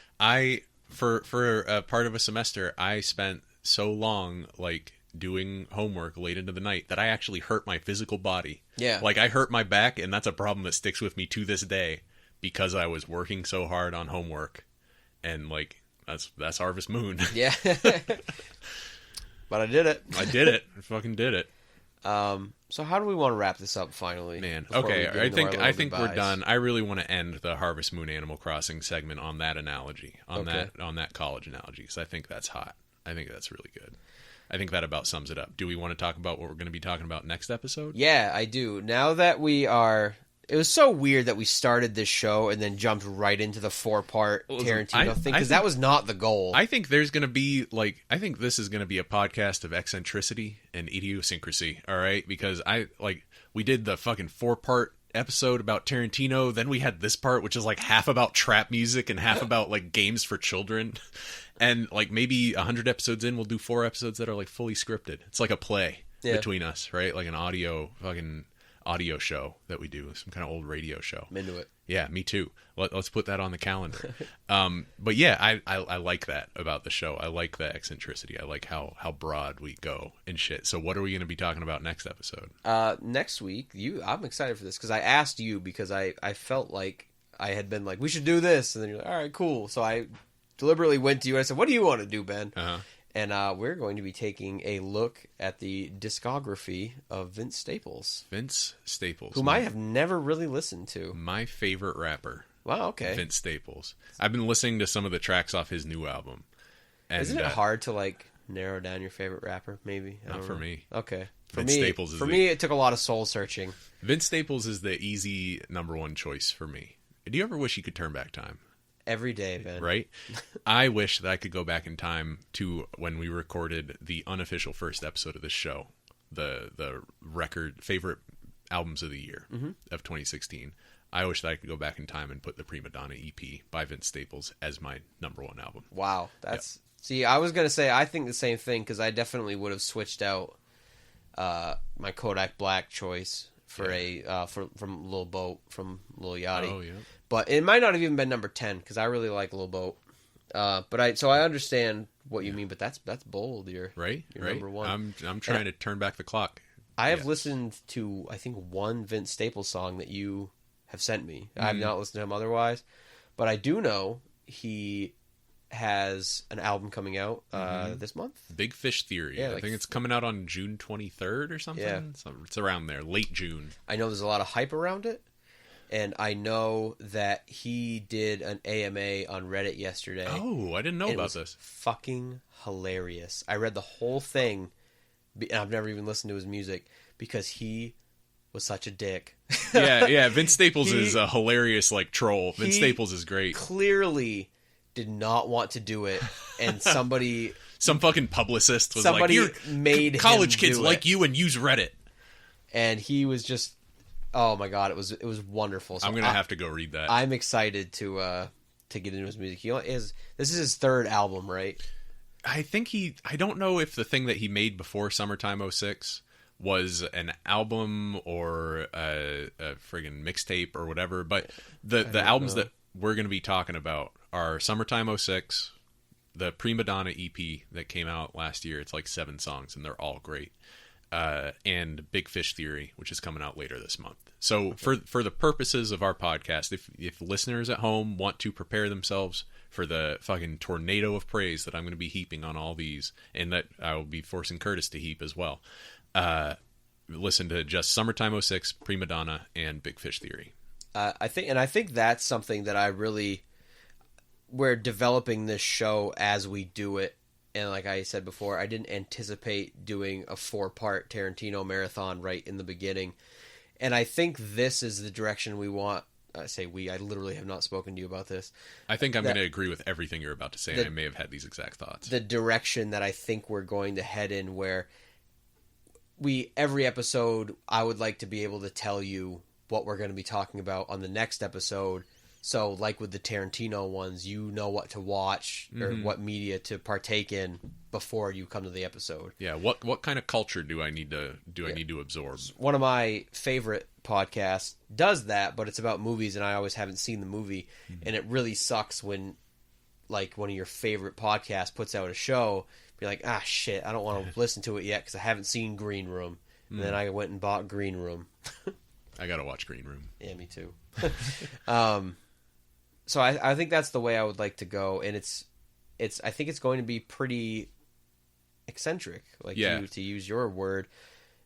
for a part of a semester, I spent so long like doing homework late into the night that I actually hurt my physical body. Yeah. Like I hurt my back, and that's a problem that sticks with me to this day because I was working so hard on homework. And like that's Harvest Moon. Yeah. But I did it. I did it. I fucking did it. So how do we want to wrap this up finally? Man, okay, I think we're done. I really want to end the Harvest Moon Animal Crossing segment on that analogy, on that college analogy, because I think that's hot. I think that's really good. I think that about sums it up. Do we want to talk about what we're going to be talking about next episode? Yeah, I do. Now that we are... It was so weird that we started this show and then jumped right into the 4-part Tarantino thing, because that was not the goal. I think there's going to be, like... I think this is going to be a podcast of eccentricity and idiosyncrasy, all right? Because we did the fucking 4-part episode about Tarantino, then we had this part, which is like half about trap music and half about like games for children. And like maybe 100 episodes in, we'll do 4 episodes that are like fully scripted. It's like a play between us, right? Like an audio show that we do, some kind of old radio show. I'm into it. Yeah, me too. Let's put that on the calendar. But yeah, I like that about the show. I like the eccentricity. I like how broad we go and shit. So what are we going to be talking about next episode? Next week, I'm excited for this because I asked you because I felt like I had been like, we should do this. And then you're like, all right, cool. So I deliberately went to you and I said, what do you want to do, Ben? Uh-huh. And we're going to be taking a look at the discography of Vince Staples. Vince Staples. Whom I have never really listened to. My favorite rapper. Wow, okay. Vince Staples. I've been listening to some of the tracks off his new album. And, isn't it hard to, like, narrow down your favorite rapper, maybe? Not for me. Okay. Vince Staples is for me, it took a lot of soul searching. Vince Staples is the easy number one choice for me. Do you ever wish you could turn back time? Every day, Ben. Right? I wish that I could go back in time to when we recorded the unofficial first episode of this show, the record favorite albums of the year of 2016. I wish that I could go back in time and put the Prima Donna EP by Vince Staples as my number one album. Wow, that's see. I was gonna say I think the same thing because I definitely would have switched out my Kodak Black choice for from Lil Boat from Lil Yachty. Oh yeah. But it might not have even been number 10 because I really like Lil Boat. But I understand what you mean. But that's bold. You're number one. I'm trying to turn back the clock. I have listened to I think one Vince Staples song that you have sent me. I have not listened to him otherwise, but I do know he has an album coming out this month. Big Fish Theory. Yeah, I think it's coming out on June 23rd or something. Yeah. So it's around there, late June. I know there's a lot of hype around it. And I know that he did an AMA on Reddit yesterday. Oh, I didn't know about this. Fucking hilarious. I read the whole thing, and I've never even listened to his music because he was such a dick. Yeah. Vince Staples is a hilarious troll. Vince Staples is great. Clearly did not want to do it, and some fucking publicist was like, "You're made college him kids do like it. You and use Reddit." And he was just. Oh my god, it was wonderful. So I'm gonna have to go read that. I'm excited to get into his music. This is his third album, right? I think I don't know if the thing that he made before Summertime '06 was an album or a friggin' mixtape or whatever, but the albums that we're gonna be talking about are Summertime '06, the Prima Donna EP that came out last year. It's like 7 songs and they're all great. And Big Fish Theory, which is coming out later this month. So for the purposes of our podcast, if listeners at home want to prepare themselves for the fucking tornado of praise that I'm going to be heaping on all these, and that I will be forcing Curtis to heap as well, listen to just Summertime '06, Prima Donna, and Big Fish Theory. I think that's something that we're developing this show as we do it. And like I said before, I didn't anticipate doing a 4-part Tarantino marathon right in the beginning. And I think this is the direction we want. I say we, I literally have not spoken to you about this. I think I'm going to agree with everything you're about to say. I may have had these exact thoughts. The direction that I think we're going to head in where every episode, I would like to be able to tell you what we're going to be talking about on the next episode. So, like with the Tarantino ones, you know what to watch or what media to partake in before you come to the episode. Yeah, what kind of culture do I need to absorb? One of my favorite podcasts does that, but it's about movies, and I always haven't seen the movie, and it really sucks when, like, one of your favorite podcasts puts out a show, you're like, shit, I don't want to listen to it yet because I haven't seen Green Room, and then I went and bought Green Room. I gotta watch Green Room. Yeah, me too. So I think that's the way I would like to go, and I think it's going to be pretty eccentric, to use your word.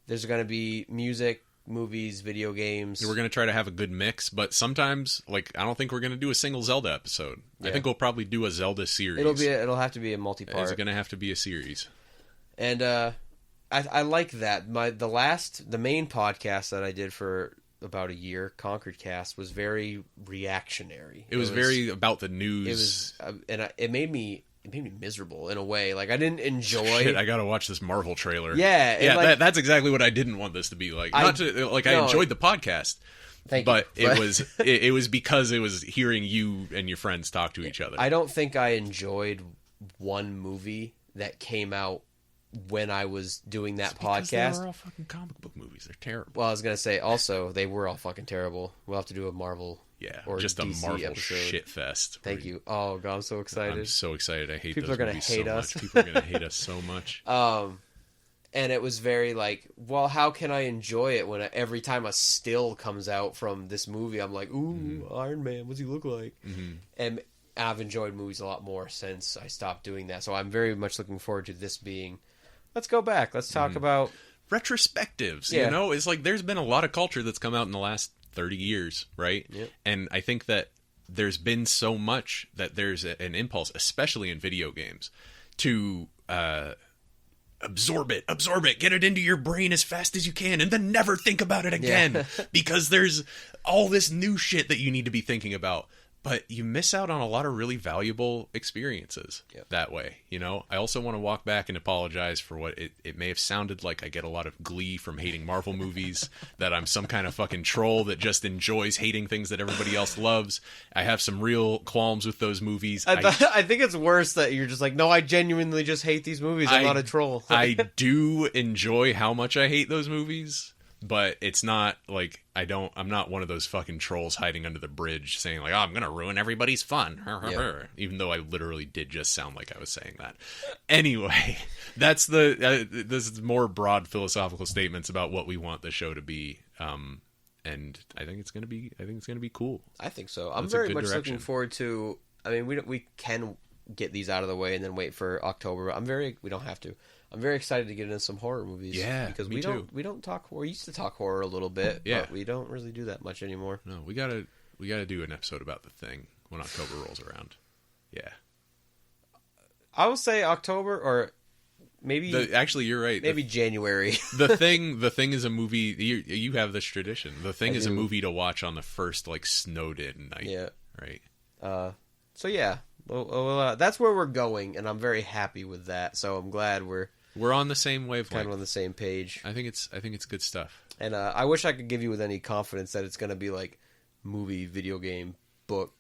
There's going to be music, movies, video games. We're going to try to have a good mix, but sometimes, I don't think we're going to do a single Zelda episode. Yeah. I think we'll probably do a Zelda series. It'll have to be a multi-part. It's going to have to be a series. And I like that. The main podcast that I did for about a year, Concord Cast, was very reactionary. It was very about the news. It made me miserable in a way. Like, I didn't enjoy. Shit, I gotta watch this Marvel trailer. Yeah, that's exactly what I didn't want this to be like. I enjoyed the podcast. Thank you. But it was because it was hearing you and your friends talk to each other. I don't think I enjoyed one movie that came out when I was doing that podcast. They were all fucking comic book movies. They're terrible. Well, I was going to say, also, they were all fucking terrible. We'll have to do a Marvel or just DC a Marvel episode. Shit fest. Thank you. Oh, God, I'm so excited. I'm so excited. I hate People those are gonna movies hate so us. much. People are going to hate us so much. And it was very how can I enjoy it when every time a still comes out from this movie, I'm like, ooh, Iron Man, what's he look like? Mm-hmm. And I've enjoyed movies a lot more since I stopped doing that. So I'm very much looking forward to this being, let's go back. Let's talk about... retrospectives, Yeah. you know? It's like there's been a lot of culture that's come out in the last 30 years, right? Yep. And I think that there's been so much that there's an impulse, especially in video games, to absorb it, get it into your brain as fast as you can, and then never think about it again, because there's all this new shit that you need to be thinking about. But you miss out on a lot of really valuable experiences that way, you know? I also want to walk back and apologize for what it may have sounded like. I get a lot of glee from hating Marvel movies, that I'm some kind of fucking troll that just enjoys hating things that everybody else loves. I have some real qualms with those movies. I think it's worse that you're just like, no, I genuinely just hate these movies. I'm not a troll. I do enjoy how much I hate those movies. But it's not like I'm not one of those fucking trolls hiding under the bridge saying like, oh, I'm going to ruin everybody's fun. Even though I literally did just sound like I was saying that. Anyway, that's this is more broad philosophical statements about what we want the show to be. And I think it's going to be cool. I think so. I'm very much looking forward to, I mean, we can get these out of the way and then wait for October. We don't have to. I'm very excited to get into some horror movies. Yeah, because we don't talk horror. We used to talk horror a little bit, but we don't really do that much anymore. No, we gotta do an episode about The Thing when October rolls around. Yeah, I would say October or maybe. Actually, you're right. Maybe January. The Thing is a movie. You have this tradition. The Thing is a movie to watch on the first like snowed in night. Yeah. Right. So yeah, well, that's where we're going, and I'm very happy with that. So I'm glad we're on the same wavelength, kind of on the same page. I think it's good stuff. And I wish I could give you with any confidence that it's going to be like movie, video game, book,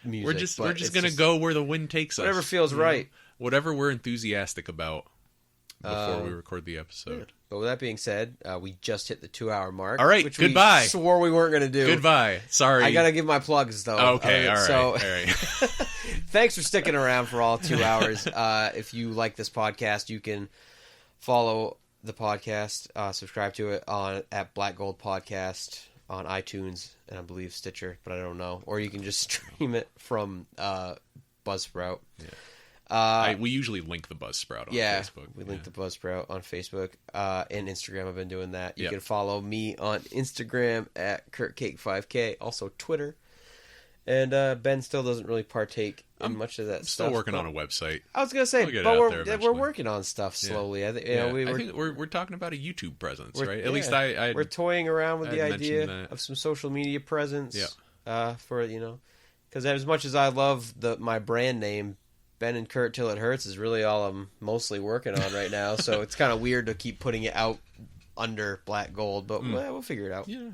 music. We're just going to go where the wind takes us. Whatever feels right. Whatever we're enthusiastic about before we record the episode. Yeah. But with that being said, we just hit the 2-hour mark. All right, which goodbye. We swore we weren't going to do. Goodbye. Sorry. I got to give my plugs, though. Okay, all right. So, all right. thanks for sticking around for all 2 hours. If you like this podcast, you can follow the podcast, subscribe to it at Black Gold Podcast on iTunes and I believe Stitcher, but I don't know. Or you can just stream it from Buzzsprout. Yeah. We usually link the Buzzsprout on Facebook. We link the Buzzsprout on Facebook and Instagram. I've been doing that. You can follow me on Instagram at CurtCake5K, also Twitter. And Ben still doesn't really partake in much of that stuff. Still working on a website. I was going to say, but we're working on stuff slowly. I think we're talking about a YouTube presence, right? At least we're toying around with the idea of some social media presence. For because as much as I love my brand name, Ben and Curt Till It Hurts is really all I'm mostly working on right now. So it's kind of weird to keep putting it out under Black Gold, but we'll figure it out. Yeah.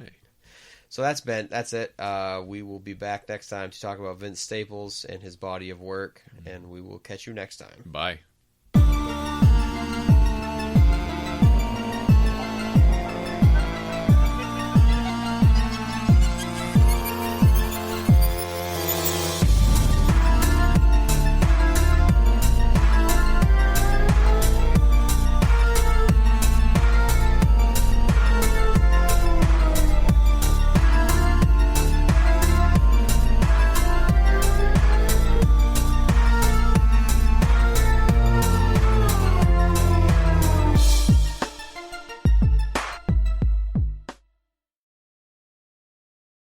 So that's it. We will be back next time to talk about Vince Staples and his body of work, and we will catch you next time. Bye.